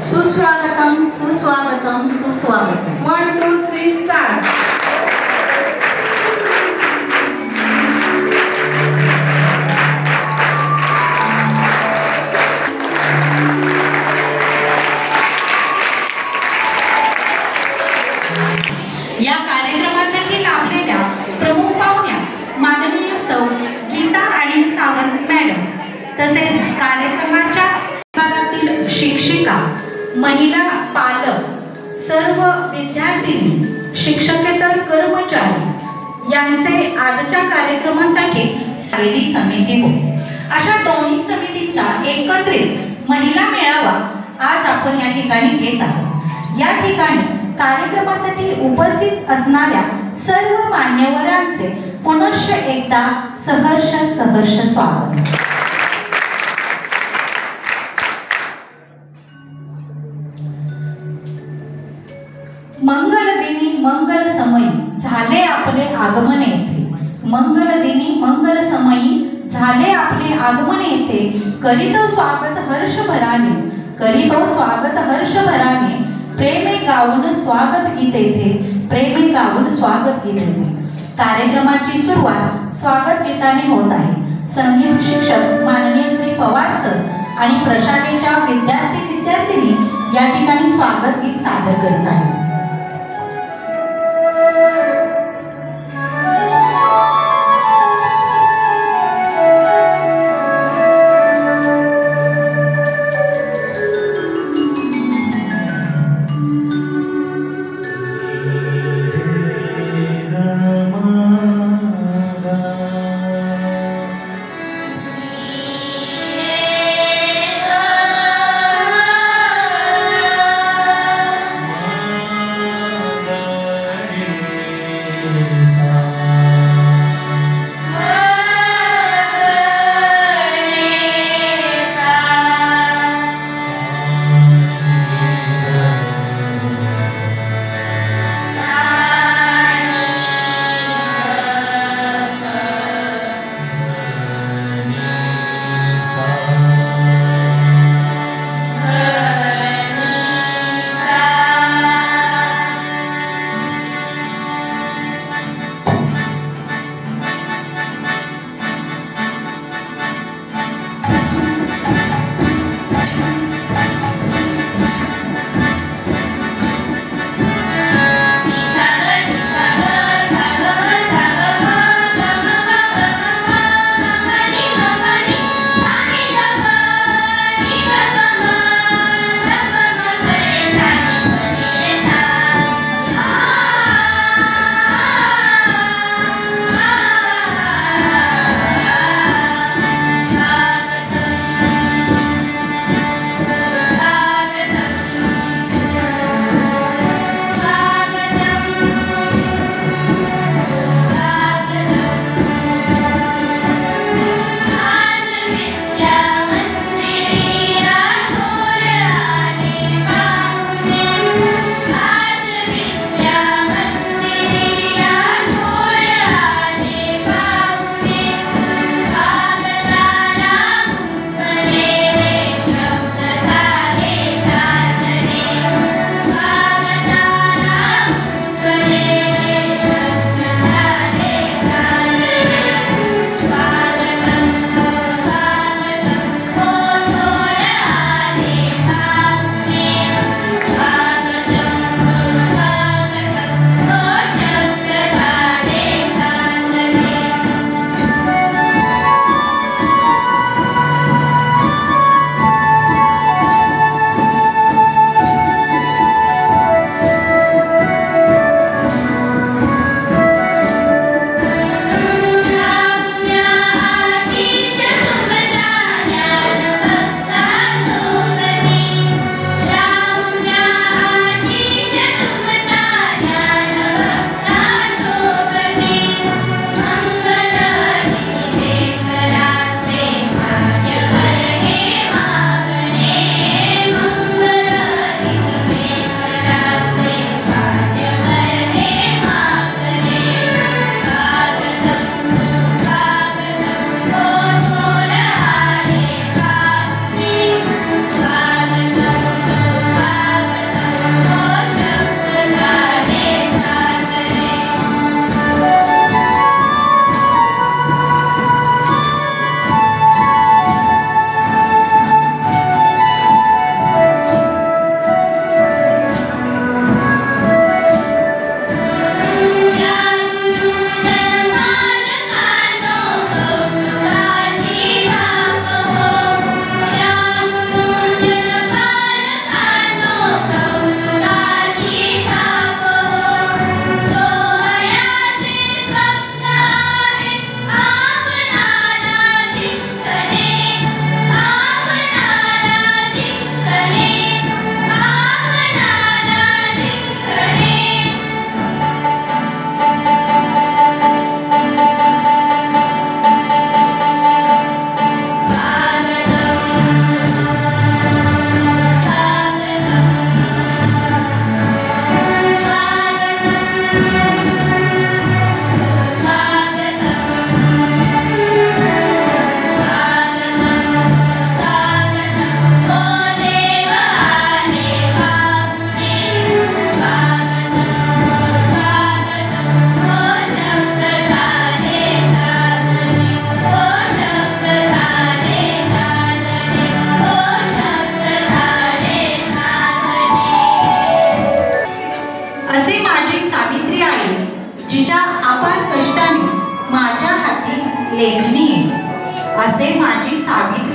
सुस्वागतम सुस्वागतम सुस्वागतम. 1 2 3 स्टार्ट. या कार्यक्रमासाठी लाभलेल्या प्रमुख पाहुण्या माननीय सौ गीता आणि सावंत मॅडम, तसेच कार्यक्रमाच्या विभागातील शिक्षिका, महिला पालक, सर्व विद्यार्थिनी, शिक्षकेतर कर्मचारी यांचे आजच्या कार्यक्रमासाठी सालेली समिती हो. अशा दोन्ही समितींचा एकत्रित महिला मेळावा आज आपण या ठिकाणी घेत आहोत. या ठिकाणी कार्यक्रमासाठी उपस्थित असणाऱ्या सर्व मान्यवरांचे पुनश्च एकदा सहर्ष स्वागत. मंगलदिनी मंगल समयी झाले आपले आगमन येथे. मंगलदिनी मंगल समयी झाले आपले आगमन येथे. करीतो स्वागत हर्षभराने, करीतो स्वागत हर्षभराने. प्रेमे गाऊन स्वागत गीत येथे, प्रेमे गाऊन स्वागत गीत येथे. कार्यक्रमाची सुरुवात स्वागत गीताने होत आहे. संगीत शिक्षक माननीय श्री पवार सर आणि प्रशालेच्या विद्यार्थिनी या ठिकाणी स्वागत गीत सादर करीत आहेत.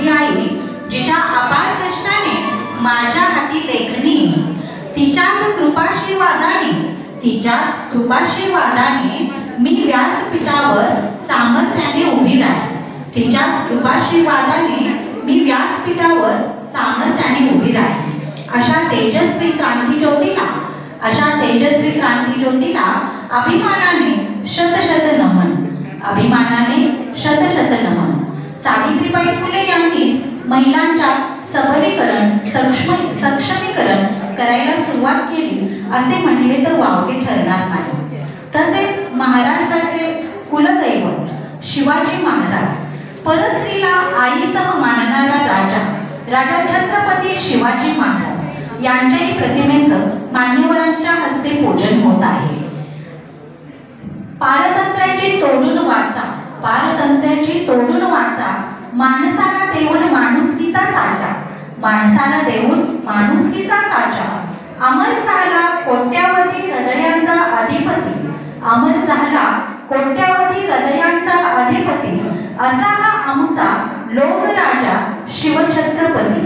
स्त्री आहे जिच्या अपार कष्टाने माझ्या हाती लेखणी, तिच्याच कृपाशीर्वादाने मी व्यासपीठावर सामर्थ्याने उभी राहील. तिच्याच कृपाशीर्वादाने मी व्यासपीठावर सामर्थ्याने उभी राहील. अशा तेजस्वी क्रांती ज्योतीला अभिमानाने शतशत नमन. सावित्रीबाई फुले यांनीच महिलांच्या सबलीकरण सक्षमीकरण करायला सुरुवात केली असे म्हटले तर वावगे ठरणार नाही. तसेच महाराष्ट्राचे कुलदैवत शिवाजी महाराज, परस्त्रीला आईसम मानणारा राजा छत्रपती शिवाजी महाराज यांच्याही प्रतिमेचं मान्यवरांच्या हस्ते पूजन होत आहे. पारतंत्र्याची तोडून वाचा, माणसाला देऊन माणुसकीचा साचा, अमर झाला कोट्यावधी हृदयांचा अधिपती, असा हा आमचा लोकराजा शिवछत्रपती.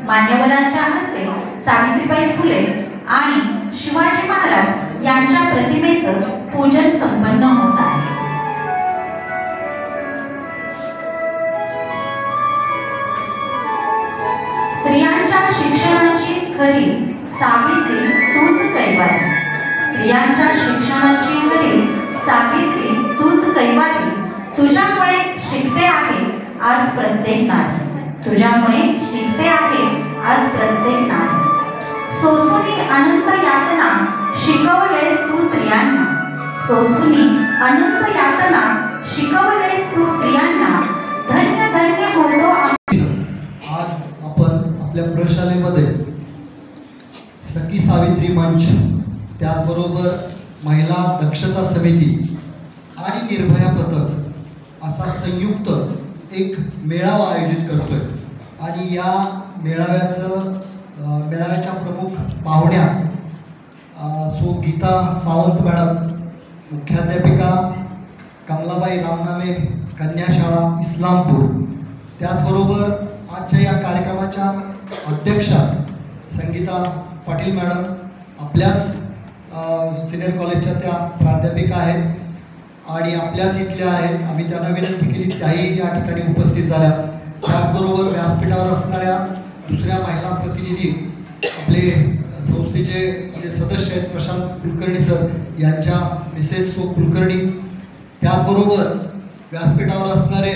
मान्यवरांच्या हस्ते सावित्रीबाई फुले आणि शिवाजी महाराज यांच्या प्रतिमेचं पूजन संपन्न होत आहे. स्त्रियांच्या शिक्षणाची खरी सावित्री तूच कैवारी, तुझ्यामुळे शिकते आहे आज प्रत्येक नारी. सोसुनी अनंत यातना शिकवलेस तू स्त्रियांना, धन्य होतो. आज आपण आपल्या प्रशालेमध्ये सखी सावित्री मंच, त्याचबरोबर महिला दक्षता समिती आणि निर्भया पथक असा संयुक्त एक मेळावा आयोजित करतोय. आणि या मेळाव्याच्या प्रमुख पाहुण्या सो गीता सावंत मॅडम, मुख्याध्यापिका कमलाबाई रामनामे कन्याशाळा इस्लामपूर. त्याचबरोबर आजच्या या कार्यक्रमाच्या अध्यक्षा संगीता पाटील मॅडम, आपल्याच सिनियर कॉलेजच्या त्या प्राध्यापिका आहेत आणि आपल्याच इथल्या आहेत. आम्ही त्यांना विनंती केली, त्याही या ठिकाणी उपस्थित झाल्या. त्याचबरोबर व्यासपीठावर असणाऱ्या दुसऱ्या महिला प्रतिनिधी, आपले संस्थेचे सदस्य आहेत प्रशांत कुलकर्णी सर, यांच्या मिसेस सो कुलकर्णी. त्याचबरोबर व्यासपीठावर असणारे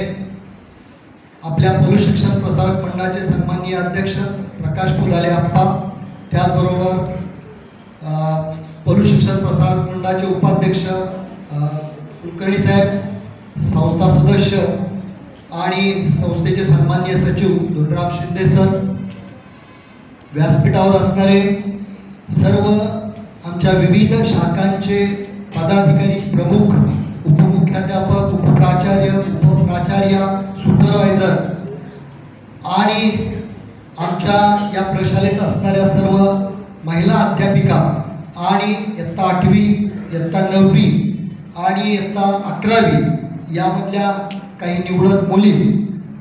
आपल्या पलू शिक्षण प्रसारक मंडळाचे सन्माननीय अध्यक्ष प्रकाश फुलाले आप्पा, त्याचबरोबर पलू शिक्षण प्रसारक मंडळाचे उपाध्यक्ष कुलकर्णी साहेब, संस्था सदस्य आणि संस्थेचे सन्माननीय सचिव धोंडराव शिंदे सर. व्यासपीठावर असणारे सर्व आमच्या विविध शाखांचे पदाधिकारी, प्रमुख, उपमुख्याध्यापक, उपप्राचार्य, सुपरवायझर आणि आमच्या या प्रशालेत असणाऱ्या सर्व महिला अध्यापिका आणि इयत्ता 8वी, इयत्ता 9वी आणि इयत्ता 11वी यामधल्या काही निवडक मुली,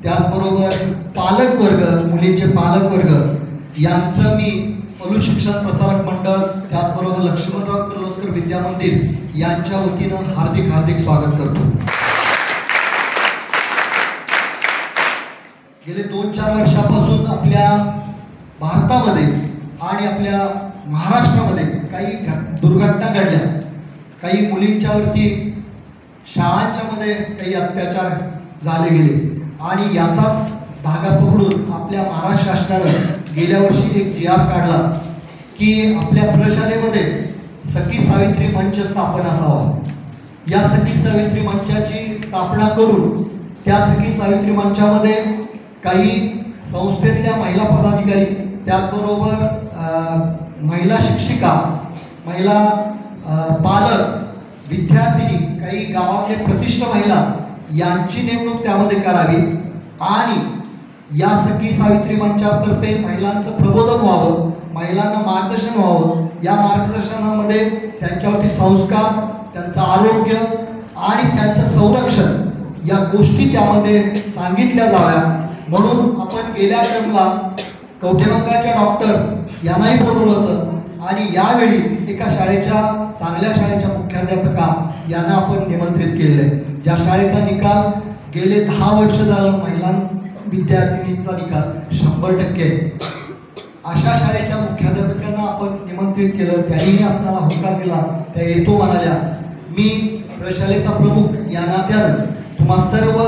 त्याचबरोबर पालकवर्ग, मुलींचे पालकवर्ग यांचं मी पलू शिक्षण प्रसारक मंडळ, त्याचबरोबर लक्ष्मणराव किर्लोस्कर विद्या मंदिर यांच्या वतीनं हार्दिक स्वागत करतो. गेले 2-4 वर्षापासून आपल्या भारतामध्ये आणि आपल्या महाराष्ट्रामध्ये काही दुर्घटना घडल्या. काही मुलींच्यावरती शाळांच्या मध्ये काही अत्याचार झाले गेले आणि याचाच धागा पकडून आपल्या महाराष्ट्र शासनानं गेल्या वर्षी एक जी आर काढला की आपल्या प्रशालेमध्ये सखी सावित्री मंच स्थापन असावा. या सखी सावित्री मंचाची स्थापना करून त्या सखी सावित्री मंचामध्ये काही संस्थेतल्या महिला पदाधिकारी, त्याचबरोबर महिला शिक्षिका, महिला पालक, विद्यार्थिनी, काही गावातले प्रतिष्ठित महिला यांची नेमणूक त्यामध्ये करावी आणि या सखी सावित्री मंचातर्फे महिलांचं प्रबोधन व्हावं, महिलांना मार्गदर्शन व्हावं. या मार्गदर्शनामध्ये त्यांच्यावरती संस्कार, त्यांचं आरोग्य आणि त्यांचं संरक्षण या गोष्टी त्यामध्ये सांगितल्या जाव्या म्हणून आपण गेल्या टर्मला कवठेमंकाळच्या डॉक्टर यांनाही बोलवलं होतं आणि यावेळी एका शाळेच्या चांगल्या शाळेच्या मुख्याध्यापिका यांना आपण निमंत्रित केलेलं आहे. ज्या शाळेचा निकाल गेले 10 वर्ष झालं महिला विद्यार्थिनींचा निकाल 100% अशा शाळेच्या मुख्याध्यापकांना आपण निमंत्रित केलं. त्यांनीही आपल्याला होकार दिला. त्या येतो म्हणाल्या. मी प्रशालेचा प्रमुख या नात्यानं तुम्हा सर्व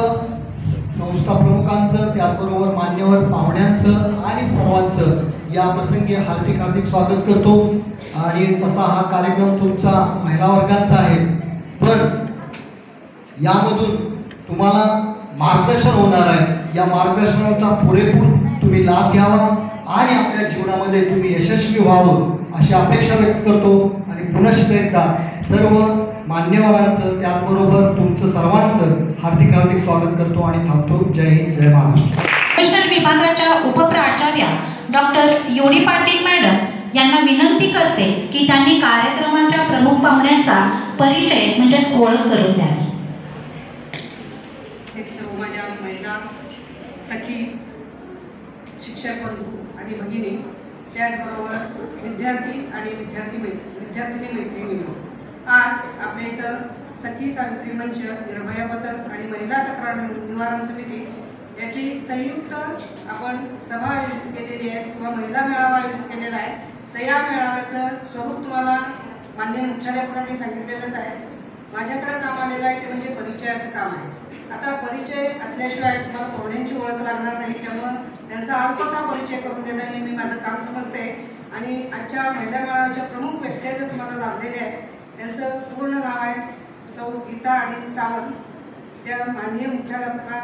संस्था प्रमुखांचं त्याचबरोबर मान्यवर पाहुण्यांचं आणि सर्वांचं या प्रसंगी हार्दिक हार्दिक स्वागत करतो. आणि तसा हा कार्यक्रम तुमचा महिला वर्गाचा आहे पण यामधून तुम्हाला मार्गदर्शन होणार आहे. या मार्गदर्शनाचा पुरेपूर तुम्ही लाभ घ्यावा आणि आपल्या जीवनामध्ये तुम्ही यशस्वी व्हावं अशी अपेक्षा व्यक्त करतो. आणि पुनश्च एकदा सर्व मान्यवरांचं त्याचबरोबर तुमचं सर्वांचं हार्दिक हार्दिक स्वागत करतो आणि थांबतो. जय हिंद, जय महाराष्ट्र. प्रोफेशनल विभागाच्या उपप्राचार्या डॉक्टर योनी पाटील मॅडम यांना विनंती करते की त्यांनी कार्यक्रमाच्या प्रमुख पाहुण्यांचा परिचय म्हणजे ओळख करून द्यावी. सर्व माझ्या महिला सखी शिक्षक बंधू आणि भगिनी त्याचबरोबर विद्यार्थी आणि विद्यार्थिनी मैत्रिणी, आज आपल्या इथं सखी सावित्री मंच, निर्भया पथक आणि महिला तक्रार निवारण समिती याची संयुक्त आपण सभा आयोजित केलेली आहे किंवा महिला मेळावा आयोजित केलेला आहे. तर या मेळाव्याचं स्वरूप तुम्हाला माननीय मुख्याध्यापकांनी सांगितलेलंच आहे. माझ्याकडे काम आलेलं आहे ते म्हणजे परिचयाचं काम आहे. आता परिचय असल्याशिवाय तुम्हाला पाहुण्यांची ओळख लागणार नाही, त्यामुळं त्यांचा अल्पसा परिचय करून देणं हे मी माझं काम समजते. आणि आजच्या महिला मेळाव्याच्या प्रमुख व्यक्त्या जे तुम्हाला लाभलेले आहेत त्यांचं पूर्ण नाव आहे सौ गीता आणि सावंत. त्या माननीय मुख्याध्यापका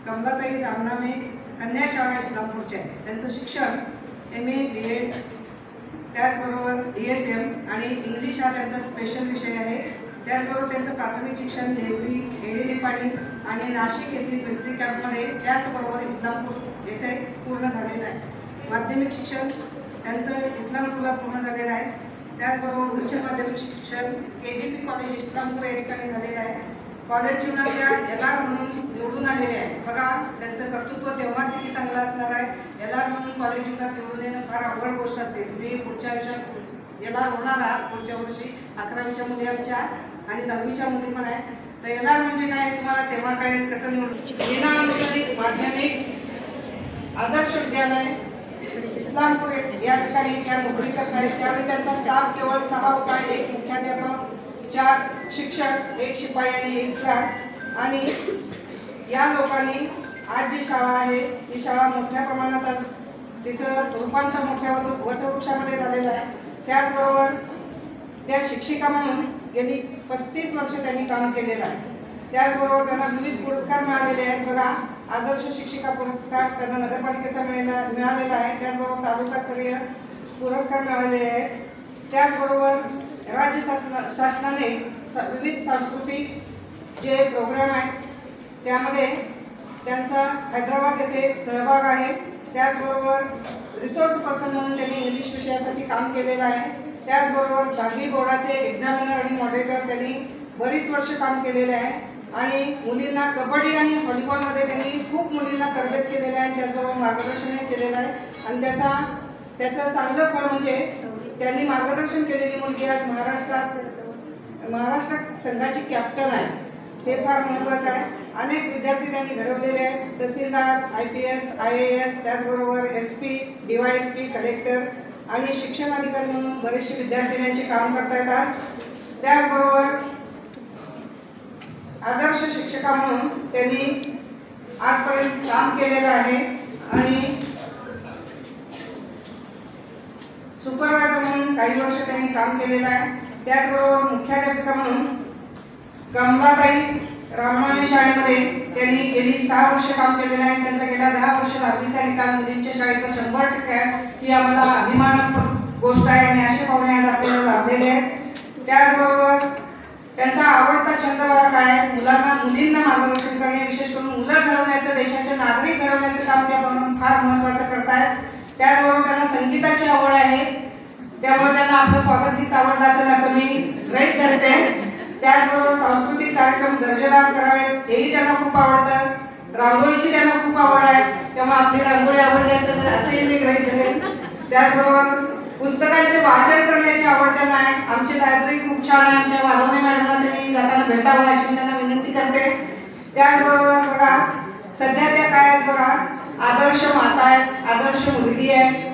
कमलाताई रामनामे, कन्या शाळा इस्लामपूरच्या आहे. त्यांचं शिक्षण MA BEd त्याचबरोबर DSM आणि इंग्लिश हा त्यांचा स्पेशल विषय आहे. त्याचबरोबर त्यांचं प्राथमिक शिक्षण नेवरी, एडेनिपाणी आणि नाशिक येथील मिलिटरी कॅम्पमध्ये त्याचबरोबर इस्लामपूर येथे पूर्ण झालेलं आहे. माध्यमिक शिक्षण त्यांचं इस्लामपूरला पूर्ण झालेलं आहे. त्याचबरोबर उच्च माध्यमिक शिक्षण KBP कॉलेज इस्लामपूर या ठिकाणी झालेलं आहे. कॉलेज जीवनातल्या LR म्हणून निवडून आलेले आहेत. बघा त्यांचं कर्तृत्व तेव्हा किती चांगलं असणार आहे. LR म्हणून कॉलेज जीवनात निवडून येणं फार अवघड गोष्ट असते. तुम्ही पुढच्या आयुष्यात LR होणार आहात. पुढच्या वर्षी 11वीच्या मुली आमच्या आणि 10वीच्या मुली पण आहेत. तर LR म्हणजे काय तुम्हाला तेव्हा कळेल कसं निवडून. विनाअनुदानित माध्यमिक आदर्श विद्यालय इस्लामपूर या ठिकाणी त्या नोकरी करत आहेत. त्यावेळी त्यांचा स्टाफ केवळ 6 होता. 1 मुख्याध्यापक, 4 शिक्षक, 1 शिपाई आणि 1 क्लार्क. आणि या लोकांनी आज जी शाळा आहे ती शाळा मोठ्या प्रमाणात आज तिचं रूपांतर मोठ्या वटवृक्षामध्ये झालेलं आहे. त्याचबरोबर त्या शिक्षिका म्हणून गेली 35 वर्ष त्यांनी काम केलेलं आहे. त्याचबरोबर त्यांना विविध पुरस्कार मिळालेले आहेत. बघा आदर्श शिक्षिका पुरस्कार त्यांना नगरपालिकेचा मिळालेला आहे. त्याचबरोबर तालुकास्तरीय पुरस्कार मिळालेले आहेत. त्याचबरोबर राज्य शासनाने विविध सांस्कृतिक जे प्रोग्राम आहेत त्यामध्ये त्यांचा हैदराबाद येथे सहभाग आहे. त्याचबरोबर रिसोर्स पर्सन म्हणून त्यांनी इंग्लिश विषयासाठी काम केलेलं आहे. त्याचबरोबर 10वी बोर्डाचे एक्झामिनर आणि मॉडरेटर त्यांनी बरीच वर्ष काम केलेले आहे. आणि मुलींना कबड्डी आणि व्हॉलीबॉलमध्ये त्यांनी खूप मुलींना तरबेज केलेलं आहे. त्याचबरोबर मार्गदर्शनही केलेलं आहे. आणि त्याचं चांगलं फळ म्हणजे त्यांनी मार्गदर्शन केलेली मुलगी आज महाराष्ट्र संघाची कॅप्टन आहे. हे फार महत्त्वाचं आहे. अनेक विद्यार्थी त्यांनी घडवलेले आहेत. तहसीलदार, IPS, IAS, त्याचबरोबर SP, DYSP, कलेक्टर आणि शिक्षण अधिकारी म्हणून बरेचसे विद्यार्थी काम करतायत आज. त्याचबरोबर आदर्श शिक्षिका म्हणून त्यांनी आजपर्यंत काम केलेलं आहे. आणि सुपरवायझर म्हणून काही वर्ष त्यांनी काम केलेलं आहे. त्याचबरोबर मुख्याध्यापिका म्हणून कमलाताई रामनामे शाळेमध्ये त्यांनी गेली 6 वर्ष काम केलेलं आहे. त्यांचा गेल्या 10 वर्ष 10वीचा निकाल मुलींच्या शाळेचा 100% आहे. ही आम्हाला अभिमानास्पद गोष्ट आहे आणि असे पाहुणे आज आपल्याला लाभलेले आहेत. त्याचबरोबर त्यांचा आवडता छंद बघा काय, मुलींना मार्गदर्शन करणे, विशेष करून मुलं घडवण्याचं, देशाचे नागरिक घडवण्याचं काम त्या फार महत्त्वाचं करतायत. त्याचबरोबर त्यांना संगीताची आवड आहे. त्यामुळे त्यांना आपलं स्वागत गीत आवडलं असेल असं मी गृहीत धरते. त्याचबरोबर सांस्कृतिक कार्यक्रम दर्जेदार करावेत हेही त्यांना खूप आवडतं. रांगोळीची त्यांना खूप आवड आहे, तेव्हा आपली रांगोळी आवडली असेल तर असंही मी गृहीत धरेन. त्याचबरोबर पुस्तकांचे वाचन करण्याची आवड त्यांना आहे. आमची लायब्ररी खूप छान आहे. आमच्या माधवने मॅडमला त्यांनी जाताना भेटावं अशी मी त्यांना विनंती करते. त्याचबरोबर बघा सध्या त्या काय आहेत बघा, आदर्श माता आहेत, आदर्श मुलगी आहे,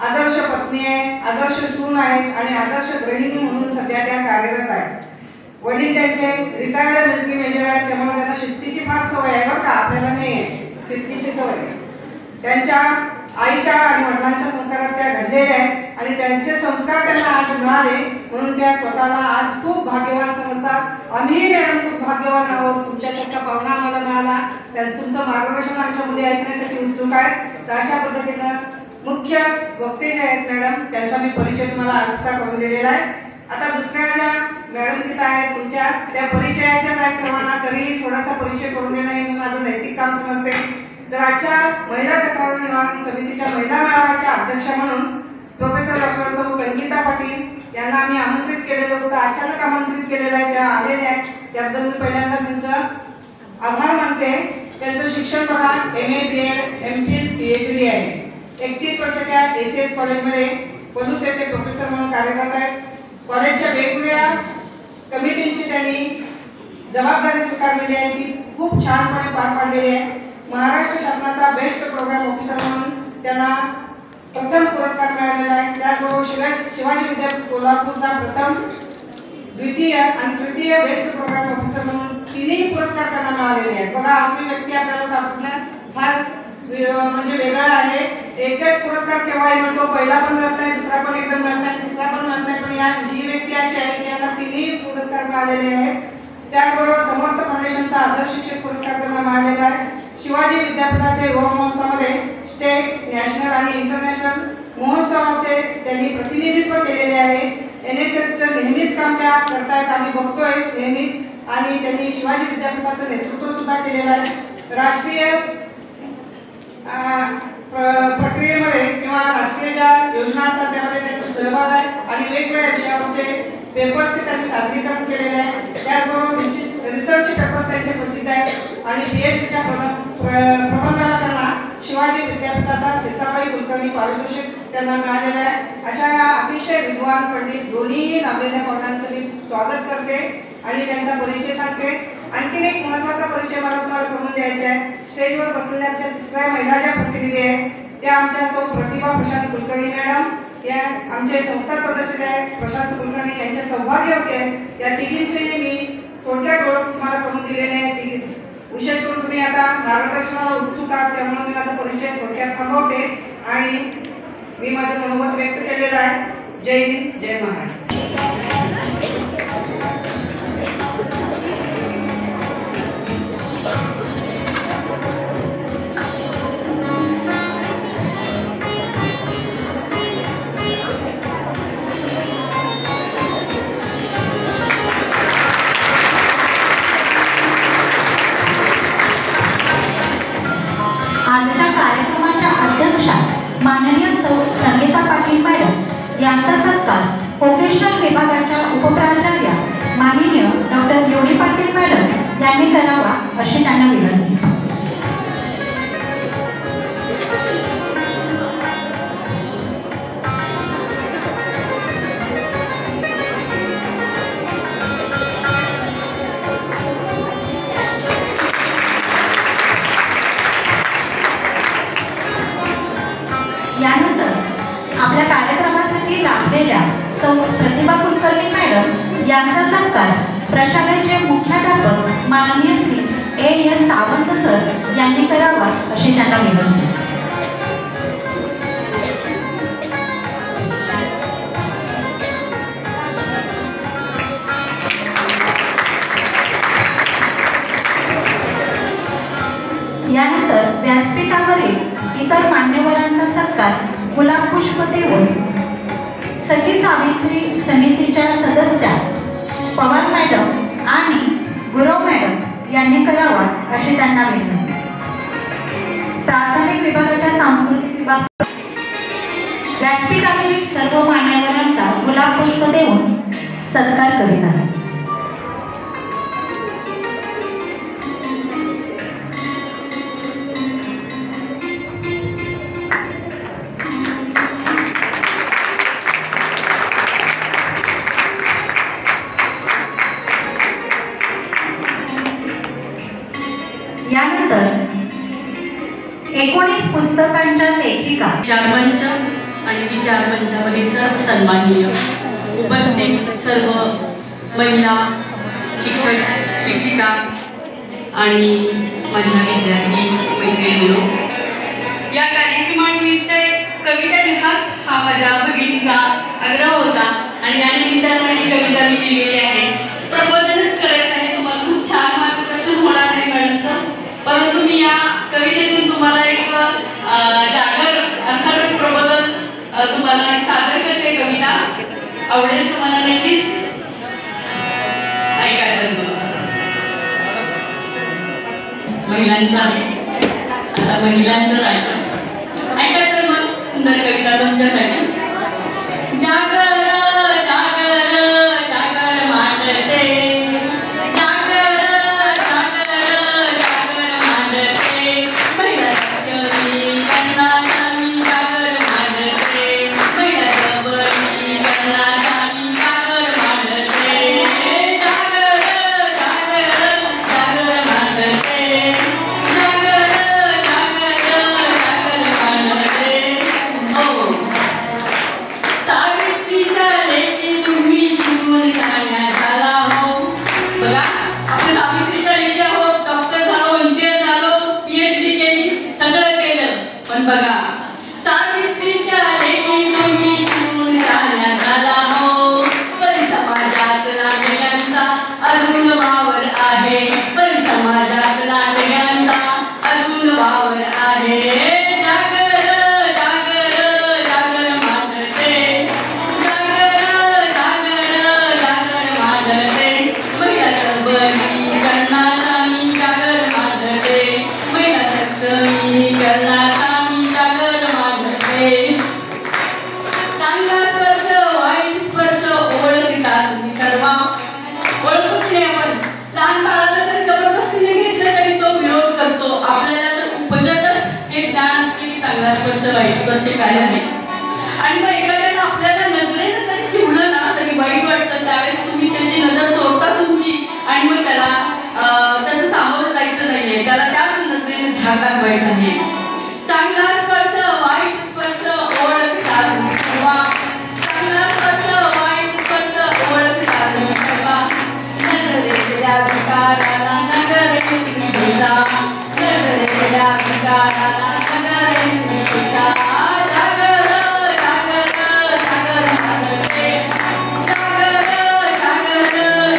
आदर्श पत्नी आहे, आदर्श सून आहे आणि आदर्श गृहिणी म्हणून सध्या त्या कार्यरत आहेत. वडील त्यांचे रिटायर्ड मिलिटरी मेजर आहेत, त्यामुळे त्यांना शिस्तीची फार सवय आहे बरं का, आपल्याला नाही आहे शिस्तीची सवय. त्यांच्या आईच्या आणि वडिलांच्या संस्कारात त्या घडलेल्या आहेत आणि त्यांचे संस्कार त्यांना आज मिळाले म्हणून त्या स्वतःला आज खूप भाग्यवान समजतात. आम्ही मॅडम खूप भाग्यवान आहोत, तुमच्यासारखा पाहुणा आम्हाला मिळाला. तुमचं मार्गदर्शन आमच्या मुली ऐकण्यासाठी उत्सुक आहेत. तर अशा पद्धतीनं मुख्य वक्ते जे आहेत मॅडम त्यांचा मी परिचय तुम्हाला असा करून दिलेला आहे. आता दुसऱ्या ज्या मॅडम तिथं आहेत तुमच्या त्या परिचयाच्याच आहेत सर्वांना, तरी थोडासा परिचय करून देणं हे मी माझं नैतिक काम समजते. तर आजच्या महिला तक्रार निवारण समितीच्या महिला मेळाव्याच्या अध्यक्षा म्हणून प्रोफेसर डॉक्टर सौ संगीता पाटील यांना आम्ही आमंत्रित केलेलं होतं, अचानक आमंत्रित केलेलं आहे, त्या आलेल्या आहेत. त्याबद्दल मी पहिल्यांदा त्यांचं आभार मानते. त्यांचं शिक्षण बघा MA BEd MPhil PhD आहे. 31 वर्षाच्या ACS कॉलेजमध्ये पलूस येथे प्रोफेसर म्हणून कार्यरत आहेत. कॉलेजच्या वेगवेगळ्या कमिटींची त्यांनी जबाबदारी स्वीकारलेली आहे, ती खूप छानपणे पार पाडलेली आहे. महाराष्ट्र शासनाचा बेस्ट प्रोग्राम ऑफिसर म्हणून त्यांना प्रथम पुरस्कार मिळालेला आहे. त्याचबरोबर शिवाजी विद्यापीठ कोल्हापूरचा प्रथम, द्वितीय आणि तृतीय बेस्ट प्रोग्राम ऑफिसर म्हणून तिन्ही पुरस्कार त्यांना मिळालेले आहेत. बघा अशी व्यक्ती आपल्याला सापडणं फार म्हणजे वेगळं आहे. एकच पुरस्कार केव्हाही मिळतो, पहिला पण मिळत नाही, दुसरा पण एकदम मिळत नाही, तिसरा पण मिळत नाही, पण या जी व्यक्ती अशी आहे की यांना तिन्ही पुरस्कार मिळालेले आहेत. त्याचबरोबर समर्थ फाउंडेशनचा आदर्श शिक्षक पुरस्कार त्यांना मिळालेला आहे. शिवाजी विद्यापीठाच्या युवा महोत्सवामध्ये स्टेट, नॅशनल आणि इंटरनॅशनल महोत्सवाचे त्यांनी प्रतिनिधित्व केलेले आहे. NSSचं नेहमीच काम त्या करतायत, आम्ही बघतोय नेहमीच, आणि त्यांनी शिवाजी विद्यापीठाचं नेतृत्व सुद्धा केलेलं आहे. राष्ट्रीय प्रक्रियेमध्ये किंवा राष्ट्रीय ज्या योजना असतात त्यामध्ये त्यांचा सहभाग आहे आणि वेगवेगळ्या विषयावरचे पेपर्सचे त्यांनी सादरीकरण केलेले आहे. त्याचबरोबर रिसर्च पेपर त्यांचे प्रसिद्ध आहेत आणि PhDच्या प्रबंधाला त्यांना शिवाजी विद्यापीठाचा सीताबाई कुलकर्णी पारितोषिक त्यांना मिळालेलं आहे. अशा या अतिशय विद्वान पंडित दोन्ही नामलेल्या पाहुण्यांचं मी स्वागत करते आणि त्यांचा परिचय सांगते. आणखीन एक महत्त्वाचा परिचय मला तुम्हाला करून द्यायचा आहे. स्टेजवर बसलेल्या आमच्या तिसऱ्या महिला ज्या प्रतिनिधी आहेत त्या आमच्या सौ प्रतिभा प्रशांत कुलकर्णी मॅडम, या आमचे संस्था सदस्य आहेत प्रशांत कुलकर्णी यांचे सौभाग्य होते. या तिघींचेही मी थोडक्यात ओळख तुम्हाला करून दिलेले आहे. विशेष करून तुम्ही आता मार्गदर्शनाला उत्सुक आहात, त्यामुळे मी माझा परिचय थोडक्यात थांबवते आणि मी माझं मनोगत व्यक्त केलेलं आहे. जय हिंद, जय महाराष्ट्र. आजच्या कार्यक्रमाच्या अध्यक्षा माननीय सौ संगीता पाटील मॅडम यांचा सत्कार व्होकेशनल विभागाच्या उपप्राचार्या माननीय डॉक्टर योडी पाटील मॅडम यांनी करावा अशी त्यांना विनंती. यानंतर आपल्या कार्यक्रमासाठी लाभलेल्या सौ प्रतिभा कुलकर्णी मॅडम यांचा सत्कार प्रशालेचे मुख्याध्यापक माननीय श्री AS सावंत सर यांनी करावा अशी त्यांना विनंती. यानंतर व्यासपीठावरील इतर मान्यवरांचा सत्कार गुलाब पुष्प देऊन सखी सावित्री समितीच्या सदस्या पवार मॅडम आणि गुरव मॅडम यांनी करावा अशी त्यांना विनंती. प्राथमिक विभागाच्या सांस्कृतिक विभाग व्यासपीठावरील सर्व मान्यवरांचा गुलाब पुष्प देऊन सत्कार करीत आहे. 19 पुस्तकांच्या लेखिका, विचारमंच आणि विचारमंचावरील सर्व सन्माननीय उपस्थित सर्व महिला शिक्षक शिक्षिका आणि माझ्या विद्यार्थी मैत्रिणींनो, या कार्यक्रमानिमित्त कविता लिहाच हा माझ्या भगिनीचा आग्रह होता आणि या निमित्ताने ही कविता मी लिहिलेली आहे. प्रबोधनच करायचं आहे. तुम्हाला खूप छान मार्गदर्शन होणार आहे मॅडमचं, परंतु मी या कवितेतून तुम्हाला एक जागर अर्थातच प्रबोधन तुम्हाला सादर करते. कविता आवडेल तुम्हाला नक्कीच ऐकायला. महिलांचं राज्य ऐका तर मग सुंदर कविता तुमच्यासाठी. जागर जागर जागर मांडते, जागर जागर जागर मांडते, महिला सक्षमीकरणाचा मी जागर मांडते, महिला सबलीकरणाचा मी जागर मांडते, जागर जागर जागर मांडते, जागर जागर जागर मांडते. हो, सावित्रीच्या लेकी तुम्ही शिकून शाळा झाला हो. बघा, आपण सावित्रीच्या लेकी आहोत, डॉक्टर झालो, इंजिनियर झालो, PhD केली, सगळं केलं, पण बघा सावित्रीच्या लेकी तुम्ही शिकून शाळा झाला हो. पण समाजात नागरिकांचा अजून वावर आहे, पण समाजात नागरिकांचा अजून वावर आहे. जागर जागर जागर मांडते, जागर जागर जागर मांडते, महिला सबलीकरणाचा मी जागर मांडते, महिला सक्षमीकरणाचा मी जागर मांडते. चांगला स्पर्श वाईट स्पर्श ओळखता तुम्ही सर्व, ओळखतो की नाही आपण? लहान बाळाला जर जबरदस्तीने घेतलं तरी तो विरोध करतो. आपल्याला तर उपजतच हे ज्ञान असते की चांगला स्पर्श वाईट स्पर्श काय आहे. आणि मग एखाद्याला आपल्याला नजरेनं जरी शिवलं ना तरी वाईट वाटतं, त्यावेळेस तुम्ही त्याची नजर चोरता तुमची आणि मग त्याला तसं सामोरं जायचं नाहीये, त्याला त्याच नजरेने ध्यान दाखवायचं आहे. चांगला स्पर्श वाईट स्पर्श ओळखता तुम्ही सर्व, चांगला स्पर्श वाईट स्पर्श ओळखता तुम्ही सर्व. नजरेतल्या विकाराला नजरे तुम्ही जा, नजरेतल्या विकाराला नजरे तुम्ही जा. जागर जागर जागर मांडते, जागर जागर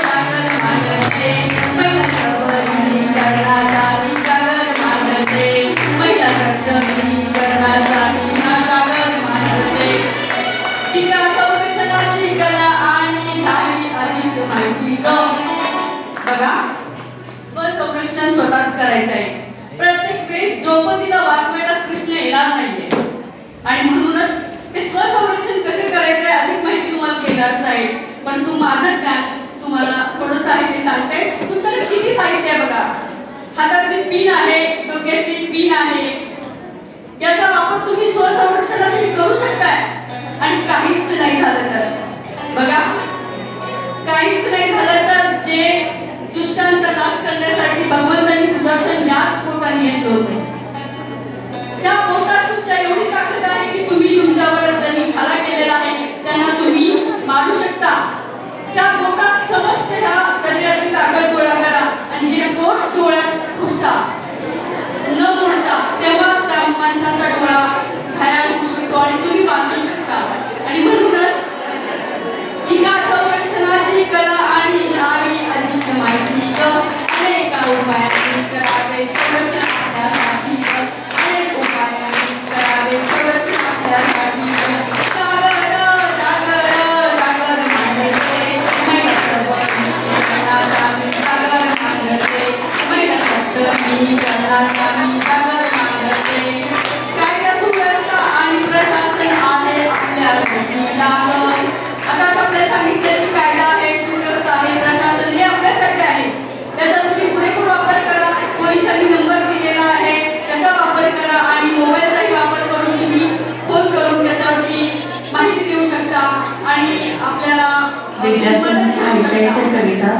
जागर मांडते, महिला सबलीकरणाचा मी जागर मांडते, महिला सक्षमीकरणाचा मी जागर मांडते. शिका संरक्षणाची कला आणि काही अधिक माहिती ग. बघा, स्वसंरक्षण स्वतःच करायचं आहे. प्रत्येक वेळी द्रौपदीला वाचवायला कृष्ण येणार नाहीये आणि म्हणूनच हे स्वसंरक्षण कसे करायचंय अधिक माहिती तुम्हाला घेणारच आहे. पण माझं ज्ञान तुम्हाला थोडं साहित्य सांगते. तुमच्याकडे किती साहित्य आहे बघा. हातातली पिन आहे, डोक्यातली पिन आहे, याचा वापर तुम्ही स्वसंरक्षणासाठी करू शकताय. आणि काहीच नाही झालं तर बघा, काहीच नाही झालं तर जे दुष्टांचा नाश करण्यासाठी भगवंतांनी सुदर्शन याच पोटाने घेतलं होतं, त्या पोटात तुमच्या एवढी ताकद आहे की तुम्ही तुमच्यावर ज्यांनी हल्ला केलेला आहे त्यांना तुम्ही मारू शकता. त्या पोटात समस्त ह्या शरीराची ताकद गोळा करा आणि हे पोट डोळ्यात खुपसा न मोडता, तेव्हा त्या माणसाचा डोळा घायाळ होऊ शकतो आणि तुम्ही वाचू शकता. आणि म्हणूनच शिका संरक्षणाची कला आणि अधिक माहिती अनेक उपायांनी करावे संरक्षण आपल्यासाठी, अनेक उपायांनी करावे संरक्षण आपल्यासाठी. जागर जागर जागर मांडते, महिला सबलीकरणाचा मी जागर मांडते, महिला सक्षमीकरणाचा मी जागर मांडते. कायदा सुव्यवस्था आणि प्रशासन आहे आपल्या सोबतीला. आताच आपल्याला सांगितलं की कायदा आहे, सुव्यवस्था आहे, प्रशासन हे आपल्यासाठी आहे. त्याचा तुम्ही पुरेपूर वापर करा. पोलिसांनी नंबर दिलेला आहे त्याचा वापर करा आणि मोबाईलचाही वापर करून तुम्ही फोन करून त्याच्यावरती माहिती देऊ शकता आणि आपल्याला कविता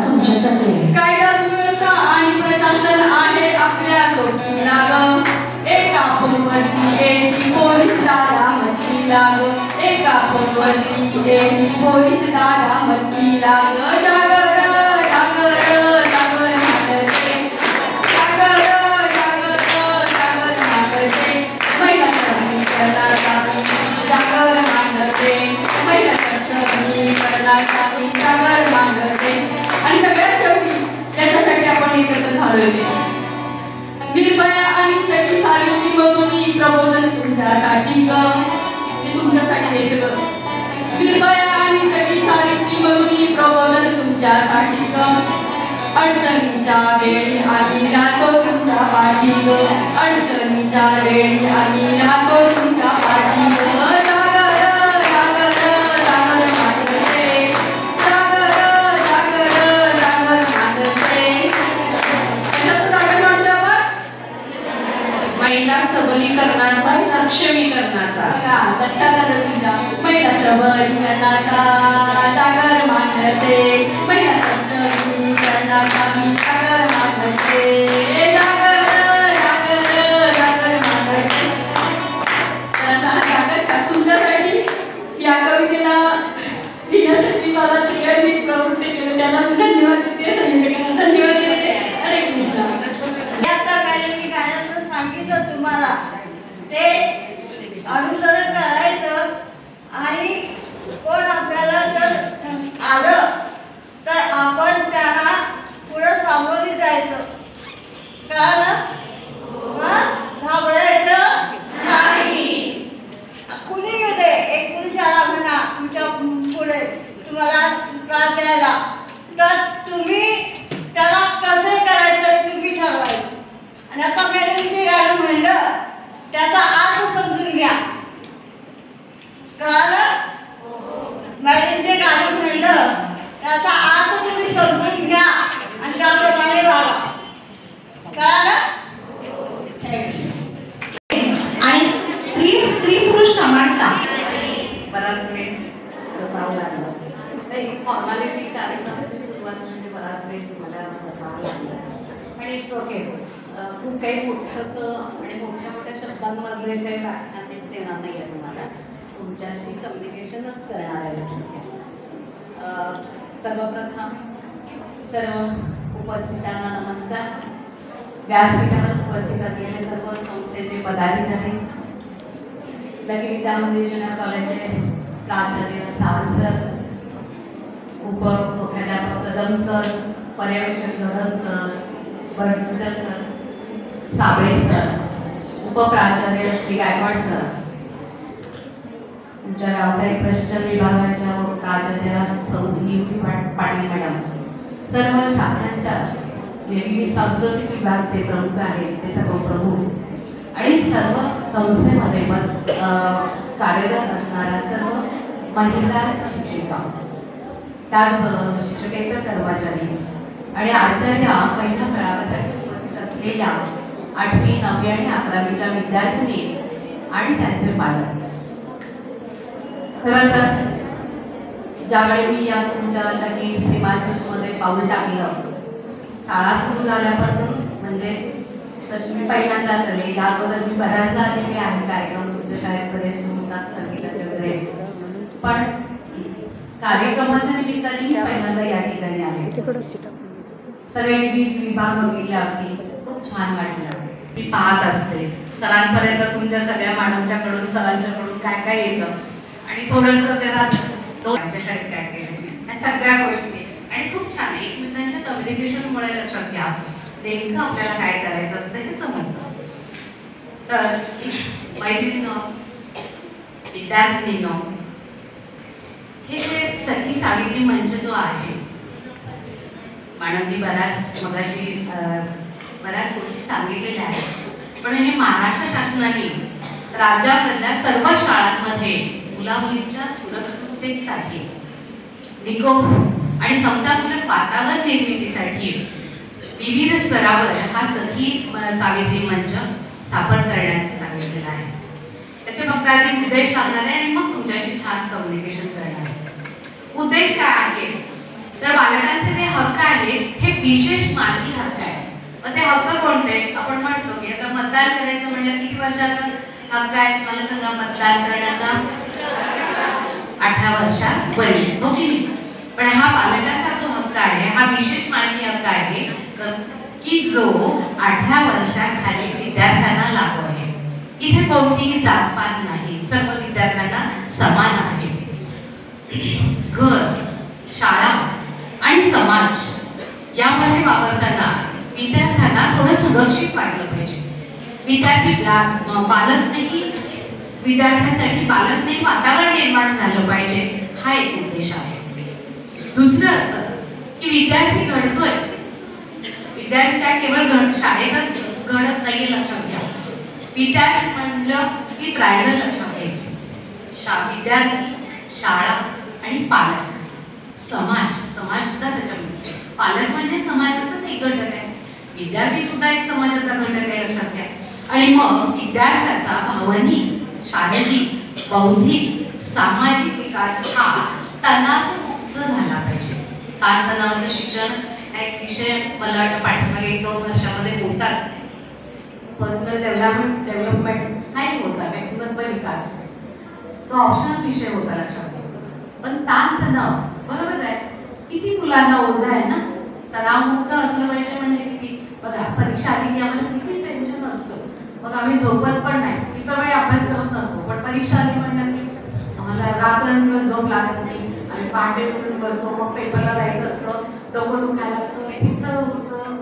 तुमच्यासाठी. कायदा सुव्यवस्था आणि प्रशासन आहे आपल्या सोबतीला. एका फोनवरती एकी पोलीस दादा म्हटली लाग, एका फोनवरती एकी पोलीस दादा म्हटली लाग. जागर जागर जागर मांडते, जागर जागर जागर मांडते, महिला सक्षमीकरणाचा जागर मांडते, महिला सक्षमीकरणाचा जागर मांडते. आणि सगळ्यात शेवटी ज्याच्यासाठी आपण एकत्र झालोय निर्भया आणि सगळी सावित्री मधून प्रबोधन तुमच्यासाठी ग, हे तुमच्यासाठी हे सगळं. निर्भया आणि सगळी सावित्री मधून प्रबोधन तुमच्यासाठी ग, अडचणीच्या वेळी आम्ही राहतो तुमच्या पाठी ग, अडचणीच्या वेळी आम्ही राहतो तुमच्या पाठी ग. जागर जागर जागर मांडते, जागर जागर जागर मांडते. कशाचं जागर मांडतो आपण? महिला सबलीकरणाचा, सक्षमीकरणाचा. लक्षात आलं तुझ्या? महिला सबलीकरणाचा जागर मांडते, महिला सक्षमीकरणाचा जागर मांडते, जागर जागर जागर मांडते. तर असा जागर खास तुमच्यासाठी या कवितेला लिहिण्यासाठी मला सगळ्यांनी प्रवृत्त केलं, त्यांना मी धन्यवाद देते, संयोजकांना धन्यवाद देते. हरे कृष्ण. आता काही मी गाण्याचं सांगितलं तुम्हाला ते अनुसरण करायचं आणि कोण आपल्याला जर आलं तर आपण त्याला पुढं सामोरे जायचं. कळालं? घाबरायचं नाही. कुणी येऊ दे, एक पुरुष आला म्हणा तुमच्या पुढे तुम्हाला त्रास द्यायला, तर तुम्ही त्याला कसं करायचं तुम्ही ठरवायचं. आणि आता मेलेंचे गाणं म्हणलं त्याचा अर्थ समजून घ्या. कळालं? मेलेंचे गाणं म्हणलं त्याचा अर्थ तुम्ही समजून घ्या आणि त्याप्रमाणे वागा. कळालं? आणि स्त्री पुरुष समानता. बराच वेळ बसावं लागलं. फॉर्मॅलिटी कार्यक्रमाची सुरुवात म्हणजे बराच वेळ तुम्हाला बसावं लागलं. आणि इट्स ओके. खूप काही मोठंसं आणि मोठ्या मोठ्या शब्दांमधले काही व्याख्यान देणार नाही आहे तुम्हाला. तुमच्याशी कम्युनिकेशनच करणार आहे. लक्षात घ्या. सर्वप्रथम सर्व उपस्थितांना नमस्कार. व्यासपीठावर उपस्थित असलेले सर्व संस्थेचे पदाधिकारी, लकी विद्या मंदिर ज्युनियर कॉलेजचे प्राचार्य सावंत सर, उपमुख्याध्यापक कदम सर, पर्यवेक्षक Dhadas sir, Bargujar sir, Sable sir, उपप्राचार्य श्री गायकवाड सर, तुमच्या व्यावसायिक प्रशिक्षण विभागाच्या प्राचार्य सौदी पाटील मॅडम, सर्व शाखांच्या जे विविध सांस्कृतिक विभागाचे प्रमुख आहेत ते सर्व प्रमुख आणि सर्व संस्थेमध्ये कार्यरत असणाऱ्या सर्व महिला शिक्षिका, त्याचबरोबर शिक्षकेतर कर्मचारी आणि आजच्या या पहिल्या मेळाव्यासाठी उपस्थित असलेल्या 8वी, 9वी आणि 11वीच्या विद्यार्थिनी आणि त्यांचे पालक. खरं तर ज्यावेळी मी या तुमच्या लकी प्रिमायसेसमध्ये पाऊल टाकलं, शाळा सुरू झाल्यापासून म्हणजे तशी मी पहिल्यांदा आले. या अगोदर मी बऱ्याचदा आलेले आहे कार्यक्रम तुमच्या शाळेत बरेच सुरू होतात संगीताचे वगैरे, पण कार्यक्रमाच्या निमित्ताने मी पहिल्यांदा या ठिकाणी आले. सगळे विविध विभाग बघितले, अगदी खूप छान वाटलं. मी पाहत असते सरांपर्यंत तुमच्या सगळ्या मॅडमच्याकडून सरांच्याकडून काय काय येतं आणि थोडंसं घरात आमच्या शाळेत काय केलं या सगळ्या गोष्टी आणि खूप छान आहे. एकमेकांच्या कम्युनिकेशनमुळे लक्षात घ्या नेमकं आपल्याला काय करायचं असतं हे समजतं. तर मैत्रिणींनो, विद्यार्थिनींनो, हे जे सखी सावित्री मंच जो आहे, मॅडमनी मगाशी बऱ्याच गोष्टी सांगितलेल्या आहेत, पण हे महाराष्ट्र शासनाने राज्यामधल्या सर्व शाळांमध्ये मुला-मुलींच्या सुरक्षिततेसाठी निकोप आणि समतामूलक वातावरण निर्मितीसाठी विविध स्तरावर हा सखी सावित्री मंच स्थापन करण्याचं सांगितलेलं आहे. त्याचे फक्त आधी उद्देश सांगणार आहे आणि मग तुमच्याशी छान कम्युनिकेशन करणार आहे. उद्देश काय आहे तर बालकांचे जे हक्क आहेत हे विशेष मानवी हक्क आहेत मग ते हक्क कोणते? आपण म्हणतो की आता मतदान करायचं म्हणलं किती वर्षाचा हक्क आहे? मला सांगा, मतदान करण्याचा 18 वर्षापर्यंत, हो की नाही? पण हा पालकाचा जो हक्क आहे, हा विशेष मानवी हक्क आहे की जो 18 वर्षाखाली विद्यार्थ्यांना लागू आहे. इथे कोणतीही जातपात नाही, सर्व विद्यार्थ्यांना समान आहे. घर, शाळा आणि समाज यामध्ये वावरताना विद्यार्थ्यांना थोडं सुरक्षित वाटलं पाहिजे. विद्यार्थ्यासाठी बालस्नेही वातावरण निर्माण झालं पाहिजे, हा एक उद्देश आहे. दुसरं असं की विद्यार्थी घडतोय, विद्यार्थी काय केवळ शाळेतच घडत नाहीये, लक्षात घ्या. विद्यार्थी म्हणलं की ट्रायगल लक्षात घ्यायचं. विद्यार्थी, शाळा आणि पालक, समाज सुद्धा त्याच्यामध्ये. पालक म्हणजे समाजाचाच एक घटक आहे, विद्यार्थी सुद्धा एक समाजाचा घटक आहे, लक्षात घ्या. आणि मग विद्यार्थ्याचा भावनिक, शारीरिक, बौद्धिक, सामाजिक विकास हा तणावमुक्त झाला पाहिजे. ताणतणावाचं शिक्षण हा एक विषय मला वाटतं पाठीमागे 1-2 वर्षामध्ये होताच. पर्सनल डेव्हलपमेंट हाही होता, व्यक्तिमत्व विकास, तो ऑप्शनल विषय होता, लक्षात घ्या. पण ताणतणाव, बरोबर आहे, किती मुलांना ओझं आहे ना. तणावमुक्त असलं पाहिजे म्हणजे किती. बघा, परीक्षा आली की आम्हाला किती टेन्शन असतं, मग आम्ही झोपत पण नाही, इतर वेळी अभ्यास करत नसतो, पण परीक्षा आली म्हणलं की आम्हाला रात्रंदिवस झोप लागत नाही, आणि पहाटे उठून बसतो, मग पेपरला जायचं असतं, डोकं दुखायला लागतं, पित्त होतं,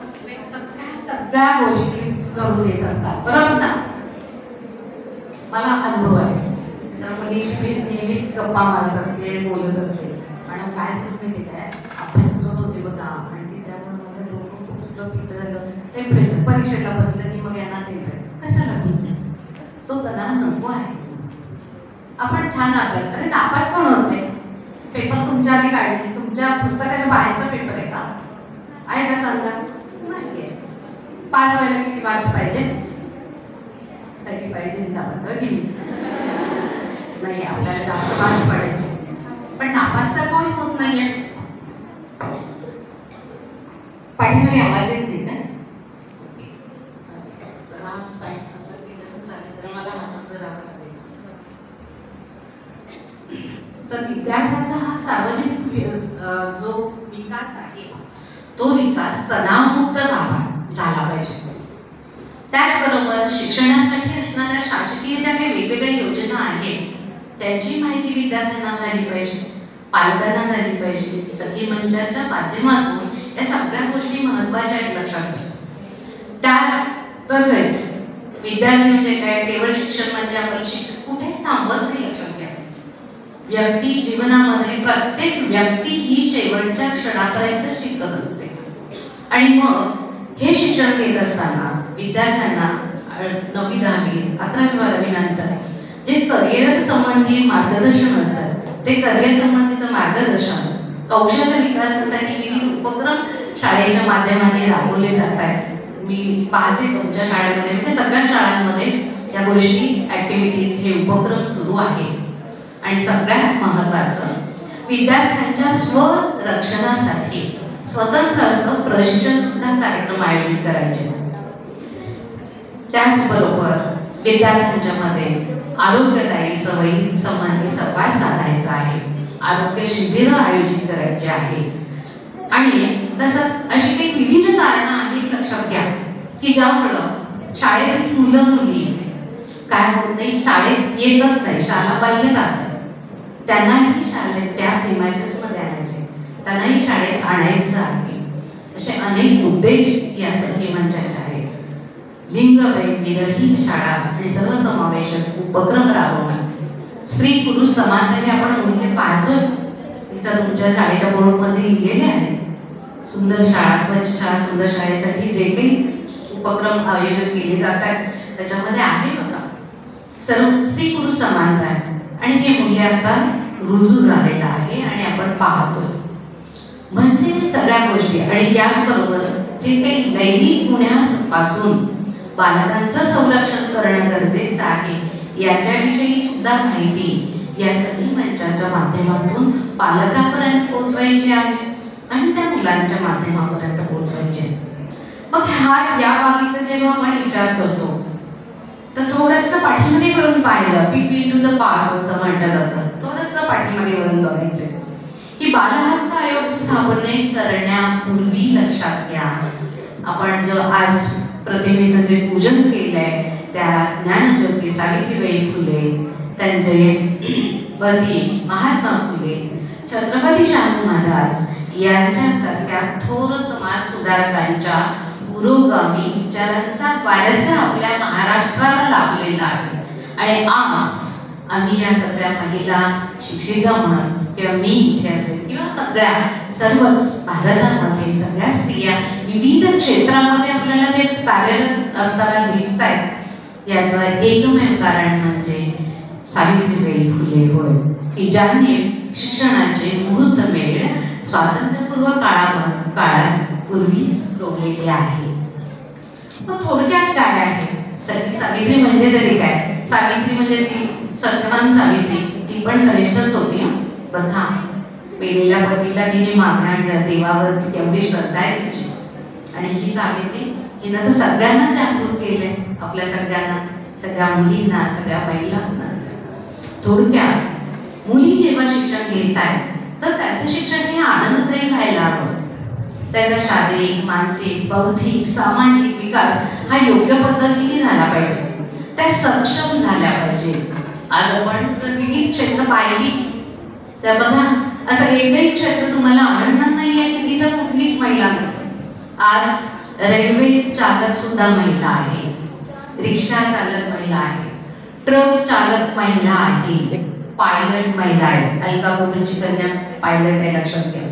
सगळ्या गोष्टी घडून येत असतात, बरोबर ना. मला अनुभव आहे. तर मनीष मी नेहमीच गप्पा मारत असते, बोलत असते, आणि काय झालं माहिती काय, अभ्यास करत होते बघा, आणि ती त्यामुळे माझं डोकं खूप तुला पित्त झालं, टेम्परेचर परीक्षेला बसलं की मग यांना टेम्परेचर कशाला पित्त, तो तणाव नको आहे. आपण छान अभ्यास, अरे नापास पण होते, पेपर तुमच्या आधी काढले, तुमच्या पुस्तकाच्या बाहेरचा पेपर आहे का, आहे का सांगा? नाही. पास व्हायला किती मार्क्स पाहिजे? 30 पाहिजे ना, नाही, आपल्याला जास्त मार्क्स पडायचे, पण नापास तर कोणी होत नाहीये. पाठीमागे आवाज येत नाही ना, लास्ट टाइम असं केलं चालेल, तर मला हातात धरावं लागेल. तर विद्यार्थ्याचा हा सार्वजनिक जो विकास आहे, तो विकास तणावमुक्त झाला पाहिजे. त्याचबरोबर शिक्षणासाठी असणाऱ्या शासकीय ज्या काही वेगवेगळ्या योजना आहेत, त्यांची माहिती विद्यार्थ्यांना झाली पाहिजे, पालकांना झाली पाहिजे. सखी मंचाच्या माध्यमातून या सगळ्या गोष्टी महत्त्वाच्या आहेत, लक्षात घ्या. त्या तसेच विद्यार्थी म्हणजे काय, केवळ शिक्षण म्हणजे आपण शिक्षण कुठेच थांबत नाही, लक्षात घ्या. व्यक्ती जीवनामध्ये प्रत्येक व्यक्ती ही शेवटच्या क्षणापर्यंत शिकत असते. आणि मग हे शिक्षण घेत असताना विद्यार्थ्यांना 9वी 10वी 11वी 12वी नंतर जे करिअर संबंधी मार्गदर्शन असतात, ते करिअर संबंधीचं मार्गदर्शन, कौशल्य विकासासाठी विविध उपक्रम शाळेच्या माध्यमाने राबवले जात आहेत. मी पाहते तुमच्या शाळेमध्ये, म्हणजे सगळ्या शाळांमध्ये या गोष्टी, ऍक्टिव्हिटीज, हे उपक्रम सुरू आहे. आणि सगळ्यात महत्त्वाचं, विद्यार्थ्यांच्या स्वरक्षणासाठी स्वतंत्र असं प्रशिक्षण सुद्धा कार्यक्रम आयोजित करायचे. त्याचबरोबर विद्यार्थ्यांच्या मध्ये आरोग्यदायी सवयी संबंधी संवाद साधायचा आहे, आरोग्य शिबिर आयोजित करायचे आहेत. आणि तसंच अशी काही विविध कारणं आहेत, लक्षात घ्या, की ज्यामुळं शाळेतील मुलं मुली काय होत नाही, शाळेत येतच नाही, शाळा बाह्य लागतात. त्यांनाही शाळेत त्या प्रिमायसेसमध्ये आणायचे, त्यांनाही शाळेत आणायचं आहे. असे अनेक उद्देश या सखी मंचाचे आहेत. लिंगभेद विरहित शाळा आणि सर्वसमावेशक उपक्रम राबवणं, स्त्री पुरुष समानता हे आपण मूल्य पाहतोय. इथं तुमच्या शाळेच्या बोर्डमध्ये लिहिलेले आहे, सुंदर शाळा, स्वच्छ शाळा, सुंदर शाळेसाठी जे काही उपक्रम आयोजित केले जातात त्याच्यामध्ये आहे बघा, सर्व स्त्री पुरुष समानता आहे. आणि हे मूल्य आता रुजू झालेलं आहे आणि आपण पाहतोय. म्हणजे सगळ्या गोष्टी, आणि त्याचबरोबर जे काही लैंगिक गुन्ह्यापासून बालकांचं संरक्षण करणं गरजेचं आहे, याच्याविषयी सुद्धा माहिती या सखी मंचाच्या माध्यमातून पालकांपर्यंत पोहोचवायची आहे आणि त्या मुलांच्या माध्यमापर्यंत पोहोचवायची आहे. मग या बाबीचा जेव्हा आपण विचार करतो तर थोडंसं पाठीमध्ये वळून पाहिलं, पीपी टू द पास असं म्हटलं जातं, थोडंसं पाठीमध्ये वळून बघायचं. ही बालहक्क आयोग स्थापने करण्यापूर्वी लक्षात घ्या, आपण जो आज प्रतिमेचं जे पूजन केलंय त्या ज्ञानज्योती सावित्रीबाई फुले, त्यांचे पती महात्मा फुले, छत्रपती शाहू महाराज यांच्यासारख्या थोर समाज सुधारकांच्या पुरोगामी विचारांचा वारसा आपल्या महाराष्ट्राला लाभलेला आहे. आणि आज आम्ही या सगळ्या महिला शिक्षिका म्हणून किंवा मी इथे असेल किंवा सर्वच भारतामध्ये सगळ्या स्त्रिया विविध क्षेत्रामध्ये आपल्याला जे कार्यरत असताना दिसत आहेत, याचं एकमेव कारण म्हणजे सावित्रीबाई फुले होय, की ज्यांनी शिक्षणाचे मुहूर्तमेढ स्वातंत्र्यपूर्व काळापूर्वीच रोवलेले आहे. मग थोडक्यात काय आहे सावित्री म्हणजे तरी काय? सावित्री म्हणजे ती सत्यवान सावित्री, ती पण श्रेष्ठच होती. बघा, पेलेल्या पतीला तिने मागे आणलं, देवावर एवढी श्रद्धा आहे तिची. आणि ही सावित्री हिनं तर सगळ्यांना जागृत केलंय, आपल्या सगळ्यांना, सगळ्या मुलींना, सगळ्या महिलांना. थोडक्यात मुली जेव्हा शिक्षण घेत आहेत तर त्यांचं शिक्षण हे आनंददायी व्हायला हवं. त्याचा शारीरिक, मानसिक, बौद्धिक, सामाजिक विकास हा योग्य पद्धतीने झाला पाहिजे, त्या सक्षम झाल्या पाहिजे. आज आपण जर विविध क्षेत्र पाहिली तर बघा, असं एकही क्षेत्र तुम्हाला आढळणार नाहीये की तिथं कुठलीच महिला नाही. आज रेल्वे चालक सुद्धा महिला आहे, रिक्षा चालक महिला आहे, ट्रक चालक महिला आहे, पायलट महिला आहे, अलका कोटलची कन्या पायलट आहे, लक्षात घ्या.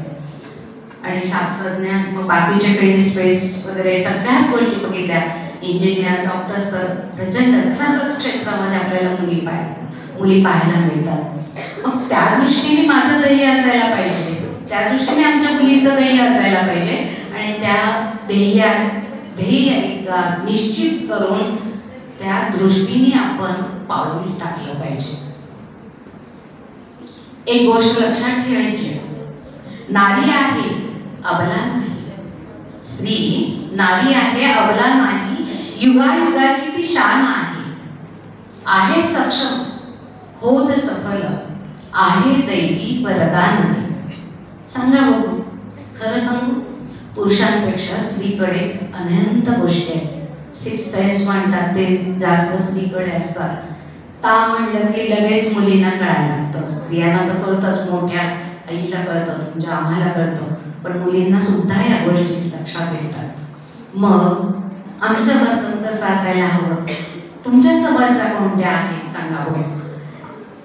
आणि शास्त्रज्ञ, मग बाकीचे फील्ड, स्पेस वगैरे सगळ्याच गोष्टी बघितल्या, इंजिनियर, डॉक्टर्स, तर प्रचंड सर्वच क्षेत्रामध्ये आपल्याला मुली पाहायला मिळतात. मग त्या दृष्टीने माझं ध्येय असायला पाहिजे, त्या दृष्टीने आमच्या मुलीचं ध्येय असायला पाहिजे. आणि त्या ध्येय निश्चित करून त्या दृष्टीने आपण पाऊल टाकलं पाहिजे. एक गोष्ट लक्षात ठेवायची, नारी आहे अबला नाही. स्त्री नारी आहे अबला नाही, युगायुगाची ती शान आहे सक्षम, होत सफल, आहे दैवी वरदान ती. सांगा बघू, खरं सांगू, पुरुषांपेक्षा स्त्रीकडे अनंत गोष्टी आहेत. सिक्स सेन्स म्हणतात ते जास्त स्त्रीकडे असतात. ता म्हणलं की लगेच मुलींना कळायला लागतं. स्त्रियांना तर कळतंच, मोठ्या आईला कळतं, तुमच्या आम्हाला कळतं, पण मुलींना सुद्धा या गोष्टी लक्षात येतात. मग आमचं वर्तन कसं असायला हवं? तुमच्या समस्या कोणत्या आहेत सांगा बघू,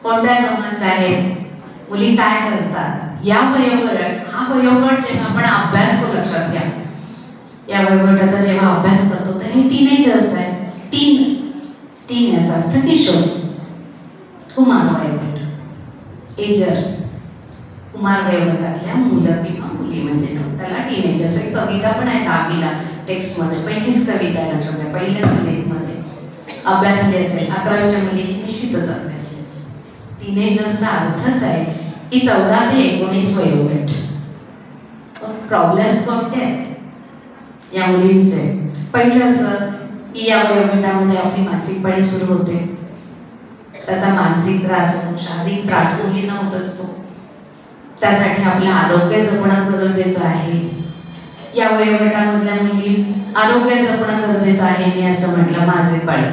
कोणत्या समस्या आहेत? मुली काय करतात? या वयोगट, हा वयोगट जेव्हा आपण अभ्यास करू, लक्षात घ्या, या वयोगटाचा जेव्हा अभ्यास करतो तर हे टीनेजर्स आहे. टीन याचा अर्थ किशोर, कुमार वयोगट, एजर, कुमार वयोगटातल्या मुलं किंवा मुली म्हणजे त्याला टीनेजर्स. एक कविता पण आहे 10वीला टेक्स्टमध्ये, पहिलीच कविता आहे, लक्षात घ्या, पहिल्याच लेखमध्ये अभ्यासली असेल. 11वीच्या मुलींनी निश्चितच अभ्यासली असेल. टीनेजर्सचा अर्थच आहे की 14 ते 19 वयोगट. मग प्रॉब्लेम्स कोणते आहेत या मुलींचे? पहिलं असं की या वयोगटामध्ये आपली मासिक पाळी सुरू होते, त्याचा मानसिक त्रास होतो, शारीरिक त्रास मुलींना होत असतो. त्यासाठी आपलं आरोग्य जपणं गरजेचं आहे. या वयोगटामधल्या मुली आरोग्य जपणं गरजेचं आहे. मी असं म्हटलं, मासिक पाळी,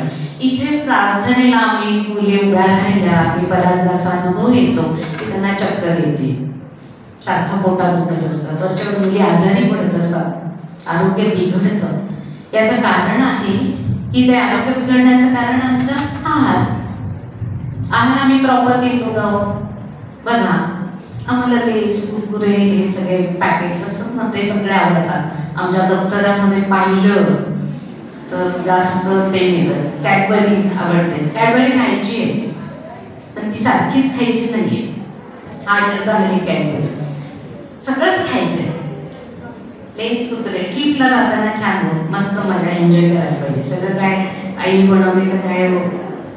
इथे प्रार्थनेला आम्ही मुली उभ्या राहिल्या की बऱ्याचदा असा अनुभव येतो की त्यांना चक्कर येते, सारखा पोटात दुखत असतात, वरच्यावर मुली आजारी पडत असतात, आरोग्य बिघडतं. याचं कारण आहे की ते आरोग्य बिघडण्याचं कारण आमचा आहार आम्ही प्रॉपर घेतो का? बघा, आम्हाला लेस, कुरकुरे, हे सगळे पॅकेट असतात ना, ते सगळे आवडतात. आमच्या दप्तरामध्ये पाहिलं तर जास्त ते मिळतं. कॅडबरी आवडते, कॅडबरी खायची आहे पण ती सारखीच खायची नाही आहे. 8 चाललेली कॅडबरी, सगळंच खायचं आहे. लेस, कुरकुरे, ट्रिपला जाताना छान होत, मस्त मजा एन्जॉय करायला पाहिजे. सगळं काय आई बनवले तर काय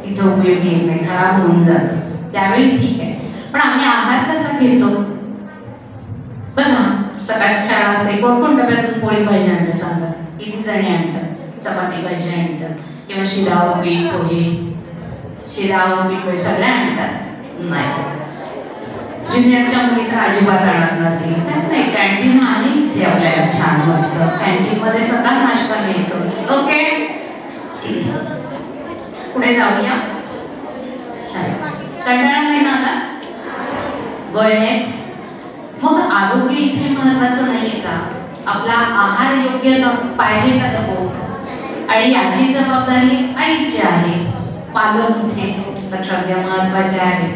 तिथं उपयोगी येत नाही, खराब होऊन जातं. त्यावेळी ठीक आहे, पण आम्ही आहार कसा घेतो? बघा, सकाळची शाळा असते, कोण डब्यातून पोळी भाजी आणलं सांगा? किती जणी आणतात, चपाती भाजी आणतात किंवा शिरा उपीट पोहे, शिरा उपीट पोहे सगळ्या आणतात? नाही. ज्युनियरच्या मुली तर अजिबात आणत नसतील. नाही, कॅन्टीन आहे इथे आपल्याला छान मस्त. कॅन्टीन मध्ये सगळा नाश्ता मिळतो. ओके, पुढे जाऊया. कंटाळा नाही ना आला? Go ahead. मग आरोग्य इथे महत्वाचं नाहीये का? आपला आहार योग्य पाहिजे का नको? आणि याची जबाबदारी आईची आहे. पालक इथे लक्षात घ्या महत्वाचे आहे.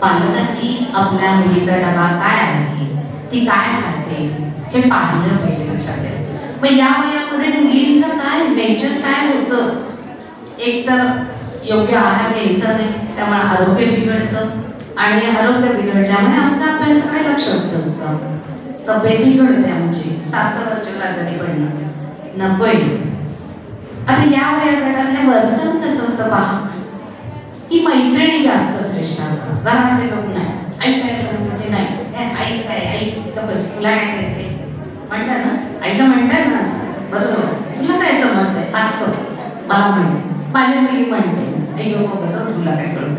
पालकांनी आपल्या मुलीचा डबा काय आहे, ती काय खाते हे पाहिलं पाहिजे. लक्षात घ्या. मग या वयामध्ये मुलींचं काय नेचर काय होतं? एक तर योग्य आहार घ्यायचा नाही, त्यामुळे आरोग्य बिघडतं आणि आरोग्य बिघडल्यामुळे आमचा अभ्यासाकडे लक्ष नसतं. तब्येत बिघडते आमची, सारखं वरच्या आजारी पडणं नकोय. आता या वयोगटातल्या वर्तन कसं असतं पहा, की मैत्रिणी जास्त श्रेष्ठ असतात. घरामध्ये लोक नाही, आई काय सांगते नाही, आईच काय, आई बस तुला काय करते म्हणतात ना, आईला म्हणतात ना असं, बरोबर तुला काय समजतंय असतं, मला माहिती, माझ्या मुली म्हणते आई कसं तुला काय कळू.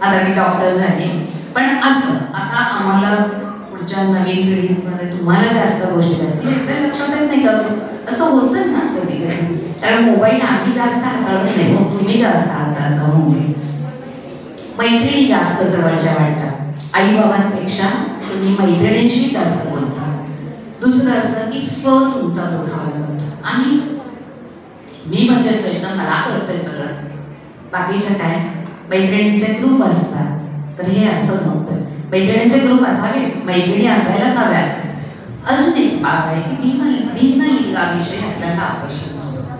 आता मी डॉक्टर झाले, पण असं आता आम्हाला पुढच्या नवीन पिढीमध्ये तुम्हाला जास्त गोष्टी करतात लक्षात येत नाही का? असं होतं ना कधी कधी. कारण मोबाईल आम्ही जास्त हाताळत नाही, मग तुम्ही जास्त हाताळता मोबाईल. मैत्रिणी जास्त जवळच्या वाटतात, आई बाबांपेक्षा तुम्ही मैत्रिणींशी जास्त बोलता. दुसरं असं की स्व तुमचा दुखावला जातो. मी म्हणजे श्रेष्ठ, मला कळतंय सगळं, बाकीच्या काय मैत्रिणींचे ग्रुप असतात. तर हे असं नव्हतं, मैत्रिणींचे ग्रुप असावे, मैत्रिणी असायलाच हव्यात. अजून एक बाब आहे की भिन्न लिंगाविषयी आपल्याला आवश्यक असतं.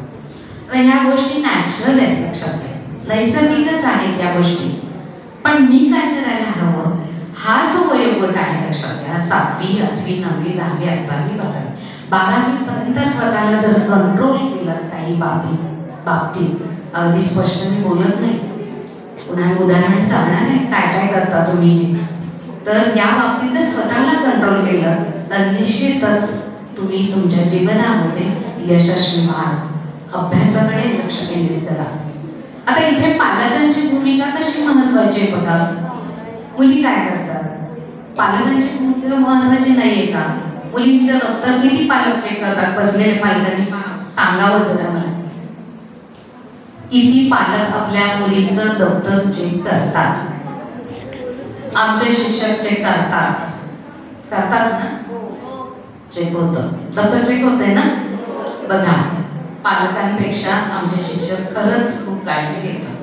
तर ह्या गोष्टी नॅचरल आहेत, लक्षात घ्या, नैसर्गिकच आहेत या गोष्टी. पण मी काय करायला हवं, हा जो वयोगट आहे लक्षात घ्या, 7वी 8वी 9वी 10वी 11वी 12वी पर्यंत स्वतःला जर कंट्रोल केलं काही बाबतीत, अगदी स्पष्ट मी बोलत नाही, पुन्हा उदाहरण सांगणार आहे काय काय करता तुम्ही, तर या बाबतीत जर स्वतःला कंट्रोल केलं तर निश्चितच तुम्ही तुमच्या जीवनामध्ये यशस्वी व्हाल. अभ्यासाकडे लक्ष केंद्रित करा. आता इथे पालकांची भूमिका कशी महत्वाची आहे बघा. मुली काय करतात, पालकांची भूमिका महत्वाची नाहीये का? मुलींचं दप्तर किती पालक चेक करतात बसलेले पालकांनी, सांगावं जरा मला. किती पालक आपल्या मुलींचं दप्तर चेक करतात? आमचे शिक्षक चेक करतात ना, चेक होतं, दप्तर चेक होते ना. बघा, पालकांपेक्षा आमचे शिक्षक खरंच खूप काळजी घेतात.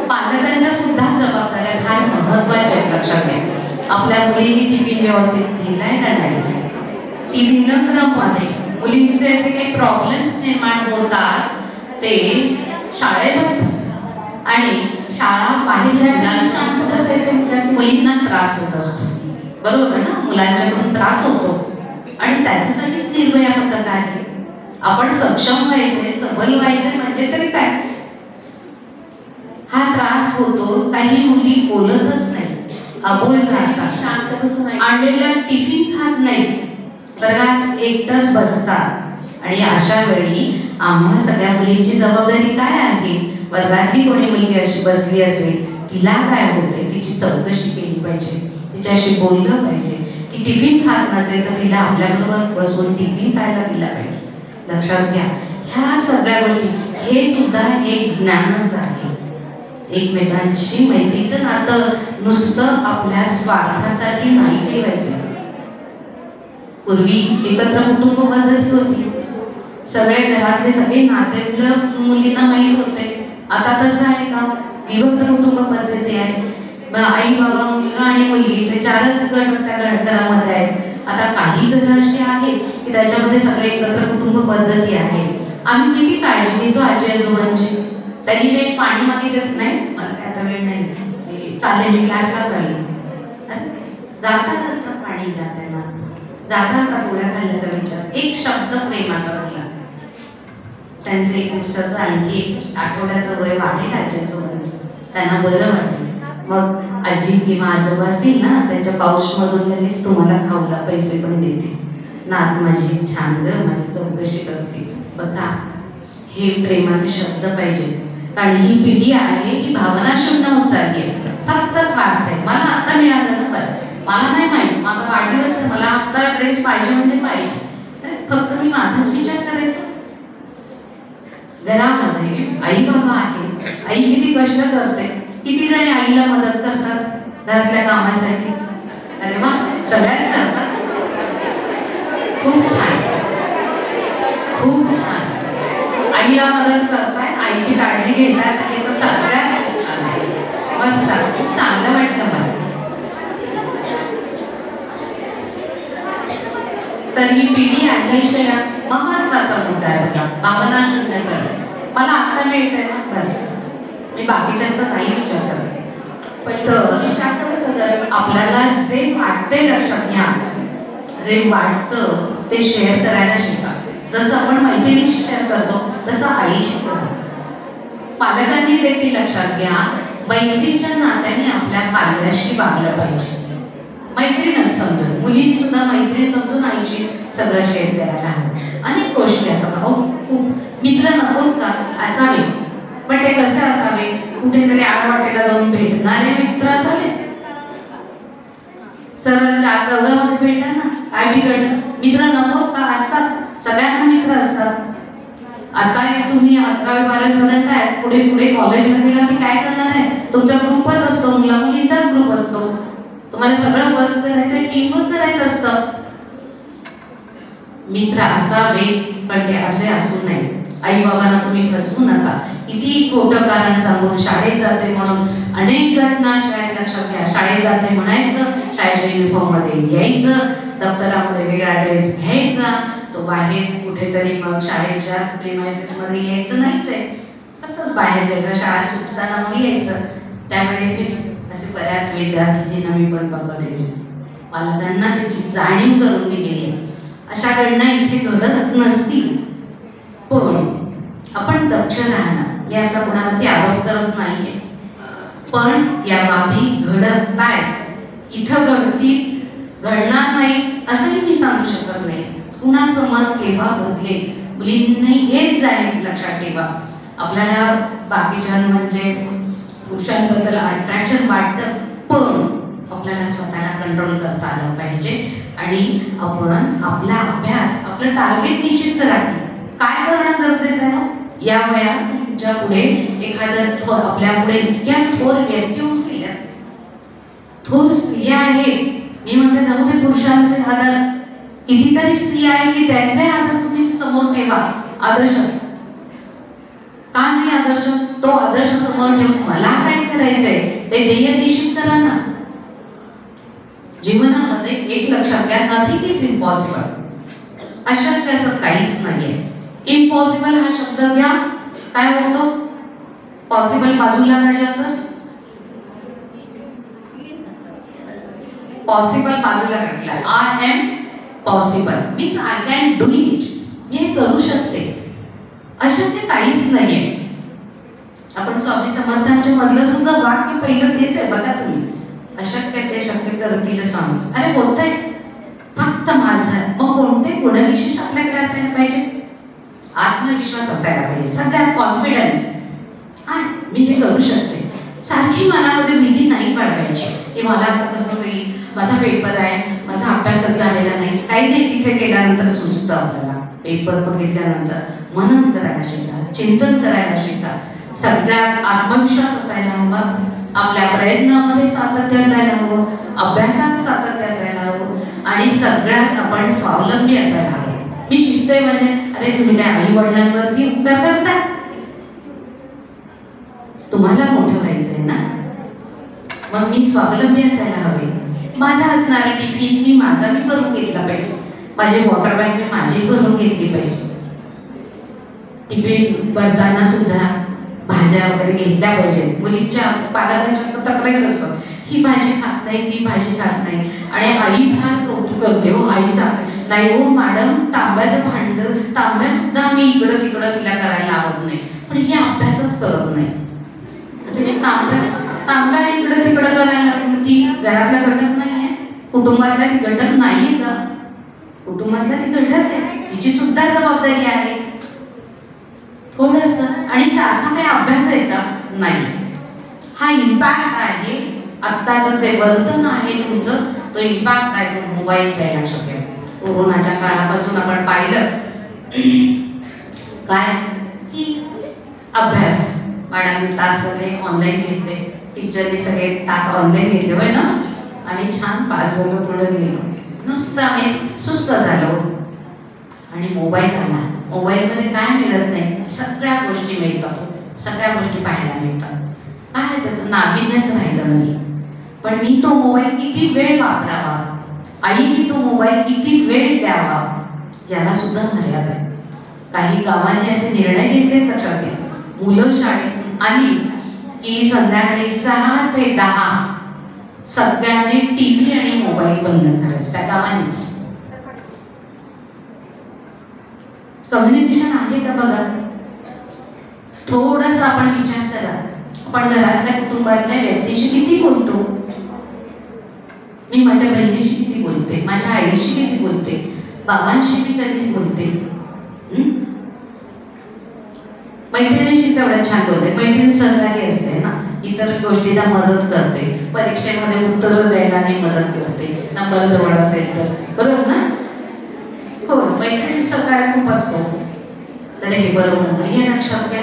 पालकांच्या सुद्धा जबाबदाऱ्या फार महत्वाच्या आहेत, लक्षात घ्या. आपल्या मुलींनी टिफिन व्यवस्थित दिलाय का नाही, ती दिनक्रममध्ये मुलींचे जे काही प्रॉब्लेम्स निर्माण होतात ते शाळेमध्ये आणि शाळा बाहेर मुलींना त्रास होत असतो, बरोबर ना, मुलांच्याकडून त्रास होतो आणि त्याच्यासाठीच निर्भया पद्धत आहे. आपण सक्षम व्हायचे, सबल व्हायचे म्हणजे तरी काय, हा त्रास होतो. काही मुली बोलतच नाही, अबोल राहतात, शांत बसून आणलेला टिफिन खात नाही, वर्गात एकटंच बसतात. आणि अशा वेळी आम्हा सगळ्या मुलींची जबाबदारी काय आहे, वर्गातली कोणी मुलगी अशी बसली असेल, तिला काय होते तिची चौकशी केली पाहिजे, तिच्याशी बोललं पाहिजे. ती टिफिन खात नसेल तर तिला आपल्याबरोबर बसून टिफिन खायला दिला पाहिजे. लक्षात घ्या, ह्या सगळ्या गोष्टी हे सुद्धा एक ज्ञानच आहे. एकमेकांशी मैत्रीचं नातं नुसतं आपल्या स्वार्थासाठी नाही ठेवायचं. पूर्वी एकत्र कुटुंब पद्धती होती, सगळे घरातले सगळे नातेवाईक मुलींना माहीत होते. आता तसं आहे का, विभक्त कुटुंब पद्धती आहे. आई बाबा मुलगा आणि मुलगी ते 4च गट त्या घरामध्ये आहेत. आता काही घरं अशी आहेत की त्याच्यामध्ये सगळे एकत्र कुटुंब पद्धती आहे. आम्ही किती काळजी घेतो आजी आजोबांची. त्यांनी काही पाणी मागितलं नाही, मला काय आता वेळ नाही, चालेल मी क्लासला चालेल, जाता पाणी द्या त्यांना, जाता का पोळ्या खाल्ल्या तर विचार, एक शब्द प्रेमाचा बोला. त्यांचं 1 दिवसाचं आणखी 1 आठवड्याचं वय वाढेल आजी आजोबांचं, त्यांना बरं वाटेल. मग आजी किंवा आजोबा असतील ना, त्यांच्या पाऊचमधून त्यांनीच तुम्हाला खाऊला पैसे पण देते. नात माझी छान ग, माझी चौकशी करते. बघा, हे प्रेमाचे शब्द पाहिजे. कारण ही पिढी आहे, ही भावना शून्य होत चालली आहे. फक्त स्वार्थ आहे. मला आता मिळालं ना बस, मला नाही माहित, माझा वाढदिवस आहे, मला आता ड्रेस पाहिजे म्हणजे पाहिजे. फक्त मी माझाच विचार करायचा. घरामध्ये आई बाबा आहे, आई किती कष्ट करते, किती जणी आईला मदत करतात घरातल्या कामासाठी. अरे वा, सगळ्याच करतात. खूप छान, खूप छान. आईला मदत करताय, आईची काळजी घेतात, हे तर सगळ्यात खूप छान आहे. मस्त, खूप चांगलं वाटलं मला. तर ही पिढी अतिशय महत्वाचा मुद्दा आहे. भावना शून्याचा मला आता मिळतंय ना बस, मी बाकीच्यांचा काही विचार करत. पहिलं 20,000 आपल्याला जे वाटते लक्षात घ्या, जे वाटतं ते शेअर करायला शिका. जसं आपण मैत्रिणीशी शेअर करतो तसं आईशी करा. पालकांनी देखील लक्षात घ्या, मैत्रीच्या नात्याने आपल्या पाल्याशी वागलं पाहिजे. मैत्रीणच समजून, मुलींनी सुद्धा मैत्रीण समजून आईशी सगळं शेअर करायला हवं. अनेक गोष्टी असतात. हो, खूप मित्र नकोत का? असावे, पण ते कसे असावे? कुठेतरी आडवाटेला जाऊन भेटणारे मित्र असावे. सरळ 4 चौघामध्ये भेटा ना, काय बिघडलं? मित्र नकोत का? असतात, सगळ्यांना मित्र असतात. आता तुम्ही 11वी 12वी पर्यंत आहे, पुढे पुढे कॉलेजमध्ये गेला की काय करणार आहे? तुमचा ग्रुपच असतो, मुला मुलींचाच ग्रुप असतो. तुम्हाला सगळं वर्क करायचं, टीम वर्क करायचं असतं. मित्र असावे, पण ते असे असू नये. आई बाबांना तुम्ही फसवू नका. किती खोटं कारण सांगून शाळेत जाते म्हणून अनेक घटना शाळेत लक्षात घ्या. शाळेत जाते म्हणायचं, शाळेच्या युनिफॉर्म मध्ये यायचं, दप्तरामध्ये वेगळा ड्रेस घ्यायचा, तो बाहेर कुठेतरी मग शाळेच्या प्रिमायसेस मध्ये यायचं नाहीच आहे, तसंच बाहेर जायचं, शाळा सुटताना मग यायचं. त्यामुळे असे बऱ्याच विद्यार्थ्यांना मी पण पकडले, मला त्यांना त्याची जाणीव करून दिलेली आहे. अशा घटना इथे घडत नसतील, पण आपण दक्ष राहणार. मी असा कोणावरती आरोप करत नाहीये, पण या बाबी घडत आहेत, इथं घडतील, घडणार नाही असंही मी सांगू शकत नाही. कुणाचं मत केव्हा बदलेल, मुलींनी हेच जाणीव लक्षात ठेवा. आपल्याला बाकीच्या म्हणजे पुरुषांबद्दल अट्रॅक्शन वाटतं, पण आपल्याला स्वतःला कंट्रोल करता आलं पाहिजे. आणि आपण आपला अभ्यास, आपलं टार्गेट निश्चित करा. काय करणं गरजेचं आहे? या वयात तुमच्या पुढे एखाद्या आपल्या पुढे इतक्या थोर व्यक्ती होऊन गेल्या, थोर स्त्रिया आहे. मी म्हणते जाऊ ते पुरुषांचे आदर, कितीतरी स्त्रिया आहे की त्यांचे आदर तुम्ही समोर ठेवा. आदर्श का नाही? आदर्श, तो आदर्श समोर ठेवून मला काय करायचंय ते ध्येय निश्चित करा ना. जीवनामध्ये एक लक्षात घ्या, नथिंग इज इम्पॉसिबल. अशक्य असं काहीच नाहीये. इम्पॉसिबल हा शब्द घ्या, काय होतो? पॉसिबल बाजूला काढला तर पॉसिबल बाजूला काढला, I am possible means I can do it. मी हे करू शकते. अशक्य काहीच नाहीये. आपण स्वामी समर्थांच्या मधलं सुद्धा वाक्य पहिलं तेच आहे बघा तुम्ही, अशक्य ते शक्य करतील स्वामी. अरे होतंय, फक्त माझं. मग कोणते गुणविशेष आपल्याकडे असायला पाहिजे? आत्मविश्वास असायला पाहिजे, सगळ्यात कॉन्फिडन्स. मी हे करू शकते. सारखी मनामध्ये भीती नाही बाळगायची की मला आता कसं होईल, माझा पेपर आहे, माझा अभ्यासच झालेला नाही. काही नाही, तिथे गेल्यानंतर सुचतं आपल्याला. पेपर बघितल्यानंतर मनन करायला शिका, चिंतन करायला शिका. सगळ्यात आत्मविश्वास असायला हवा, आपल्या प्रयत्नामध्ये सातत्य असायला हवं, अभ्यासात सातत्य असायला हवं, आणि सगळ्यात आपण स्वावलंबी असायला हवं. मी शिकतोय म्हणजे अरे तुम्ही काय आई वडिलांवरती उपकार करता? तुम्हाला मोठं व्हायचंय ना, मग मी स्वावलंबी असायला हवे. माझा असणारा टिफिन मी माझा मी भरून घेतला पाहिजे, माझी वॉटर बॅग मी माझी भरून घेतली पाहिजे. टिफिन भरताना सुद्धा भाज्या वगैरे घेतल्या पाहिजे. मुलींच्या पालकांच्या तक्रारीच असतं, ही भाजी खात नाही, ती भाजी खात नाही. आणि आई फार कौतुक करते हो. आई सांगते नाही हो मॅडम, तांब्याचं भांड, तांब्या सुद्धा मी इकडं तिकडं तिला करायला आवडत नाही, पण ही अभ्यासच करत नाही. तांब्या तांबडा इकडं तिकडं करायला लागली. ती घरातला घटक नाहीये, कुटुंबातला ती घटक नाहीये का? कुटुंबातला ती घटक आहे, तिची सुद्धा जबाबदारी आहे थोडस. आणि सारखा काही अभ्यास आहे का? नाही. हा इम्पॅक्ट आहे. आत्ताचं जे वर्तन आहे तुमचं, तो इम्पॅक्ट आहे तो मोबाईलचा आहे. लक्षात घ्या. कोरोनाच्या काळापासून आपण पाहिलं काय की अभ्यास, मॅडमने तास सगळे ऑनलाईन घेतले, टीचरने सगळे तास ऑनलाईन घेतले होय ना, आणि छान पास झालो, पुढे गेलो. नुसतं आम्ही सुस्त झालो. आणि मोबाईल आला. मोबाईलमध्ये काय मिळत नाही, सगळ्या गोष्टी मिळतात, सगळ्या गोष्टी पाहायला मिळतात. काय त्याचं नाविन्यच राहिलं नाही. पण मी तो मोबाईल किती वेळ वापरावा, आईने तो मोबाईल किती वेळ द्यावा, याला सुद्धा मर्यादा आहे. काही गावांनी असे निर्णय घेतले लक्षात घ्या. मुलं शाळेतून आली की संध्याकाळी 6 ते 10 सगळ्यांनी टीव्ही आणि मोबाईल बंद करायचं. त्या गावांनीच कम्युनिकेशन आहे का बघा. थोडस आपण विचार करा. आपण घरातल्या कुटुंबातल्या व्यक्तीशी किती बोलतो. मी माझ्या बहिणीशी किती बोलते, माझ्या आईशी किती बोलते, बाबांशी मी कधी बोलते, मैत्रिणीशी तेवढं छान बोलते. मैत्रीण सहकारी असते ना, इतर गोष्टीला मदत करते, परीक्षेमध्ये उत्तर द्यायला आणि मदत करते, नंबर जवळ असेल तर, बरोबर ना. हो, मैत्रिणी सहकार्य खूप असतो. तर हे बरोबर नाही, हे लक्षात घ्या.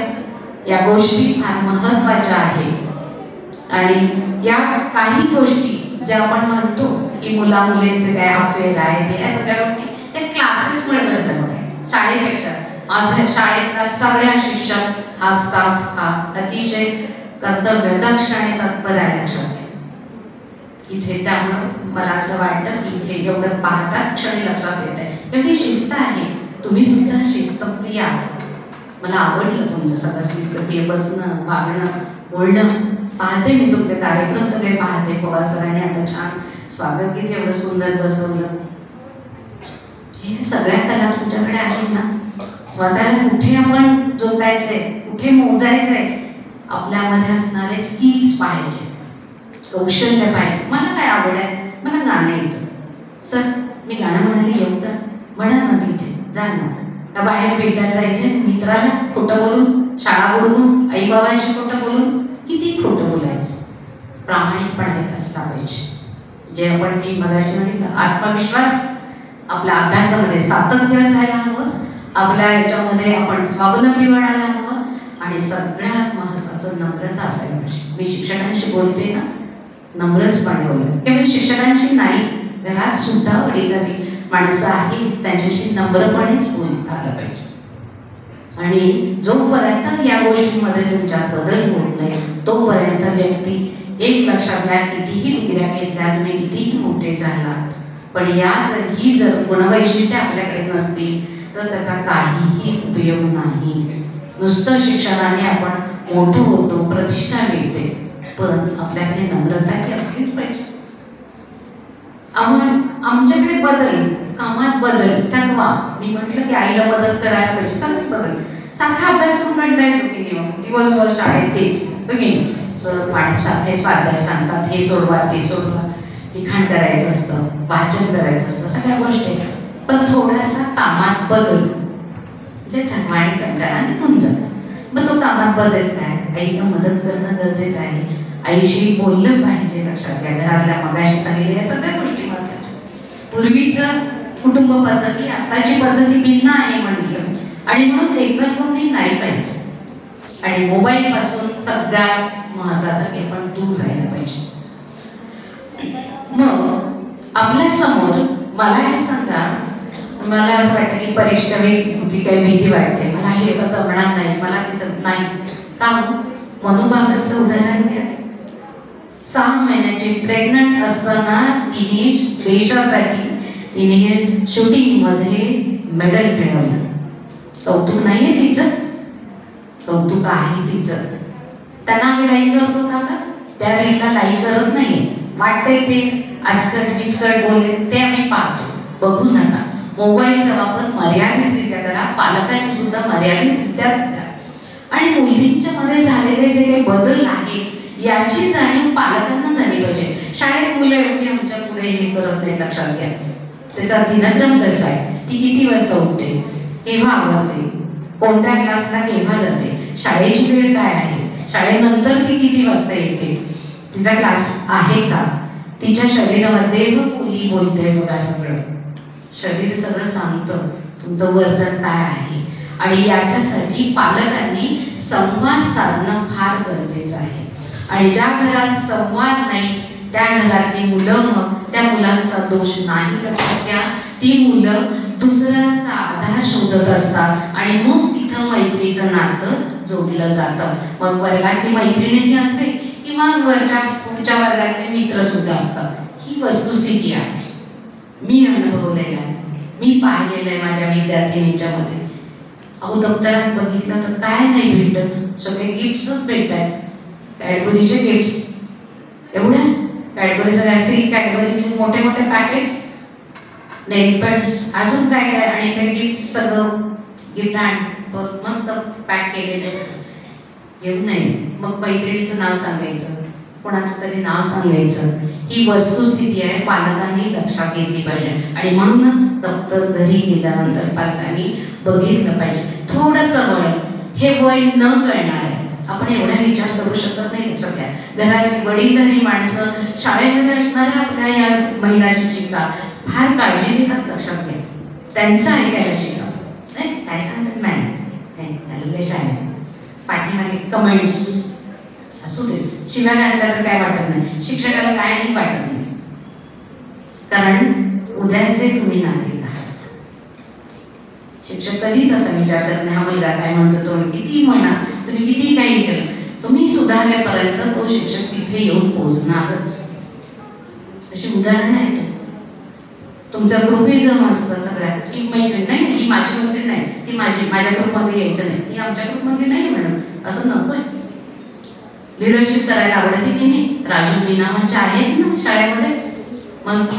या गोष्टी फार महत्वाच्या आहेत. आणि या काही गोष्टी ज्या आपण म्हणतो की मुला मुलींचे काय अफेअर आहे, या सगळ्या गोष्टी त्या क्लासेसमुळे घडतात. शाळेपेक्षा माझ्या शाळेतला सगळ्या शिक्षक, हा स्टाफ हा अतिशय कर्तव्यदक्ष आणि तत्पर आहे. लक्षात घ्या इथे. त्यामुळं मला असं वाटतं की इथे एवढं पाहतात क्षणी लक्षात येत आहे, एवढी शिस्त आहे. तुम्ही सुद्धा शिस्तप्रिय आहात. मला आवडलं तुमचं सगळं शिस्तप्रिय, बसणं, वागणं, बोलणं. पाहते मी तुमचे कार्यक्रम सगळे पाहते. पवार सरांनी आता छान स्वागत गीत एवढं सुंदर बसवलं. हे सगळ्या कला तुमच्याकडे आहेत ना. स्वतःला कुठे आपण जोडायचंय, कुठे मोजायचंय, आपल्यामध्ये असणारे स्किल्स पाहिजे, कौशल्य पाहिजे. मला काय आवड आहे, मला गाणं येतं. सर मी गाणं म्हणाले येऊ का? म्हणा ना, तिथे जा ना. का बाहेर भेटायला जायचं मित्राला, खोटं बोलून, शाळा बुडवून, आई बाबांशी खोटं बोलून, किती खोटं बोलायचं. प्रामाणिकपणे असला पाहिजे. जे आपण मी मगाशी सांगितलं, आत्मविश्वास आपल्या अभ्यासामध्ये सातत्य असायला हवं, आपल्या ह्याच्यामध्ये आपण स्वावलंबी बनायला हवं, आणि सगळ्यात महत्त्वाचं नम्रता असायला पाहिजे. मी शिक्षकांशी बोलते ना, नम्रचपणे बोलते. केवळ शिक्षकांशी नाही, घरात सुद्धा वडीलधारी माणसं आहेत, त्यांच्याशी नम्रपणेच बोलता आलं पाहिजे. आणि जोपर्यंत या गोष्टींमध्ये तुमच्यात बदल होत नाही, तोपर्यंत व्यक्ती, एक लक्षात घ्या, कितीही डिग्र्या घेतल्या, तुम्ही कितीही मोठे झालात, पण ही जर गुणवैशिष्ट्ये आपल्याकडे नसतील तर त्याचा काहीही उपयोग नाही. नुसतं शिक्षणाने आपण मोठं होतो, प्रतिष्ठा मिळते, पण आपल्याकडे नम्रता ही असलीच पाहिजे. आमच्याकडे बदल, कामात बदल, थकवा. मी म्हटलं की आईला मदत करायला पाहिजे, खरंच बदल. सारखा अभ्यास करून म्हणताय तुम्ही दिवसभर शाळेत तेच तुम्ही सर मॅडम सारखे स्वाध्याय सांगतात, हे सोडवा ते सोडवा, लिखाण करायचं असतं, वाचन करायचं असतं, सगळ्या गोष्टी. पण थोडासा कामात बदल, म्हणजे थकवा आणि कंटाळा निघून जातो. मग तो कामात बदल काय? आईला मदत करणं गरजेचं आहे, आईशी बोललं पाहिजे. लक्षात घ्या, घरातल्या मगाशी सांगितलेल्या सगळ्या गोष्टी महत्त्वाच्या. पूर्वीचं कुटुंब पद्धती आताची पद्धती भिन्न आहे म्हटलं, आणि म्हणून एकलकोंडी नाही पाहिजे. आणि मोबाईल पासून सगळ्यात महत्त्वाचं की आपण दूर राहायला पाहिजे. मग आपल्या समोर मला हे सांगा, मला असं वाटतं की परीक्षा वेळी जी काही भीती वाटते, मला हे तर जमणार नाही, मला ते जमत नाही का? मनू भाकरचं उदाहरण घ्या. 6 महिन्याची प्रेग्नंट असताना तिने देशासाठी शूटिंग मध्ये मेडल मिळवलं. कौतुक नाहीये तिचं? कौतुक आहे तिचं. त्यांना आम्ही लाईक करतो का? त्या रीलला लाईक करत नाहीये. वाटतंय ते आजकट बिचकट बोलले ते आम्ही पाहतो, बघू नका. मोबाईलचा वापर मर्यादितरित्या करा, पालकांनी सुद्धा मर्यादितरित्याच करा. आणि मुलींच्या मध्ये झालेले जे काही बदल आहेत, याची जाणीव पालकांना झाली पाहिजे. शाळेत मुलं एवढी आमच्या पुढे हे करत नाहीत, लक्षात घ्या. त्याचा दिनक्रम कसा आहे, ती किती वाजता उठते, केव्हा आवरते, कोणत्या क्लासला केव्हा जाते, शाळेची वेळ काय आहे, शाळेनंतर ती किती वाजता येते, तिचा क्लास आहे का, तिच्या शरीरामध्ये मुली बोलते बघा, सगळं शरीर सगळं सांगतं तुमचं वर्तन काय आहे. आणि याच्यासाठी पालकांनी संवाद साधणं फार गरजेचं आहे. आणि ज्या घरात संवाद नाही त्या घरातली मुलं, मग त्या मुलांचा दोष नाही, लक्षात घ्या. ती मुलं दुसऱ्यांचा आधार शोधत असतात आणि मग तिथं मैत्रीचं नातं जोडलं जातं. मग वर्गातली मैत्रिणीही असेल किंवा वरच्या पुढच्या वर्गातले मित्र सुद्धा असतात. ही वस्तुस्थिती आहे, मी अनुभवलेलं आहे, मी पाहिलेलं आहे माझ्या विद्यार्थिनींच्या मध्ये. अहो दप्तरात बघितलं तर काय नाही भेटत, सगळे गिफ्ट्सच भेटतात. कॅडबरीचे गिफ्ट्स, एवढ्या कॅडबरीचे असे कॅडबरीचे मोठे मोठे पॅकेट्स, नेल पेंट्स, अजून काय काय, आणि ते गिफ्ट सगळं गिफ्ट हँड मस्त पॅक केलेले असतं. येऊ नये मग मैत्रिणीचं नाव सांगायचं, कोणाचं तरी नाव सांगायचं. ही वस्तुस्थिती आहे, पालकांनी लक्षात घेतली पाहिजे. आणि म्हणूनच दप्तर घरी गेल्यानंतर पालकांनी बघितलं पाहिजे. थोडंसं वय, हे वय न कळणार आहे, आपण एवढा विचार करू शकत नाही. लक्षात घ्या, घरात वडीलधारी माणसं, शाळेमध्ये असणाऱ्या आपल्या या महिला शिक्षिका फार काळजी घेतात, लक्षात घ्या. त्यांचं ऐकायला शिका. नाही काय सांगतात मॅडम, शाळेत पाठीमागे कमेंट्स असू देत, शिव्या घातल्या तर काय वाटत नाही, शिक्षकाला कायही वाटत नाही, कारण उद्याचे तुम्ही नागरिक आहात. शिक्षक कधीच असा विचार करत नाही, हा मुलगा काय म्हणतो, तो किती म्हणा, तुम्ही किती काही केलं, तुम्ही सुधारल्यापर्यंत तो शिक्षक तिथे येऊन पोहोचणारच. अशी उदाहरणं आहेत. तुमचा ग्रुपिझम असतं सगळ्यात, ही मैत्रीण नाही, ही माझी मैत्रीण नाही, ती माझ्या ग्रुपमध्ये यायचं नाही, ही आमच्या ग्रुपमध्ये नाही मॅडम, असं नकोय. लिडरशिप करायला आवडते की नाही, राजू मीना म्हणजे आहेत ना शाळेमध्ये, मग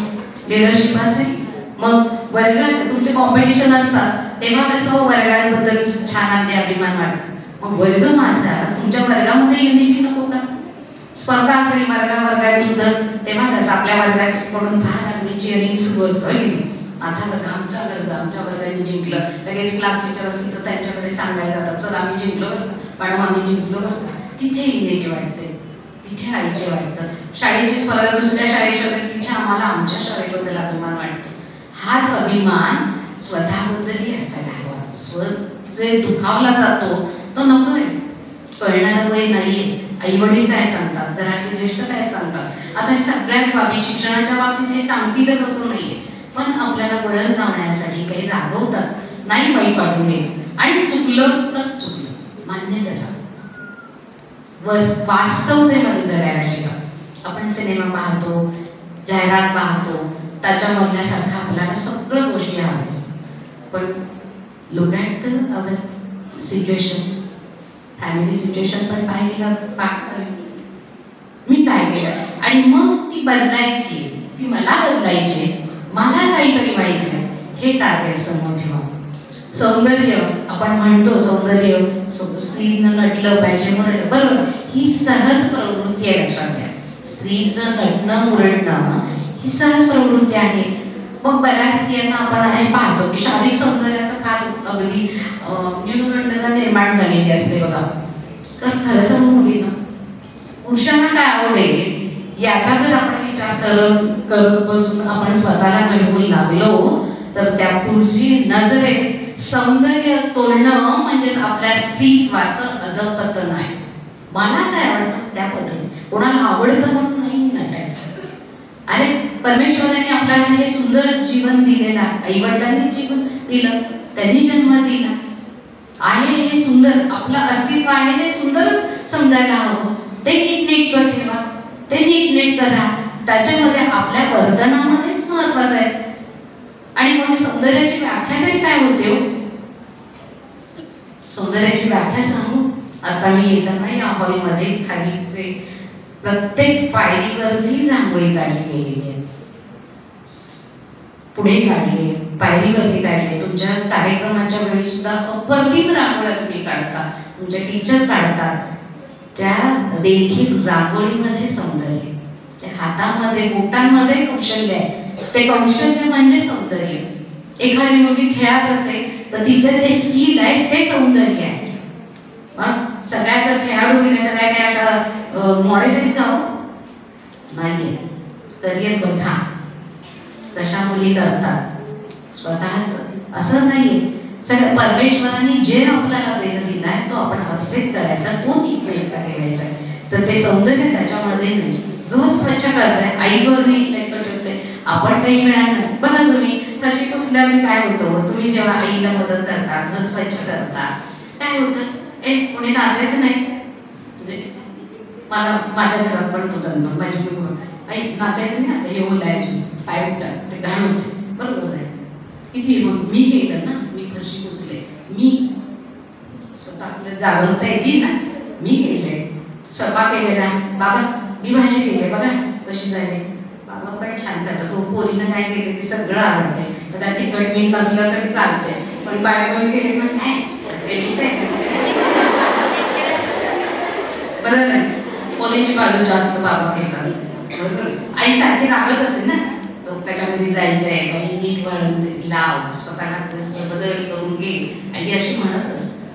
लिडरशिप असेल. मग वर्गाचे तुमचे कॉम्पिटिशन असतात तेव्हा कसं वर्गाबद्दल छान अगदी अभिमान वाटतो. मग वर्ग माझा, तुमच्या वर्गामध्ये युनिटी नको का, स्पर्धा असेल वर्गाविरुद्ध, तेव्हा कसं आपल्या वर्गाकडून फार अगदी चिअरिंग सुरू असतं की नाही, माझा वर्ग, आमचा वर्ग, आमच्या वर्गाने जिंकलं. लगेच क्लास टीचर असतील तर त्यांच्याकडे सांगायला जातात, चल आम्ही जिंकलो मॅडम, आम्ही जिंकलो. तिथे युनिटी वाटते, तिथे ऐक्य वाटतं. शाळेची स्पर्धा दुसऱ्या शाळेची असेल तिथे आम्हाला आमच्या शाळेबद्दल अभिमान वाटतो. हाच अभिमान स्वतःबद्दलही असायला हवा. जे दुखावला जातो तो नको आहे, कळणारं वय नाहीये. आई वडील काय सांगतात, घरातले ज्येष्ठ काय सांगतात, आता हे सगळ्याच बाबी शिक्षणाच्या बाबतीत हे सांगतीलच असं नाहीये, पण आपल्याला वळण लावण्यासाठी काही रागवतात, नाही वाईट वाटून घ्यायचं, आणि चुकलं तर चुकलं मान्य करा. वास्तवतेमध्ये जगायला शिका. आपण सिनेमा पाहतो, जाहिरात पाहतो, त्याच्यामधल्यासारखं आपल्याला सगळ्या गोष्टी हव्या असतात, पण look at the other situation, family situation पण पाहिली का, मी काय केलं, आणि मग ती बदलायची, ती मला बदलायची, मला काहीतरी व्हायचं आहे, हे टार्गेट समोर ठेवा. सौंदर्य आपण म्हणतो, सौंदर्य स्त्रीनं नटलं पाहिजे, मुरडलं, बरोबर, ही सहज प्रवृत्ती आहे, लक्षात घ्या. स्त्रीचं नटणं मुरडणं ही सहज प्रवृत्ती आहे. मग बऱ्याच स्त्रियांना आपण हे पाहतो की शारीरिक सौंदर्याचं फार अगदी न्यूनगंडता निर्माण झालेली असते बघा. तर खरं सांगू मुलींना, पुरुषांना काय आवडेल याचा जर आपण विचार करत बसून आपण स्वतःला घडवून लागलो तर त्या पुरुषी नजरेत सौंदर्य तोडणं म्हणजेच आपल्या स्त्रीत्वाचं अधपतन आहे. मला काय आवडतं त्या पद्धतीने, कोणाला आवडतं म्हणून नाही मी नटायचं. अरे परमेश्वराने आपल्याला हे सुंदर जीवन दिलेलं आहे, आई वडिलांनी जीवन दिलं, त्यांनी जन्म दिला आहे, हे सुंदर आपलं अस्तित्व आहे, ते सुंदरच समजायला हवं. ते नीटनेटकं ठेवा, ते नीटनेटकं राहा, त्याच्यामध्ये आपल्या वर्तनामध्येच महत्वाचं आहे. आणि मग सौंदर्याची व्याख्या तरी काय होते हो? सौंदर्याची व्याख्या सांगू. आता मी येताना या हॉलमध्ये खाली जे प्रत्येक पायरीवरती रांगोळी काढली गेलेली आहे, पुढे काढले, पायरीवरती काढले. तुमच्या कार्यक्रमाच्या वेळी सुद्धा अप्रतिम रांगोळ्या तुम्ही काढता, तुमचे टीचर काढतात. त्या रेखीव रांगोळीमध्ये सौंदर्य, त्या हातामध्ये बोटांमध्ये कौशल्य आहे. ते कौशल्य म्हणजे सौंदर्य. एखादी मुलगी खेळात असेल तर तिचं ते स्किल आहे, ते सौंदर्य आहे. मग सगळ्या जर खेळाडू गेले, सगळ्या काही अशा मॉडेल आहेत का? नाहीये. करिअर बघा कशा मुली करतात स्वतःच, असं नाहीये. सगळं परमेश्वराने जे आपल्याला देह दिलाय तो आपण एक्सेप्ट करायचा, तो नीटनेटका ठेवायचा. तर ते सौंदर्य त्याच्यामध्ये नाही. घर स्वच्छ करताय, आईवर नीटनेटकं ठेवते, आपण काही वेळा नाही. बघा तुम्ही कशी पुसल्याने काय होतं, तुम्ही जेव्हा आईला मदत करता, घर स्वच्छ करता, काय होतं? कोणी नाचायचं नाही. म्हणजे मला माझ्या घरात पण तो जन्म, माझी मुलं आई नाचायचं नाही, आता हे ओलायची पाय उठतात, ते घाण होते. बरोबर आहे. किती मग मी केलं ना, मी फरशी पुसले, मी स्वतः आपल्याला जागरूकता येते ना, मी केलंय. स्वयंपाक केलेला, बाबा मी भाजी केली, बघा कशी झाली, बाबा पण छान करतात. तो पोरीनं काय केलं की सगळं आवडते. तर तिखट मीठ नसलं तरी चालते, पण बायकोने केले पण काय बरं नाही. पोरीची बाजू जास्त बाबा घेतात. बरोबर. आई सारखी रागत असेल ना, त्याच्या घरी जायचंय, बाई नीट वळण लाव, स्वतःला बदल करून घे, आई अशी म्हणत असते.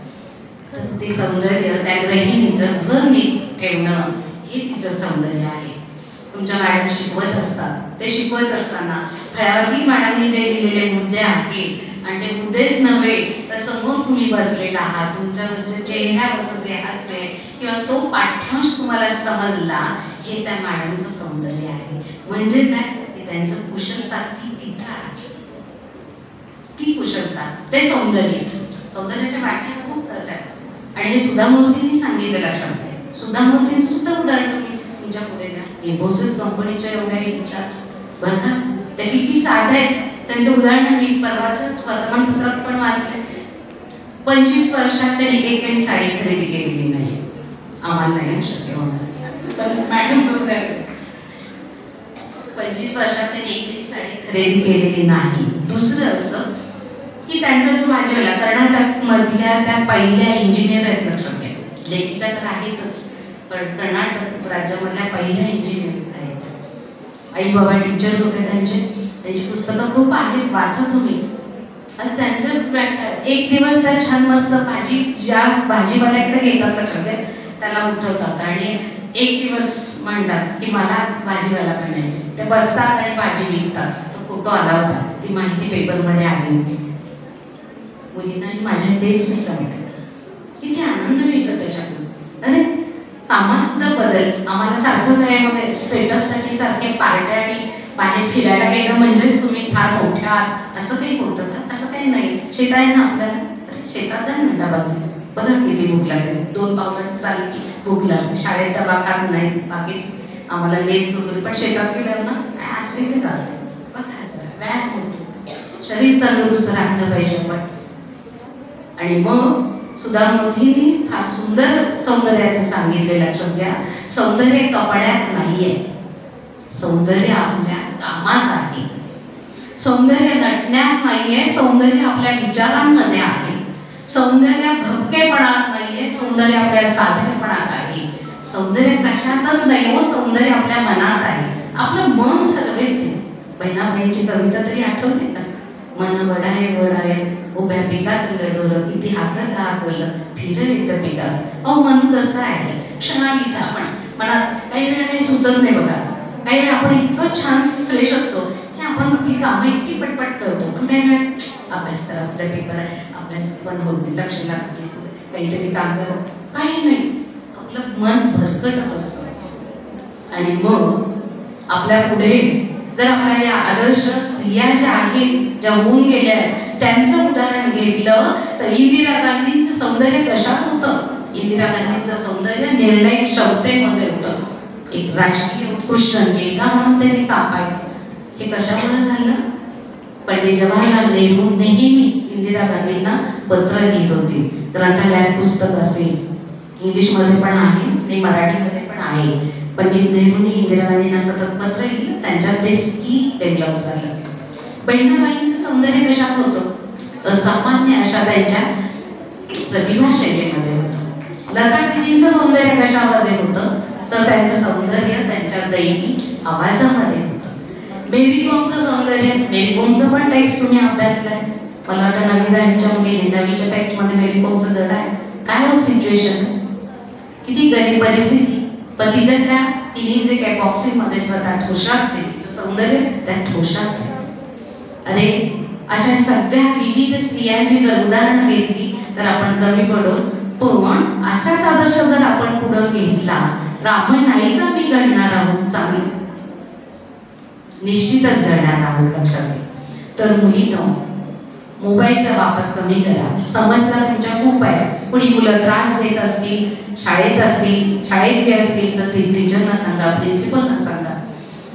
तर ते सौंदर्य, त्या गृहिणीचं घर नीट ठेवणं हे तिचं सौंदर्य आहे. तुमच्या मॅडम शिकवत असतात, ते शिकवत असताना फळ्यावरती मॅडमनी जे दिलेले मुद्दे आहेत, आणि ते मुद्देच नव्हे तर समोर तुम्ही बसलेला आहात, तुमच्या चेहऱ्यावरचं जे हास्य किंवा तो पाठ्यांश तुम्हाला समजला, हे त्या मॅडमचं सौंदर्य आहे. म्हणजे काय, त्यांचं कुशलता ती तिथं आहे, ती कुशलता, ते सौंदर्य. सौंदर्याच्या व्याख्या खूप करतात आणि हे सुधा मूर्तींनी सांगितलं. लक्षात घ्या, सुधा मूर्तींचं सुद्धा उदाहरण तुम्ही तुमच्या पुढे द्या. इन्फोसिस कंपनीच्या एवढ्या विचार बघा, त्या किती साध्या आहेत. त्यांचं उदाहरण मी परवाच वर्तमानपत्रात पण वाचले. 25 वर्षात त्यांनी एकही साडी खरेदी केलेली नाही. आम्हाला नाही शक्य होणार, पण मॅडमचं उदाहरण 25 वर्षात त्यांनी एकही साडी खरेदी केलेली नाही. दुसरं असं की त्यांचा जो भाजीवाला कर्नाटक मधल्या त्या पहिल्या इंजिनियर आहेत. लक्षात घ्या, लेखिका तर आहेतच, पण कर्नाटक राज्यामधल्या पहिल्या इंजिनियर आहेत. आई बाबा टीचर होते त्यांची पुस्तकं खूप आहेत, वाचा तुम्ही. आणि त्यांचं एक दिवस त्या छान मस्त भाजी ज्या भाजीवाल्याकडे घेतात, लक्षात घ्या, त्याला उठवतात आणि एक दिवस म्हणतात की मला भाजीवाला बनायचं. ते बसतात आणि भाजी विकतात. तो फोटो आला होता, ती माहिती पेपरमध्ये आली होती. मुलींना माझ्या तेच मी सांगते, किती आनंद मिळतो त्याच्यातून. अरे कामात सुद्धा बदल. आम्हाला सारखं काय मग स्टेटससाठी सारखे पार्ट्या आणि बाहेर फिरायला गेलं म्हणजेच तुम्ही फार मोठ्या असं काही होतं का? असं काही नाही. शेत आहे ना आपल्याला, शेतात जा ना डबा घेऊन, बघा किती भूक लागते. 2 पावलं चालली की भूक लागते. शाळेत डबा खात नाही, बाकीच आम्हाला लेच करून, पण शेतात गेल्यावर ना असे ते चालते. बघा व्यायाम होतो, शरीर तंदुरुस्त राखलं पाहिजे आपण. आणि मग सुधा मूर्तींनी फार सुंदर सौंदर्याचं सांगितले. लक्षात घ्या, सौंदर्य कपड्यात नाहीये, सौंदर्य आपल्या कामात आहे. सौंदर्य नटण्यात नाहीये, सौंदर्य आपल्या विचारांमध्ये आहे. सौंदर्य भपकेपणात नाहीये, सौंदर्य आपल्या साधेपणात आहे. सौंदर्य कशातच नाही हो, सौंदर्य आपल्या मनात आहे. आपलं मन ठरवेल ते. बहिणाबाईंची कविता तरी आठवते का? मन वडाय वडाय उभ्या पिकात लडोर, किती हाकत हाकलं फिरल इथं पिकात. अहो मन कसं आहे, क्षणात इथं आपण मनात काही वेळा काही सुचत नाही बघा. काही वेळा आपण इतकं छान फ्रेश असतो की आपण आपली कामं इतकी पटपट करतो, पण काही वेळा अभ्यास करा, आपला पेपर आहे, अभ्यास पण होत नाही, लक्ष लागत नाही, काहीतरी काम करा, काही नाही, आपलं मन भरकटत असतं. आणि मग आपल्या पुढे जर आपल्या या आदर्श स्त्रिया ज्या आहेत, ज्या होऊन गेल्या आहेत, त्यांचं उदाहरण घेतलं तर इंदिरा गांधींचं सौंदर्य कशात होतं? इंदिरा गांधींचं सौंदर्य निर्णय क्षमतेमध्ये होतं. एक राजकीय उत्कृष्ट नेता म्हणून त्यांनी काम पाहिलं. हे कशामुळे झालं? पंडित जवाहरलाल नेहरू नेहमीच इंदिरा गांधींना पत्र लिहित होते. ग्रंथालयात पुस्तक असेल, इंग्लिशमध्ये पण आहे आणि मराठीमध्ये पण आहे. पंडित नेहरूंनी इंदिरा गांधींना सतत पत्र लिहिलं, त्यांच्यात ते स्किल डेव्हलप झालं. बहिणाबाईंचं सौंदर्य कशात होतं? असामान्य अशा त्यांच्या प्रतिभा शैलीमध्ये होतं. लता दीदींचं सौंदर्य कशामध्ये होतं तर त्यांचं सौंदर्य त्यांच्या दैवी आवाजामध्ये होतं. मेरी कॉमचं सौंदर्य, मेरी कॉमचं पण टेक्स्ट तुम्ही अभ्यासलाय. मला वाटतं 9वी-10वीच्या मुलीने 9वीच्या टेक्स्टमध्ये मेरी कॉमचं धडा आहे. काय हो सिच्युएशन, किती गरीब परिस्थिती, पण तिच्या त्या तिने जे काय बॉक्सिंगमध्ये स्वतः ठोशात ते तिचं सौंदर्य त्या ठोशात. अरे अशा सगळ्या विविध स्त्रियांची जर उदाहरणं घेतली तर आपण कमी पडू. पण असाच आदर्श जर आपण पुढे घेतला तर आपण नाही का मी घडणार आहोत चांगली, निश्चितच घडणार आहोत. लक्षात घ्या. तर मुलींनो, मोबाईलचा वापर कमी करा. समस्या तुमच्या खूप आहे. कुणी मुलं त्रास देत असतील, शाळेत शाळेतले असतील तर ते टीचरना सांगा, प्रिन्सिपलना सांगा.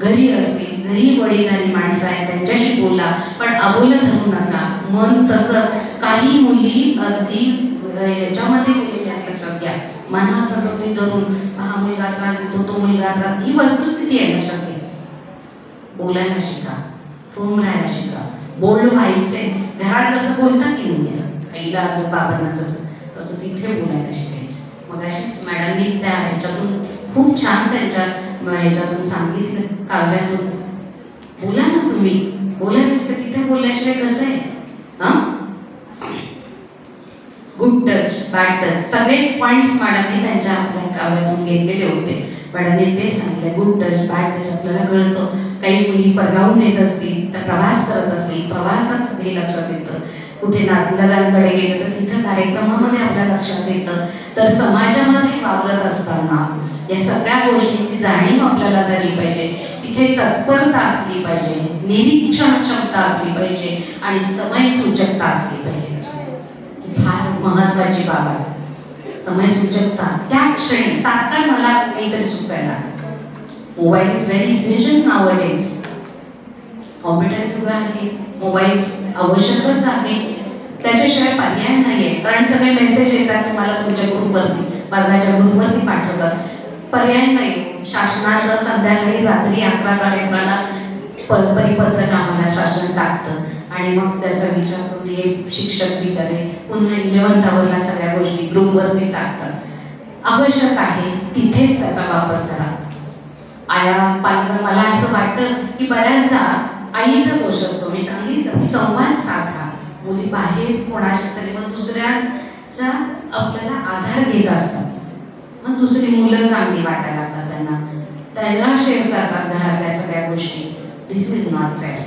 घरी असतील, घरी वडीलधारी माणसं आहेत त्यांच्याशी बोला, पण अबोला धरू नका. मन तसं काही मुली अगदी ह्याच्यामध्ये गेलेल्या, लक्षात घ्या. मनात तसं ते धरून हा मुलगा त्रास देतो, तो मुलगा त्रास, ही वस्तुस्थिती आहे. लक्षात घ्या. बोलायला शिका, फर्म राहायला शिका, बोल्ड व्हायचे. घरात जसं बोलता की नाही आईला बाबांना तसं तिथे बोलायला शिकायचं. मग अशीच मॅडमनी त्या ह्याच्यातून खूप छान त्यांच्या ह्याच्यातून सांगितलं, काव्यातून. बोला ना तुम्ही, बोलायला शिका. तिथे बोलल्याशिवाय कसं आहे. गुड टच, बॅड टच, सगळे पॉइंट्स मॅडमने त्यांच्या आपल्या काव्यातून घेतलेले होते. मॅडमने ते सांगितलं, गुड टच, बॅड टच आपल्याला कळतं. काही मुली परगावून येत असतील तर प्रवास करत असतील, प्रवासात हे लक्षात येतं. कुठे नातलगांकडे गेलं तर तिथं कार्यक्रमामध्ये आपल्या लक्षात येतं. तर समाजामध्ये वावरत असताना या सगळ्या गोष्टींची जाणीव आपल्याला झाली पाहिजे. तिथे तत्परता असली पाहिजे, निरीक्षण क्षमता असली पाहिजे आणि समय सूचकता असली पाहिजे. फार महत्वाची बाब आहे समय सूचकता. त्या क्षणी तात्काळ मला काहीतरी सुचायला. Mobile is very essential nowadays. Computer युग आहे, मोबाईल आवश्यकच आहे, त्याच्याशिवाय पर्याय नाहीये. कारण सगळे मेसेज येतात तुम्हाला तुमच्या ग्रुपवरती, वर्गाच्या ग्रुपवरती पाठवतात. पर्याय नाही. शासनाचं संध्याकाळी रात्री 11-11:30 परिपत्रक आम्हाला शासन टाकतं आणि मग त्याचा विचार करून हे शिक्षक बिचारे पुन्हा 11th आवरला सगळ्या गोष्टी ग्रुपवरती टाकतात. आवश्यक आहे तिथेच त्याचा वापर करा. आया पालक, मला असं वाटतं की बऱ्याचदा आईचा दोष असतो. मी सांगितलं की संवाद साधा. मुली बाहेर कोणाशी तरी मग दुसऱ्याचा आपल्याला आधार घेत असतात. मग दुसरी मुलं चांगली वाटायला लागतात त्यांना शेअर करतात घरातल्या सगळ्या गोष्टी. दिस इज नॉट फेअर.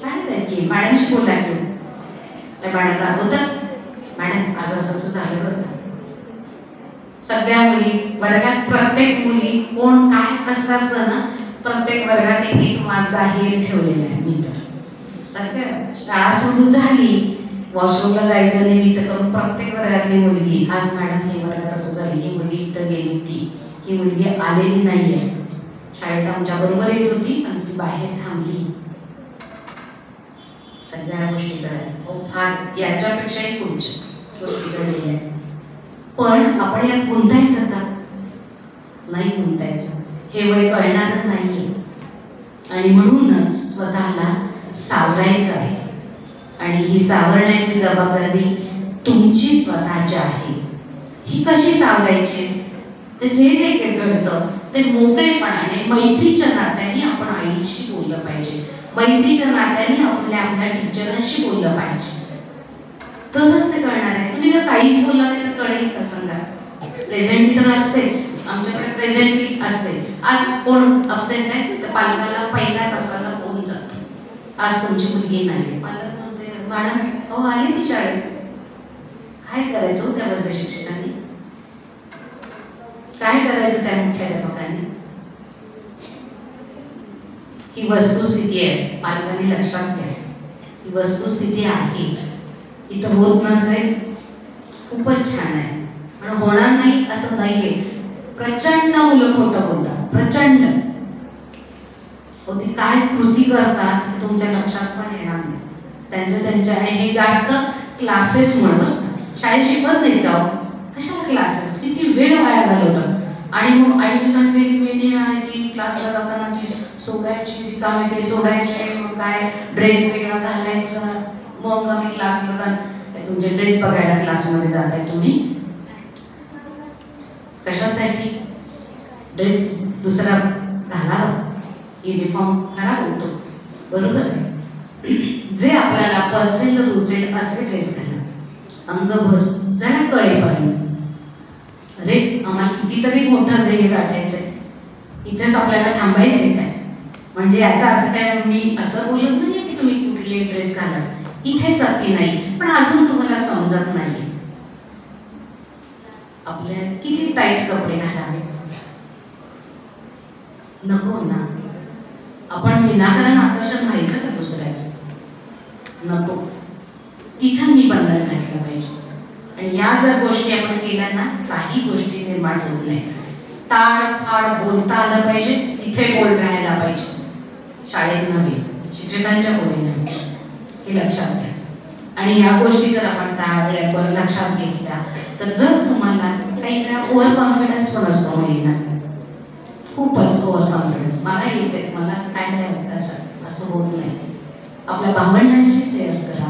छान आहे की मॅडमशी बोला की मॅडम रागवतात, मॅडम आज असं झालं बरं. सगळ्या मुली वर्गात, प्रत्येक मुली कोण काय कसं असतं ना, प्रत्येक वर्गात एक जाहीर ठेवलेला आहे. मी तर शाळा सुरू झाली, वॉशरूमला जायचं निमित्त करून प्रत्येक वर्गातली मुलगी, आज मॅडम हे वर्गात असं झाली, ही मुलगी इथं गेली होती, ही मुलगी आलेली नाहीये, शाळेत आमच्या बरोबर येत होती पण ती बाहेर थांबली. सगळ्या गोष्टी कळल्या. फार याच्यापेक्षाही पुढच्या गोष्टी घडलेल्या आहेत. पण आपण यात गुंतायचं का? नाही गुंतायचं. हे वय कळणारच नाहीये आणि म्हणूनच स्वतःला सावरायचं आहे. आणि ही सावरण्याची जबाबदारी तुमची स्वतःची आहे. ही कशी सावरायची? ते जे जे घडतं ते मोकळेपणाने मैत्रीच्या नात्याने आपण आईशी बोललं पाहिजे, मैत्रीच्या नात्याने आपल्या टीचरांशी बोललं पाहिजे, तरच ते कळणार आहे. तुम्ही जर काहीच बोलला नाही तर कळेल का? सांगा. प्रेझेंटली तर असतेच, आमच्याकडे प्रेझेंटली असते. आज कोण अब्सेंट आहे तर पालकाला पहिल्या तासाला फोन जातो, आज तुमची मुलगी नाही. पालक म्हणते मॅडम अहो आली ती शाळेत. काय करायचं त्या वर्ग शिक्षकांनी, काय करायचं त्या मुख्याध्यापकांनी? ही वस्तुस्थिती आहे, पालकांनी लक्षात घ्या. ही वस्तुस्थिती आहे. इथं होत नसेल खूपच छान आहे, पण होणार नाही असं नाहीये. प्रचंड मुलं खोटं बोलतात, प्रचंड. ती काय कृती करतात हे तुमच्या लक्षात पण येणार नाही. त्यांच्या आणि हे जास्त क्लासेस म्हणून शाळेत शिकवत नाही का? कशाला क्लासेस? किती वेळ वाया घालवतात. आणि मग आई वेगवेगळी आहे ती क्लासला जाताना ती सोडायची, रिकामे काही सोडायचे, मग काय ड्रेस वेगळा घालायचा, मग आम्ही क्लासला तुमचे ड्रेस बघायला क्लासमध्ये जाताय तुम्ही. ड्रेस दुसरा घालावा, युनिफॉर्म खराब होतो, बरोबर आहे. जे आपल्याला पचेल रुचेल असे ड्रेस घाला, अंगभर जरा कळेपर्यंत. अरे आम्हाला कितीतरी मोठं ध्येय गाठायचंय, इथेच आपल्याला थांबायचंय काय? म्हणजे याचा अर्थ काय, मी असं बोलत नाही की तुम्ही कुठले ड्रेस घाला, इथे सक्ती नाही, पण अजून तुम्हाला समजत नाही आपल्या किती टाईट कपडे घालावे. नको ना, आपण विनाकारण आकर्षण व्हायचं का दुसऱ्याचं? नको. तिथं मी बंधन घातलं पाहिजे. आणि या जर गोष्टी आपण केल्या ना, काही गोष्टी निर्माण होत नाहीत. ताड फाड बोलता आलं पाहिजे, तिथे बोल राहायला पाहिजे. शाळेत नव्हे, शिक्षकांच्या बोली नव्हे, हे लक्षात घ्या. आणि या गोष्टी जर आपण त्यावेळेवर लक्षात घेतल्या तर जर तुम्हाला काही वेळा ओव्हर कॉन्फिडन्स पण असतो मुलींना, खूपच ओव्हर कॉन्फिडन्स, मला येते, मला काय नाही होत असं होत नाही. आपल्या भावंडांशी शेअर करा,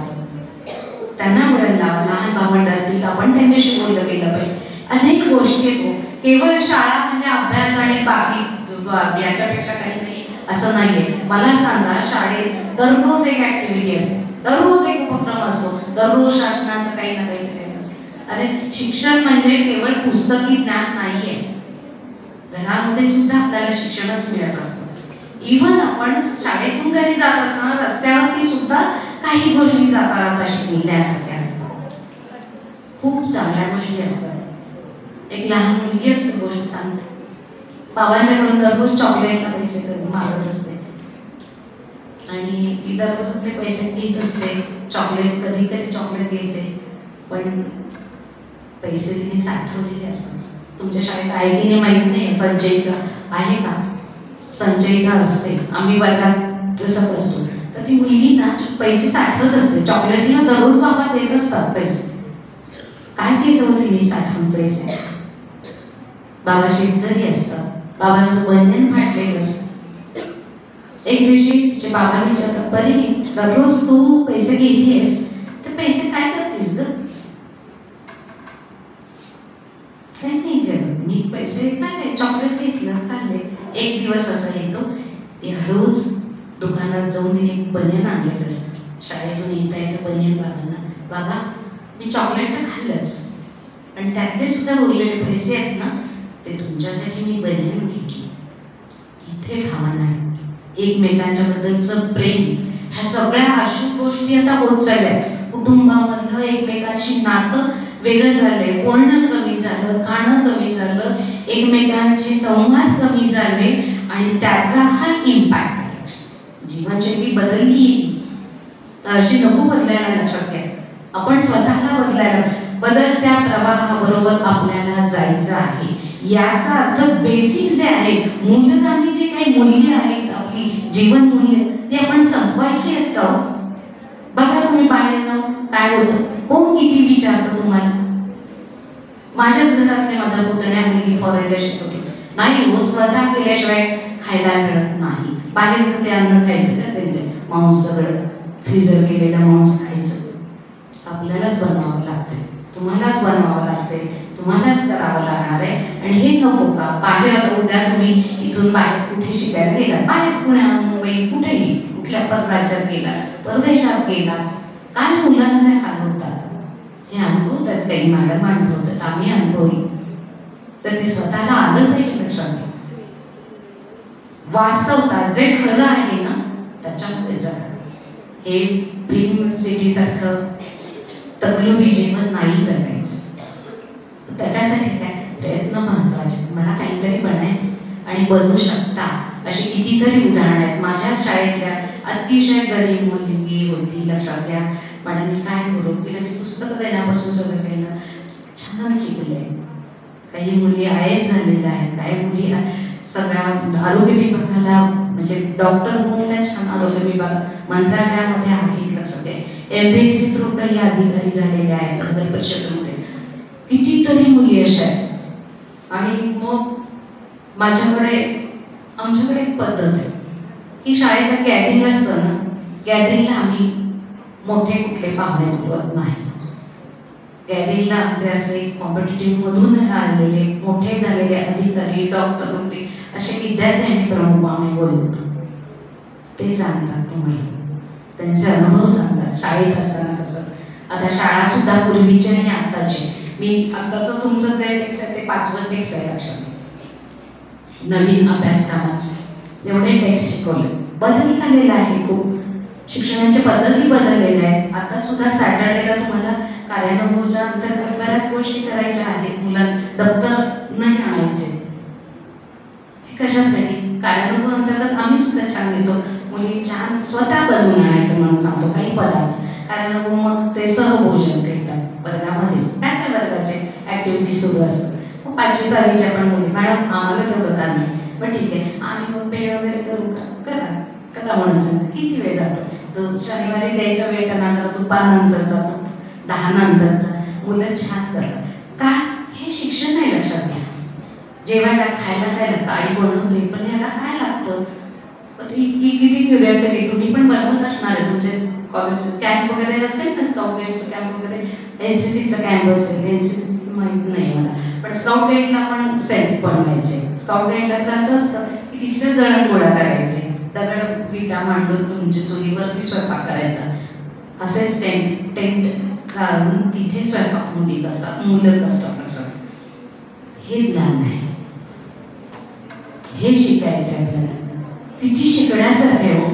त्यांना बोलायला लावा. लहान भावंड असतील तर आपण त्यांच्याशी बोललं गेलं पाहिजे. अनेक गोष्टी येतो, केवळ शाळा म्हणजे अभ्यास आणि बाकी याच्यापेक्षा काही नाही असं नाहीये. मला सांगा, शाळेत दररोज एक ऍक्टिव्हिटी असते, दररोज एक उपक्रम असतो, दररोज शासनाचं काही ना काहीतरी. अरे शिक्षण म्हणजे केवळ पुस्तकी ज्ञान नाहीये, घरामध्ये सुद्धा आपल्याला शिक्षणच मिळत असतं. इव्हन आपण शाळेतून घरी जात असताना रस्त्यावरती सुद्धा काही गोष्टी जाता शिकण्यासारख्या असतात, खूप चांगल्या गोष्टी असतात. एक लहान मुलगी असते, गोष्ट सांगते, बाबांच्याकडून दररोज चॉकलेटला पैसे मागत असते आणि ती दररोज आपले पैसे घेत असते. चॉकलेट कधी कधी चॉकलेट घेते, पण पैसे तिने साठवलेले असतात. तुमच्या शाळेत आहे की नाही माहित नाही, संचयिका आहे का? संचयिका असते, आम्ही वर्गात जसं करतो, तर ती मुलगी ना पैसे साठवत असते. चॉकलेटला दररोज बाबा देत असतात पैसे. काय केलं तिने साठवून पैसे? बाबा शेतकरी असतात, बाबांचं बंधन फाटलेलं असतं. एक दिवशी तिचे बाबा विचारतात, बरी दररोज तू पैसे घेतेस, तर पैसे काय करतेस ग? काही नाही करत मी, पैसे काय चॉकलेट घेतलं खाल्ले. एक दिवस असा येतो, ती हळूच दुकानात जाऊन तिने बनियन आणलेलं असतं. शाळेतून येता येतं बनियन बाबांना, बाबा मी चॉकलेट तर खाल्लंच, आणि त्यातले सुद्धा उरलेले पैसे आहेत ना, ते तुमच्यासाठी मी बनियन घेतली. इथे भावना आहे, एकमेकांच्या बद्दलचं प्रेम, ह्या सगळ्या अशुभ गोष्टी आता होत चालल्या. कुटुंबामधलं एकमेकांशी नातं वेगळं झालंय, बोलणं कमी झालं, खाणं कमी झालं, एकमेकांशी संवाद कमी झाले, आणि त्याचा हा इम्पॅक्ट आहे. जीवनशैली बदलली, तर अशी नको बदलायला. लक्षात घ्या, आपण स्वतःला बदलायला, बदलत्या प्रवाहाबरोबर आपल्याला जायचं आहे. याचा अर्थ बेसिक जे आहे, मूल्यगामी जे काही मूल्य आहेत, आपली जीवन मूल्य, ते आपण संपवायची आहेत का? बघा तुम्ही बाहेर काय होतं, कोण किती विचारतं तुम्हाला. माझ्याच घरातले माझा पुतण्या मुलगी फॉरेनला शिकवतो, नाही हो स्वतः केल्याशिवाय खायला मिळत नाही. बाहेरचं ते अन्न खायचं का, त्यांचे मांस सगळं फ्रीजर केलेलं मांस खायचं. आपल्यालाच बनवावं लागतंय, तुम्हालाच बनवावं लागतंय, तुम्हालाच करावं लागणार आहे. आणि हे नको का? बाहेर आता उद्या तुम्ही इथून बाहेर कुठे शिकायला गेला, बाहेर पुण्या मुंबई कुठेही कुठल्या परराज्यात गेला, परदेशात गेला, काय मुलांचे हाल होतात हे अनुभवतात. काही मॅडम अनुभवतात, आम्ही अनुभवली, तर ते स्वतःला आलं पाहिजे. लक्षात घ्या, वास्तवता जे खरं आहे ना त्याच्यामध्ये जातात. हे फिल्म सिटी सारखं तकलुबी जीवन नाही जगायचं. त्याच्यासाठी काय प्रयत्न महत्वाचे. मला काहीतरी बनायचं आणि बनवू शकता अशी कितीतरी उदाहरणं आहेत. माझ्या शाळेतल्या अतिशय गरीब मुलगी होती, लक्षात घ्या. मॅडम मी काय करू, तिला मी पुस्तकं देण्यापासून सगळं केलं, छान शिकले. काही मुली IAS झालेल्या आहेत, काही मुली सगळ्या आरोग्य विभागाला म्हणजे डॉक्टर होऊन त्या छान आरोग्य विभागात मंत्रालयामध्ये आहेत. लक्षात घ्या, MPSC थ्रू काही अधिकारी झालेले आहेत, नगर परिषदेमध्ये कितीतरी मुली अशा आहेत. आणि मग आमच्याकडे एक पद्धत आहे की शाळेचं गॅदरिंग असतं ना, गॅदरिंगला आम्ही मोठे कुठले पाहुणे बोलवत नाही. गॅरेजला आमचे असे कॉम्पिटिटिव्हमधून आलेले मोठे झालेले अधिकारी, डॉक्टर होते, असे विद्यार्थी आम्ही प्रमुख पाहुणे बोलवतो. ते सांगतात तुम्हाला, त्यांचे अनुभव सांगतात शाळेत असताना कसं. आता शाळा सुद्धा पूर्वीची आणि आत्ताची. मी आत्ताचं तुमचं जे टेक्स्ट आहे ते 5वं टेक्स्ट आहे लक्षात. नवीन अभ्यासक्रमाचे एवढे टेक्स्ट शिकवले, बदल झालेला आहे खूप. शिक्षणाच्या पद्धती बदललेल्या आहेत. आता सुद्धा सॅटर्डेला तुम्हाला कार्यानुभवच्या अंतर्गत बऱ्याच गोष्टी करायच्या आहेत. मुलांना दप्तर नाही आणायचे. हे कशासाठी? कार्यानुभव अंतर्गत आम्ही सुद्धा छान घेतो. मुली छान स्वतः बनवून आणायचं म्हणून सांगतो काही पदार्थ. कार्यानुभव मग ते सहभोजन करतात वर्गामध्येच. काय वर्गाचे ऍक्टिव्हिटी सुरू असतात. मग 5वी 6वीच्या पण मुली, मॅडम आम्हाला तेवढं का नाही. मग ठीक आहे, आम्ही मग वेळ वगैरे करू का? करा म्हणून सांगा. किती वेळ जातो? तो शनिवारी द्यायचा वेळ त्यांना जरा दुपारनंतर जातो, 10 नंतरचा. मुलं छान करतात. का? हे शिक्षण नाही. लक्षात घ्या, जेवायला खायला काय लागतं, आई बनवते, पण याला काय लागतं? इतकी किती क्युरिओसिटी. तुम्ही पण बनवत असणार आहे. तुमचे कॉलेज कॅम्प वगैरे असेल ना, स्काउट गाईडचं कॅम्प वगैरे, NCCचं कॅम्प असेल, NCC माहीत नाही मला, पण स्काउट गाईडला पण सेल्फ बनवायचे. स्काउट गाईडला तर असं असतं की तिथले जळणगोळा करायचे, दगड विटा मांडून तुमच्या चुलीवरती स्वयंपाक करायचा. असेच टेंट घालून तिथे स्वयंपाक मुली करतात, मुलं करतात. हे ज्ञान आहे, हे शिकायचं आहे आपल्याला. किती शिकण्यासारखे हो.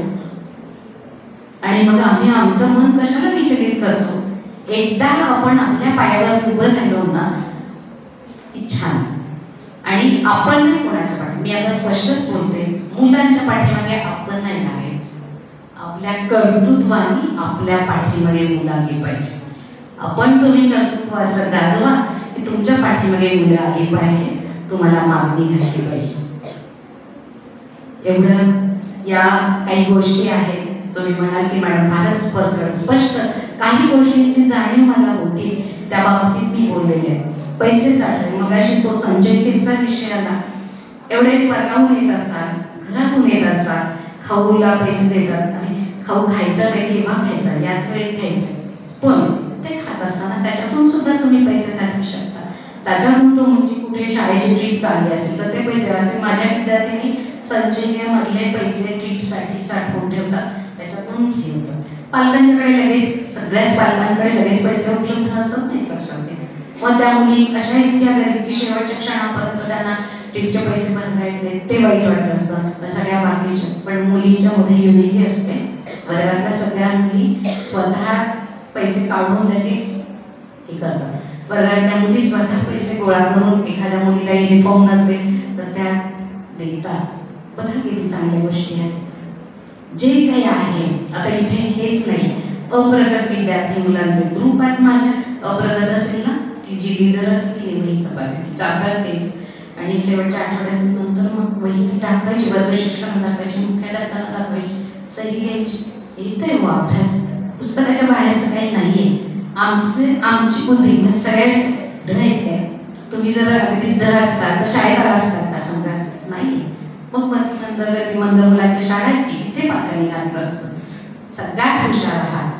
आणि मग आम्ही आमचं मन कशाला विचलित करतो? एकदा आपण आपल्या पायावर उभं राहिलो ना की छान. आणि आपण नाही कोणाच्या पाठी, मी आता स्पष्टच बोलते, मुलांच्या पाठीमागे आपण नाही लागायचं. आपल्या कर्तृत्वाने आपल्या पाठीमागे मुलं आली पाहिजे. तुम्ही कर्तृत्व असं गाजवा की तुमच्या पाठीमागे मुलं आली पाहिजे, तुम्हाला मागणी घातली पाहिजे. एवढं या काही गोष्टी आहेत. तुम्ही म्हणाल की मॅडम फारच स्पष्ट काही गोष्टींची जाणीव मला होती, त्या बाबतीत मी बोललेले आहे. पैसे साठले, मग अशी तो संजय किरचा विषय आला. एवढे परगावून येत असाल, घरातून येत असाल, खाऊला पैसे देतात आणि खाऊ खायचा नाही, केव्हा खायचा, याच वेळी खायचं, पण ते खात असताना त्याच्यातून सुद्धा तुम्ही पैसे साठवू शकता. त्याच्यातून तुमची कुठे शाळेची ट्रीप चालली असेल तर ते पैसे असेल. माझ्या विद्यार्थ्यांनी संचयमधले पैसे ट्रीपसाठी साठवून ठेवतात, त्याच्यातून हे होतं. पालकांच्याकडे लगेच, सगळ्याच पालकांकडे लगेच पैसे उपलब्ध असत नाही लक्षात. मग त्या मुली अशा इतक्या गरीब की शेवटच्या क्षणापर्यंत त्यांना ट्रीपचे पैसे भरता येत नाही, ते वाईट वाटत असतं. सगळ्या बाकीच्या पण मुलींच्या मध्ये युनिटी असते. वर्गातल्या सगळ्या मुली स्वतः पैसे काढून लगेच हे करतात. वर्गातल्या मुली स्वतः पैसे गोळा करून एखाद्या मुलीला युनिफॉर्म नसेल तर त्या देतात. बघा किती चांगल्या गोष्टी आहेत. जे काही आहे आता इथे हेच नाही, अप्रगत विद्यार्थी मुलांचे ग्रुप आहेत माझ्या. अप्रगत असेल ना, ती जी लिडर असेल ती वही तपासायची, तिचा अभ्यास घ्यायचा आणि शेवटच्या आठवड्यातून नंतर मग वही ती दाखवायची, वर्ग शिक्षकांना दाखवायची, मुख्याध्यापकांना दाखवायची, सही घ्यायची. येतोय व अभ्यास, पुस्तकाच्या बाहेरचं काही नाहीये. आमची बुद्धी म्हणजे सगळ्याच धन आहेत काय? तुम्ही जर अगदीच धन असतात तर शाळेत आला असतात का? समजा नाही. मग मंदगती मंद मुलांच्या शाळेत की तिथे पालकांनी घातलं असतं. सगळ्यात हुशार आहात.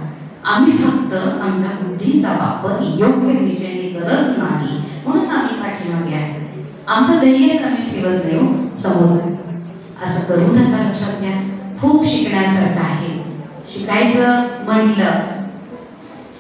आम्ही फक्त आमच्या बुद्धीचा वापर योग्य दिशेने करत नाही म्हणून आम्ही पाठीमागे आहे. आमचं ध्येयच आम्ही ठेवत नाही समोर. असं करू नका. लक्षात घ्या, खूप शिकण्यासारखं आहे. शिकायचं म्हटलं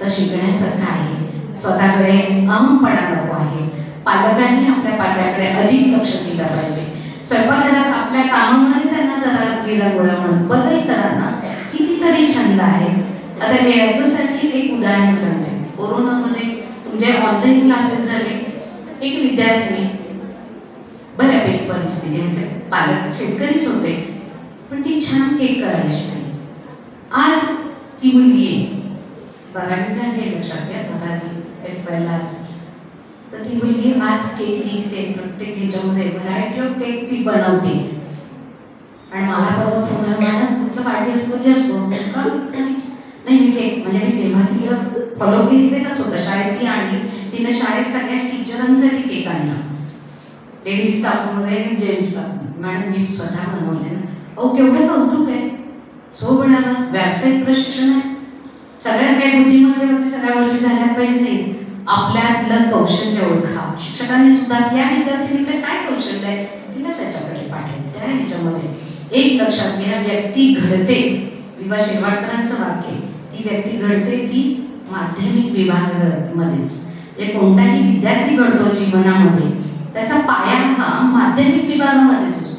तर शिकण्यासारखं आहे. स्वतःकडे अहमपणा नको आहे. पालकांनी आपल्या पाल्याकडे अधिक लक्ष दिलं पाहिजे. स्वयंपाकघरात आपल्या कामामध्ये त्यांना जरा विरंगुळा म्हणून बदल करा ना. कितीतरी छंद आहेत. आता याच्यासाठी एक उदाहरण सांगते. कोरोनामध्ये तुमचे ऑनलाईन क्लासेस झाले. एक विद्यार्थी बऱ्यापैकी परिस्थिती म्हणजे पालक शेतकरीच होते, पण ती छान केक करायला शिकली. आज ती मुलगी 12वी झाली, लक्षात घ्या, 12वी FYला असते. तर ती मुलगी आज केक विकते. प्रत्येक ह्याच्यामध्ये व्हरायटी ऑफ केक ती बनवते. आणि मला परवा फोन आला, तुमचा वाढदिवस कधी असतो का? नाही, मी केक म्हणजे मी तेव्हा तिला फॉलो घेतलेलाच होता. शाळेत ती आणली. तिनं शाळेत सगळ्या टीचरांसाठी केक आणला, लेडीज स्टाफमध्ये, जेंट्स स्टाफ. मॅडम मी स्वतः बनवले ना. अहो केवढं कौतुक आहे. सो बरोबर व्यावसायिक प्रशिक्षण आहे. सगळ्यात काही बुद्धिमत्तेवरती सगळ्या गोष्टी झाल्या पाहिजे नाही. आपल्यातलं कौशल्य ओळखा. शिक्षकांनी सुद्धा या विद्यार्थिनीकडे काय कौशल्य आहे तिला त्याच्याकडे पाठायचं. त्या ह्याच्यामध्ये एक लक्षात घ्या, व्यक्ती घडते. विवा शिरवाडकरांचं वाक्य, ती व्यक्ती घडते ती माध्यमिक विभागामध्येच. म्हणजे कोणताही विद्यार्थी घडतो जीवनामध्ये त्याचा पाया हा माध्यमिक विभागामध्येच असतो,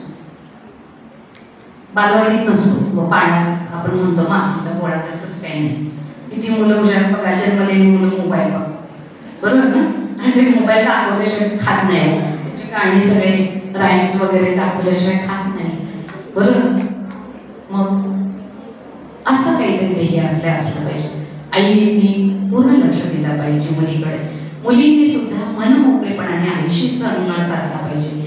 बालवाडीत नसतो. व पाण्या आपण म्हणतो मातीचा गोळा तसं काही नाही. किती मुलं हुशार बघा, जन्मलेली मुलं मोबाईल बघ, बरोबर ना. आणि ते मोबाईल दाखवल्याशिवाय खात नाही. त्याची गाणी सगळे राईम्स वगैरे दाखवल्याशिवाय खात नाही, बरोबर. मग असं काहीतरी ध्येय आपल्या असलं पाहिजे. आईने पूर्ण लक्ष दिलं पाहिजे मुलीकडे. मुलींनी सुद्धा मनमोकळेपणाने आईशी संवाद साधला पाहिजे.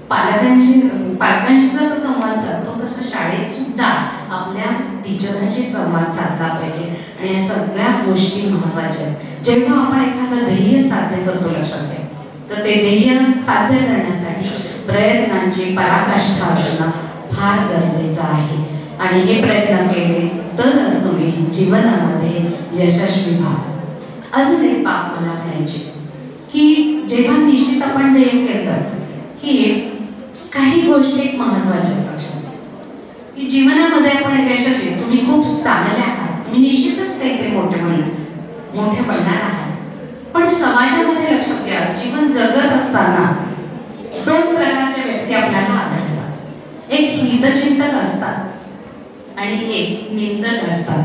पालकांशी जसा संवाद साधतो तसं शाळेत सुद्धा आपल्या टीचरांशी संवाद साधला पाहिजे. आणि या सगळ्या गोष्टी महत्त्वाच्या आहेत. जेव्हा आपण एखादं ध्येय साध्य करतो लक्षात घ्या, तर ते ध्येय साध्य करण्यासाठी प्रयत्नांची पराकाष्ठा असणं फार गरजेचं आहे. आणि हे प्रयत्न केले तरच तुम्ही जीवनामध्ये यशस्वी व्हाल. अजून एक बाब मला म्हणायची की जेव्हा निश्चित आपण ध्येय केलं की काही गोष्टी एक महत्त्वाच्या लक्षात की जीवनामध्ये आपण यशस्वी, तुम्ही खूप चांगले आहात, तुम्ही निश्चितच काहीतरी मोठे बनणार आहात. पण समाजामध्ये लक्षात घ्या, जीवन जगत असताना दोन प्रकारच्या व्यक्ती आपल्याला आढळतात. एक हितचिंतक असतात आणि एक निंदक असतात.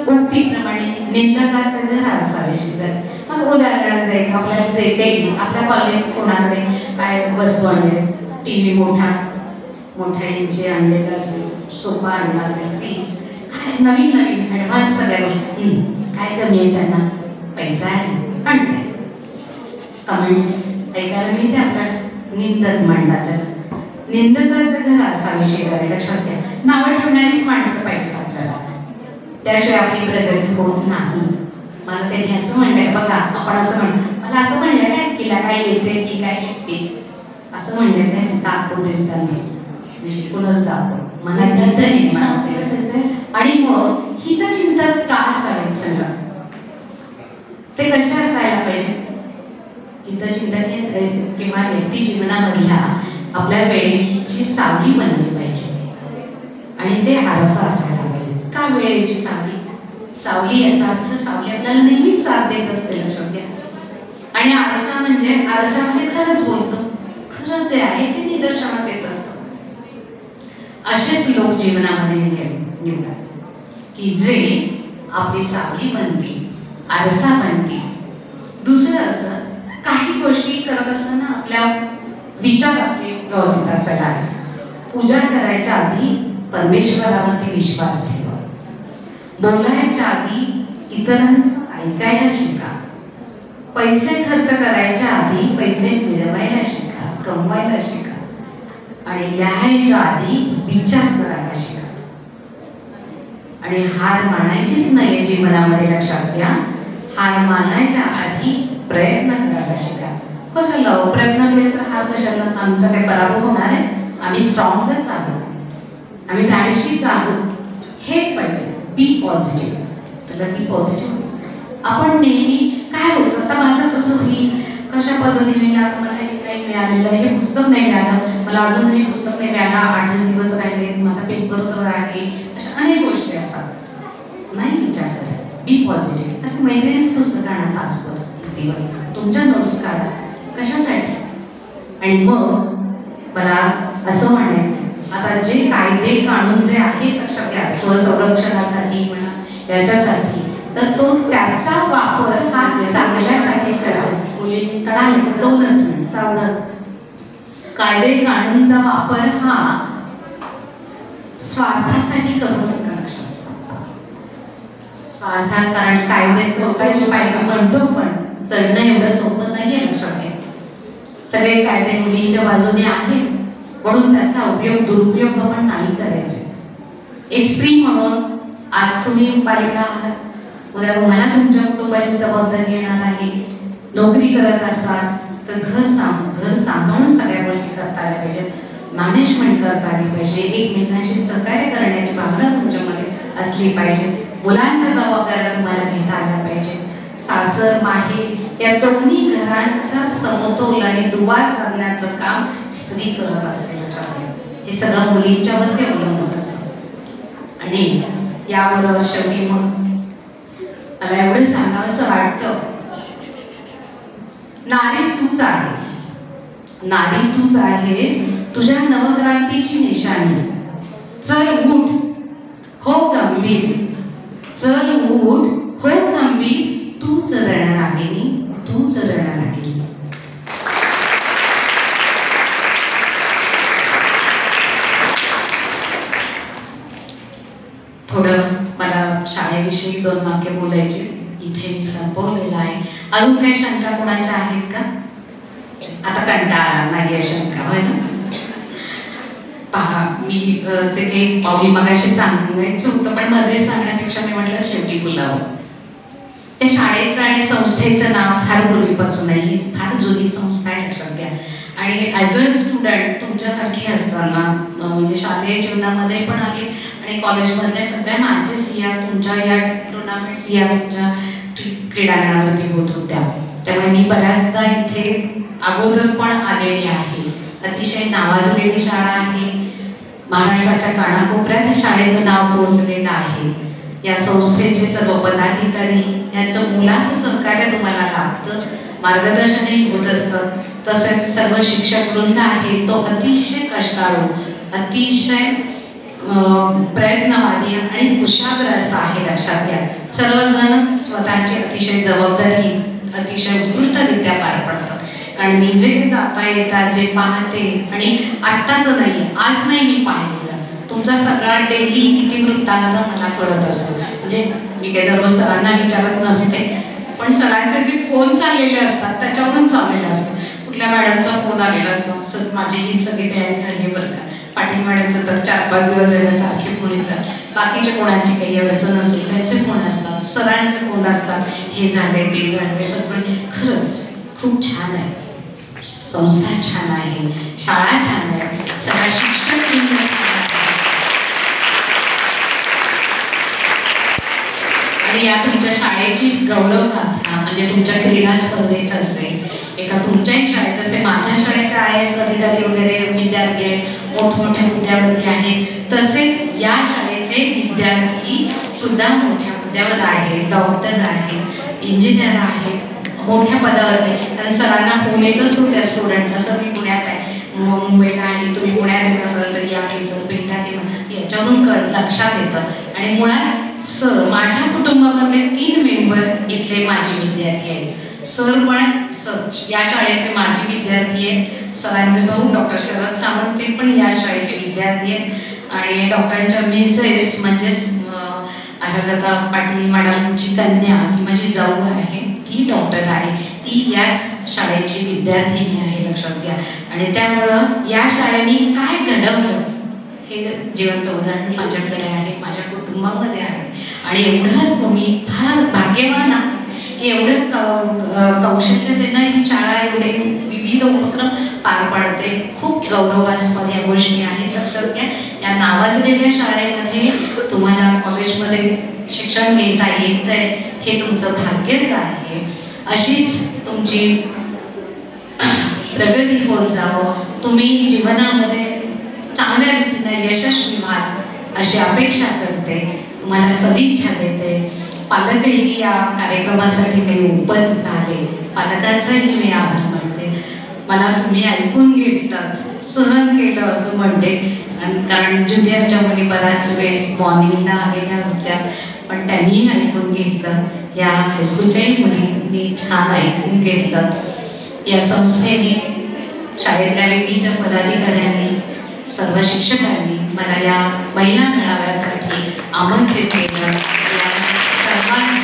उक्तीप्रमाणे निंदकाचं घर असावे शेजारी. मग उदाहरण द्यायचं आपल्याला डेली आपल्या कॉलेज कोणाकडे काय वस्तू आणले, टीव्ही मोठ्या इंची आणलेला असेल, सोफा आणला असेल, प्लीज काय नवीन ॲडव्हान्स सगळ्या गोष्टी. काय कमी आहे त्यांना, पैसा आहे आणते. कमेंट्स ऐकायला मिळते आपल्याला. निंदक म्हणतात तर निंदकाचं घर असावे शेजारी. लक्षात घ्या, नावं ठेवणारीच माणसं पाहिजेत आपल्याला, त्याशिवाय आपली प्रगती होत नाही. मला त्यांनी असं म्हणलंय बघा, आपण असं मला असं म्हणलं काय तिला काय येते, मी काय शिकते असं म्हणलं काय दाखवतेस त्यांनी, मी शिकूनच दाखव मला जिद्द निर्माण होते. आणि मग हितचिंतक का असावेत सगळं, ते कसे असायला पाहिजे. हितचिंतक हे किंवा व्यक्ती जीवनामधल्या आपल्या वेळेची सावली बनली पाहिजे आणि ते आरसा असायला पाहिजे. का वेळेची सावली याचा अर्थ सावली आपल्याला नेहमीच साथ देत असते लक्षात घ्या. आणि आरसा म्हणजे खरंच बोलतो, खरंच जे आहे ते निदर्शनास येत असतं. असेच लोक जीवनामध्ये निवडा की जे आपली सावली बनतील, आरसा बनतील. दुसरं असं, काही गोष्टी करत असताना आपल्या विचार आपले व्यवस्थित असायला हवे. पूजा करायच्या आधी परमेश्वरावरती विश्वास ठेवा. बोलायच्या आधी इतरांचं ऐकायला शिका. पैसे खर्च करायच्या आधी पैसे मिळवायला शिका, कमवायला शिका. आणि लिहायच्या आधी विचार करायला शिका. आणि हार मानायचीच नाही जीवनामध्ये लक्षात घ्या. हार मानायच्या आधी प्रयत्न करायला शिका. कशाला प्रयत्न केले तर हार कशाला, आमचा काही पराभव होणार आहे, आम्ही स्ट्रॉंगच आहोत, आम्ही धाडशीच आहोत, हेच पाहिजे. बी पॉझिटिव्ह. त्याला बी पॉझिटिव्ह. आपण नेहमी काय होतं, आता माझं कसं होईल, कशा पद्धतीने, आता मला हे काही मिळालेलं, हे पुस्तक नाही मिळालं, मला अजूनही पुस्तक नाही मिळालं, 8 दिवस राहिले, माझा पेपर तर आहे, अशा अनेक गोष्टी असतात. नाही विचार करा, बी पॉझिटिव्ह. तर मैत्रिणीच पुस्तक आणा, तासभर तुमच्या नोट्स काढा. कशासाठी? आणि मग मला असं म्हणायचं, आता जे कायदे कानून जे आहेत लक्षात घ्या, स्वसंरक्षणासाठी म्हणा याच्यासाठी, तर तो त्याचा वापर हा चांगल्यासाठी सावधान. कायदे कानूनचा वापर हा स्वार्थासाठी करू नका. स्वार्थात, कारण कायदे स्वतःचे पायदे म्हणतो पण चढणं एवढं सोपं नाहीये लक्षात घ्या. सगळे कायदे मुलींच्या बाजूने आहेत म्हणून त्याचा दुरुपयोग आपण नाही करायचे. एक स्त्री म्हणून आज तुम्ही बालिका आहात, उद्या तुम्हाला तुमच्या कुटुंबाची जबाबदारी येणार आहे. नोकरी करत असाल तर घर सांभाळून सगळ्या गोष्टी करता आल्या पाहिजेत, मॅनेजमेंट करता आली पाहिजे, एकमेकांशी सहकार्य करण्याची भावना तुमच्यामध्ये असली पाहिजे, मुलांच्या जबाबदाऱ्या तुम्हाला घेता आल्या पाहिजे. सासर माहेर या दोन्ही घरांचा समतोल आणि दुवा साधण्याचं काम स्त्री करत असते. हे सगळं मुलींच्यावरती अवलंबून असतं. आणि याबरोबर शेवटी मग मला एवढं सांगावंसं वाटतं, नारी तूच आहेस, नारी तूच आहेस, तुझ्या नवक्रांतीची निशाणी. चल उठ हो गंभीर, चल उठ हो गंभीर, तूच रणरागिणी, तूच रणरागिणी. थोडं मला शाळेविषयी 2 वाक्य बोलायचे, इथे मी संपवलेलं आहे. अजून काही शंका कोणाच्या आहेत का? आता कंटाळा नाही शंका, होय ना? पहा, मी जे काही पाऊली मगाशी सांगायचं होतं पण मध्ये सांगण्यापेक्षा मी म्हटलं शेवटी बोलावं. त्या शाळेचं आणि संस्थेचं नाव फार पूर्वीपासून आहे, ही फार जुनी संस्था आहे, लक्षात घ्या. आणि ॲज अ स्टुडंट तुमच्यासारखे असताना म्हणजे शालेय जीवनामध्ये पण आले आणि कॉलेजमधल्या सगळ्या मॅचेस या तुमच्या या टुर्नामेंट्स या तुमच्या क्रीडांगणावरती होत होत्या. त्यामुळे मी बऱ्याचदा इथे अगोदर पण आलेली आहे. अतिशय नावाजलेली शाळा आहे, महाराष्ट्राच्या कानाकोपऱ्यात या शाळेचं नाव पोहोचलेलं आहे. या संस्थेचे सर्व पदाधिकारी यांचं मुलाचं सहकार्य तुम्हाला लाभतं, मार्गदर्शनही होत असतं. तसेच सर्व शिक्षक वृंद आहे तो अतिशय कष्टाळू, अतिशय प्रयत्नवादी आणि कुशाग्र असा आहे, लक्षात घ्या. सर्वजण स्वतःची अतिशय जबाबदारी अतिशय उत्कृष्टरित्या पार पडतात. कारण मी जे जाता येता जे पाहते आणि आत्ताच नाही, आज नाही मी पाहिलेलं, तुमचा सगळा डेली इतिवृत्तांत मला कळत असतो. म्हणजे मी काही दररोज सरांना विचारत नसते, पण सरांचे जे फोन चाललेले असतात त्याच्यावरून चाललेले असतं. कुठल्या मॅडमचा फोन आलेला असतो, सर माझी ही सगळी तयारी झाली बरं का. पाटील मॅडमचं तर 4-5 दिवस सारखे फोन येतात. बाकीच्या कोणाची काही अडचण असेल त्यांचे फोन असतात, सरांचे फोन असतात, हे झाले ते झाले सगळं. खरंच खूप छान आहे, संस्था छान आहे, शाळा छान आहे, सगळा शिक्षक छान आहे. आणि या तुमच्या शाळेची गौरव गाथा म्हणजे तुमच्या क्रीडा स्पर्धेचं असेल, एका तुमच्याही शाळेत असेल, माझ्या शाळेचा IAS अधिकारी वगैरे विद्यार्थी आहेत, मोठमोठ्या हुद्द्यावरती आहेत, तसेच या शाळेचे विद्यार्थी सुद्धा मोठ्या हुद्द्यावर आहेत, डॉक्टर आहेत, इंजिनियर आहेत, मोठ्या पदावरती. कारण सरांना फोन येतच होत्या स्टुडंटचा, सर मी पुण्यात आहे, मुंबईला आहे, तुम्ही पुण्यात येत असाल तर या की सर भेटा की, याच्यावरून लक्षात येतं. आणि मुळात सर माझ्या कुटुंबामधले 3 मेंबर इथले माझे विद्यार्थी आहेत. सर पण सर या शाळेचे माझे विद्यार्थी आहेत, सरांचे भाऊ डॉक्टर शरद सावंत ते पण या शाळेचे विद्यार्थी आहेत. आणि डॉक्टरांच्या मिसेस म्हणजेच आशालता पाटील मॅडमची कन्या ती माझी जाऊ आहे, ती डॉक्टर आहे, ती याच शाळेची विद्यार्थिनी आहे, लक्षात घ्या. आणि त्यामुळं या शाळेने काय घडवलं हे जिवंत उदाहरण माझ्याकडे आहे, माझ्या कुटुंबामध्ये आहे. आणि एवढंच तुम्ही फार भाग्यवान आहात की एवढं कौशल्यतेनं ही शाळा एवढे विविध उपक्रम पार पाडते. खूप गौरवास्पद या गोष्टी आहेत, लक्षात घ्या. या नावाजलेल्या शाळेमध्ये तुम्हाला कॉलेजमध्ये शिक्षण घेता येत आहे हे तुमचं भाग्यच आहे. अशीच तुमची प्रगती होत जावं, तुम्ही जीवनामध्ये चांगल्या रीतीने यशस्वी व्हाल अशी अपेक्षा करते, तुम्हाला सदिच्छा देते. पालकही या कार्यक्रमासाठी काही उपस्थित राहिले, पालकांचाही मी आभार मानते. मला तुम्ही ऐकून घेतलात, सहन केलं असं म्हणते. कारण ज्युनियरच्या मुली बराच वेळेस मॉर्निंगला आलेल्या होत्या, पण त्यांनीही ऐकून घेतलं. या हायस्कूलच्याही मुलींनी छान ऐकून घेतलं. या संस्थेने, शाळेतल्या विविध पदाधिकाऱ्यांनी, सर्व शिक्षकांनी मला या महिला मेळाव्यासाठी आमंत्रित केलं. या सर्वांचे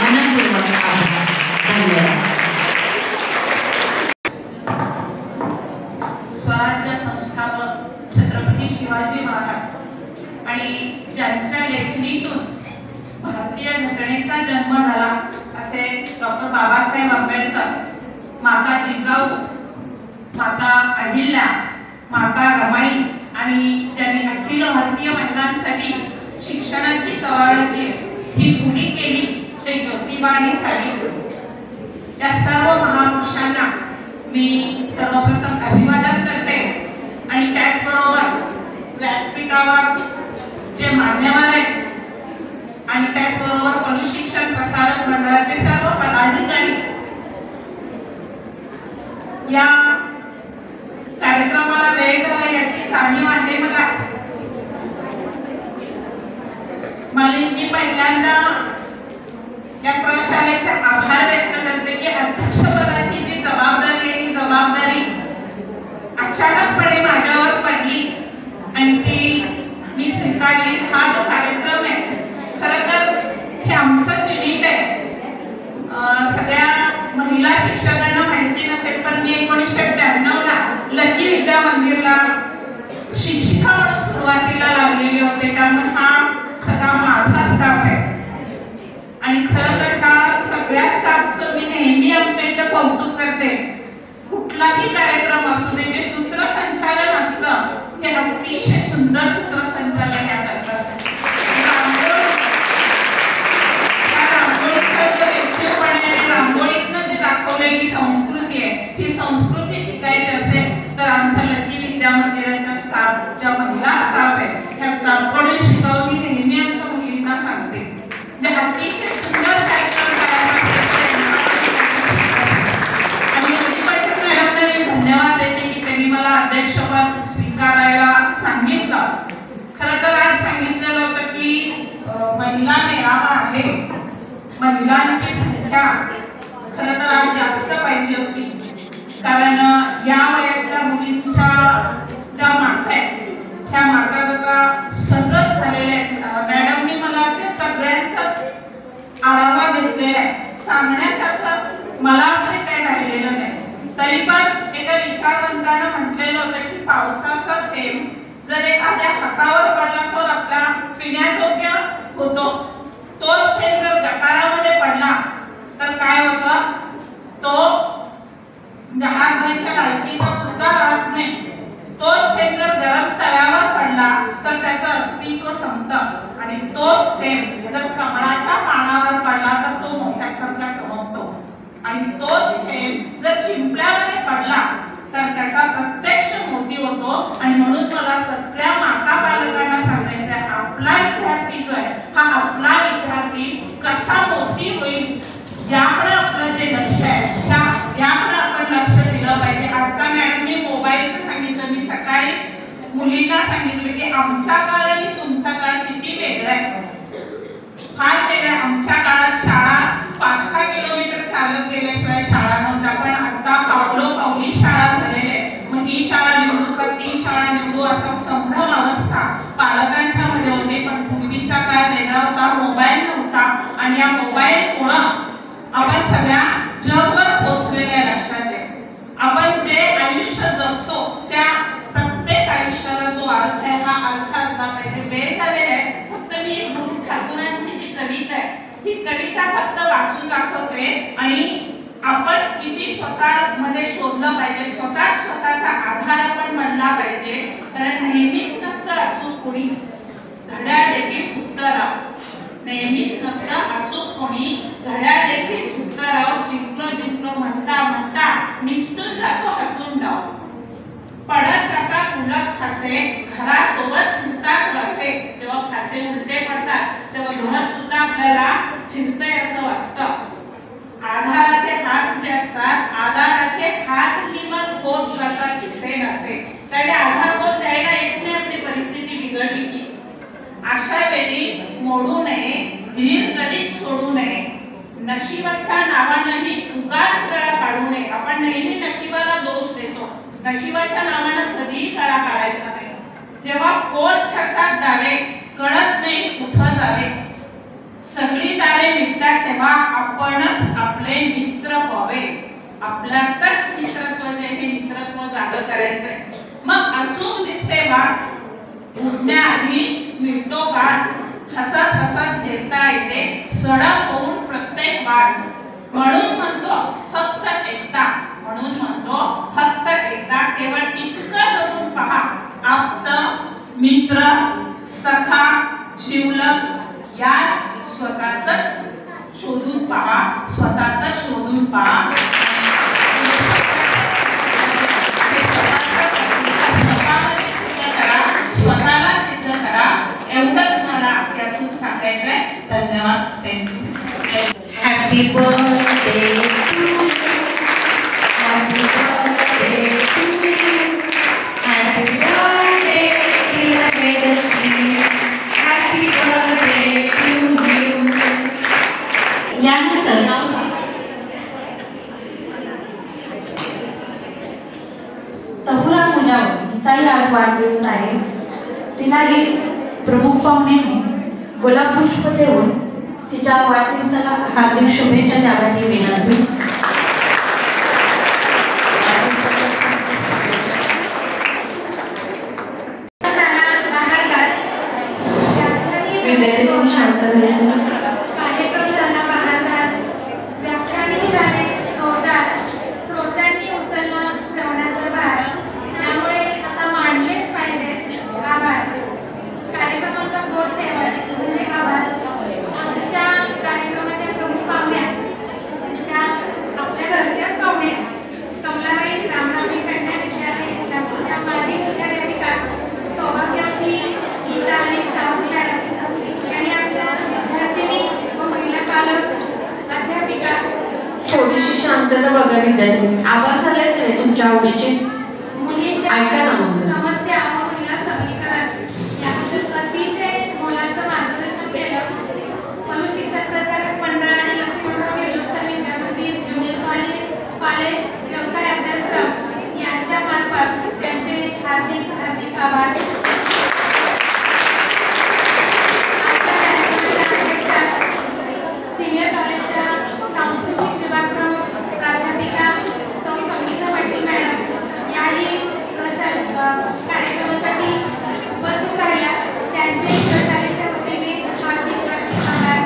मनपूर्वक आभार. धन्यवाद. स्वराज्य संस्थापक छत्रपती शिवाजी महाराज आणि ज्यांच्या लेखणीतून भारतीय घटनेचा जन्म झाला असे डॉक्टर बाबासाहेब आंबेडकर, माता जिजाऊ, माता अहिल्या, माता रमाई आणि ज्यांनी अखिल भारतीय महिलांसाठी शिक्षणाची कवायती ही उभी केली ते ज्योतिबा आणि सावित्रीबाई या सर्व महापुरुषांना मी सर्वप्रथम अभिवादन करते आणि त्याचबरोबर व्यासपीठावर जे मान्यवर आहेत आणि त्याचबरोबर अनुशिक्षण प्रसारक मंडळाचे सर्व पदाधिकारी या कार्यक्रमाला वेळ झाला याची जाणीव आहे मी पहिल्यांदा या प्रशालेचे आभार व्यक्त करते की अध्यक्षपदाची जी जबाबदारी आहे, ही जबाबदारी अचानकपणे माझ्यावर पडली आणि ती मी स्वीकारली. हा जो कार्यक्रम आहे खरं तर हे आमचंच युनिट आहे. सगळ्या महिला शिक्षकांना माहिती नसेल पण मी 1993 ला लकी विद्या मंदिरला शिक्षिका म्हणून सुरुवातीला लागलेले होते. त्यामुळे हा सगळा माझा स्टाफ आहे आणि खरं तर का सगळ्या स्टाफचं मी नेहमी आमच्या इथं कौतुक करते. कुठलाही कार्यक्रम असू दे, जे सूत्रसंचालन असतं हे अतिशय सुंदर सूत्रसंचालन या करतात. रांगोळीतनं जे दाखवलेली संस्कृती आहे, ही संस्कृती शिकायची असेल तर आमच्या लकी विद्या मंदिराच्या स्टाफ, ज्या महिला स्टाफ आहे त्या स्टाफकडून शिकावं. मी नेहमी आमच्या मुलींना सांगते जे अतिशय सुंदर कार्यक्रम आणि मी धन्यवाद देते की त्यांनी मला अध्यक्षपद स्वीकारायला सांगितलं. खरं तर आज सांगितलेलं होतं की महिला मेळावा आहे, महिलांची संख्या खरं तर आज जास्त पाहिजे होती कारण या वयातल्या मुलींच्या ज्या माता आहेत त्या माता आता सजग झालेल्या आहेत. मॅडमनी मला त्या सगळ्यांचाच आढावा घेतलेला आहे. सांगण्यासारखं मला ते काय राहिलेलं नाही. तरी पण एका विचारवंतानं म्हटलेलं होतं की पावसाचा थेंब जर एखाद्या हातावर पडला तर आपला पिण्यायोग्य होतो, तोच थेंब जर गटारामध्ये पडला तर काय होतं, तो हात धुवायच्या लायकीचा सुद्धा राहत नाही. तोच थेंब जर गरम तव्यावर पडला तर त्याचं अस्तित्व संपतं आणि तोच थेंब जर कमळाच्या पानावर पडला तर तो मोठ्यासारखा चमकतो आणि तोच थेंब जर शिंपल्यामध्ये पडला तर त्याचा प्रत्यक्ष मोती होतो. आणि म्हणून मला सगळ्या माता पालकांना सांगायचं आहे, आपला विद्यार्थी जो आहे हा आपला विद्यार्थी कसा मोती होईल याकडे आपलं जे लक्ष आहे याकडे आपण लक्ष दिलं पाहिजे. आता मॅडमनी मोबाईलचं सांगितलं, मी सकाळीच मुलींना सांगितलं की आमचा काळ आणि तुमचा काळ किती वेगळा आहे, फार वेगळा. आमच्या काळात शाळा 5-6 किलोमीटर चालत गेल्याशिवाय शाळा नव्हत्या, पण आता पावलोपावली शाळा झालेल्या आहेत. मग ही शाळा निवडू का ती शाळा निवडू असा संभ्रम अवस्था पालकांच्या मध्ये होते. पण पूर्वीचा काळ वेगळा होता, मोबाईल नव्हता आणि या मोबाईलमुळे आपण सगळ्या जगभर पोहोचलेल्या लक्षात आहे. आपण जे आयुष्य जगतो त्या प्रत्येक आयुष्याला जो अर्थ आहे हा अर्थ असला पाहिजे. वेळ झालेला आहे. फक्त मी गुरु ठाकूरांची जी कविता आहे ती कविता फक्त वाचून दाखवते आणि आपण किती स्वतःमध्ये शोधलं पाहिजे, स्वतःचा आधार आपण बनला पाहिजे. कारण नेहमीच नसतं अचूक कोणी, घड्याळ देखील चुकतं राव. नेहमीच नसतं अचूक कोणी, घड्याळ देखील चुकतं राव. जिंकलो म्हणता म्हणता निसटून जातो हातून डाव. पडत जातात उलट फासे, घरासोबत फिरतात बसे. जेव्हा फासे उलटे पडतात तेव्हा घर सुद्धा आपल्याला फिरतंय असं वाटतं. आधाराचे हात जे असतात, आधाराचे हात ही मग होत जातात दिसे नसे. कारण आधार होत द्यायला येत नाही, आपली परिस्थिती बिघडली की. अशा वेळी मोडू नये, धीर कधीच सोडू नये, नशिबाच्या नावाने उगाच गळा काढू नये. आपण नेहमी नशिबाला दोष देतो, नशिबाच्या नावानं कधीही गळा काढायचा नाही. जेव्हा फोन ठरतात दावे, कळत नाही कुठं जावे. सगळी दारे मिटतात तेव्हा आपणच आपले मित्र व्हावे. आपल्यातच मित्रत्व जे हे मित्रत्व जागं करायचंय. मग अचूक दिसते वाट, उठण्याआधी मिळतो घाट. हसत हसत झेलता येते, सडक होऊन प्रत्येक वाट. म्हणून म्हणतो फक्त एकदा, म्हणून म्हणतो फक्त एकदा. केवळ इतकं जगून पहा, आप्त मित्र सखा जिवलग या स्वतःतच शोधून पहा, स्वतःतच शोधून पहा. धन्यवाद. Thank you. Happy birthday to you, happy birthday to you, happy birthday dear मेडसी, हॅपी बर्थडे टू यू. यानंतर तहुरा मुजावर हिचाही आज वाढदिवस आहे. तिलाही प्रमुख पाहुण्याने गुलाबपुष्प देऊन तिच्या वाढदिवसाला हार्दिक शुभेच्छा द्याव्यात ही विनंती. विद्यार्थी शांत झाले. थोडीशी शांतता बघा विद्यार्थी. आभार झालेत का नाही तुमच्या आवडीचे? ऐका ना मग. समस्या व महिला सबलीकरण याबद्दल अतिशय मोलाचं मार्गदर्शन केलं. मनु शिक्षण प्रसारक मंडळ आणि लक्ष्मणराव किर्लोस्कर विद्यापीठ ज्युनियर कॉलेज व्यवसाय अभ्यासक्रम यांच्या मार्फत त्यांचे हार्दिक हार्दिक आभार. सिनियर कॉलेजच्या सांस्कृतिक विभाग प्रमुख प्राध्यापिका सौ संगीता पाटील मॅडम याही कार्यक्रमासाठी उपस्थित राहिल्या. त्यांचे शाळेच्या वतीने हार्दिक हार्दिक आभार.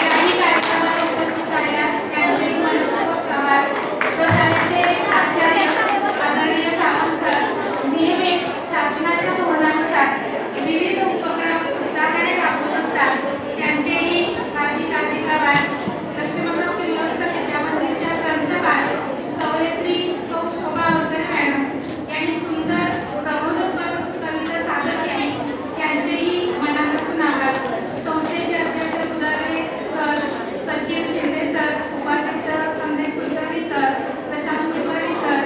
याही कार्यक्रमाला उपस्थित राहिल्या त्यांचे मनपूर्वक आभार. शाळेचे आचार्य आदरणीय सावंत सर नेहमी शासनाच्या धोरणानुसार विविध उपक्रम उत्साहाने राबवत असतात. त्यांचेही हार्दिक हार्दिक आभार. लक्ष्मणराव किर्लोस्कर विद्यामंदिरच्या ग्रंथपाल कवयित्री सौ शोभा अवसरे मॅडम यांनी सुंदर प्रबोधक कविता सादर केली. त्यांचेही मनापासून आभार. संस्थेचे अध्यक्ष सुधारे सर, सचिव शिंदे सर, उपाध्यक्ष संदेश कुलकर्णी सर, प्रशांत कुलकर्णी सर,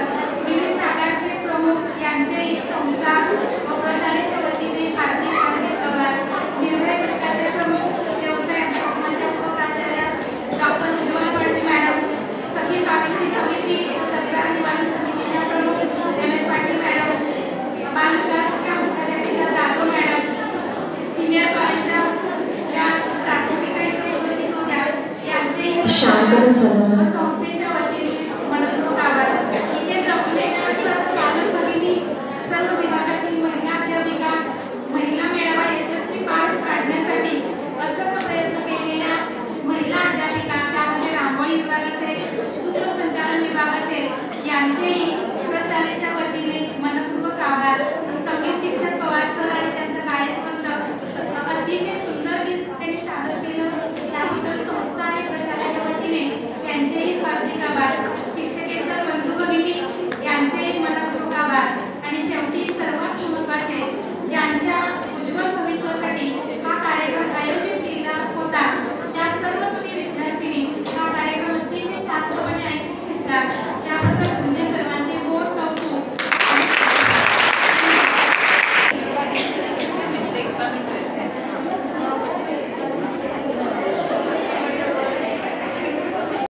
विविध शाखांचे प्रमुख यांचेही संस्था व प्रशालेच्या वतीने हार्दिक हार्दिक आभार. निर्भय घटकाचे प्रमुख व्यवसाय अभ्यासक्रमाच्या उपप्राचार्या डॉक्टर उज्ज्वल पडसे मॅडम, सखी सावित्री समिती तक्रार निवारण समितीच्या प्रमुख रमेश पाटील मॅडम, बाल विकास मुख्याध्यापिका जाधव मॅडम, सिनियर कॉलेजच्या ज्या प्राध्यापिका इथे उपस्थित होत्या यांचेही शांत बसा.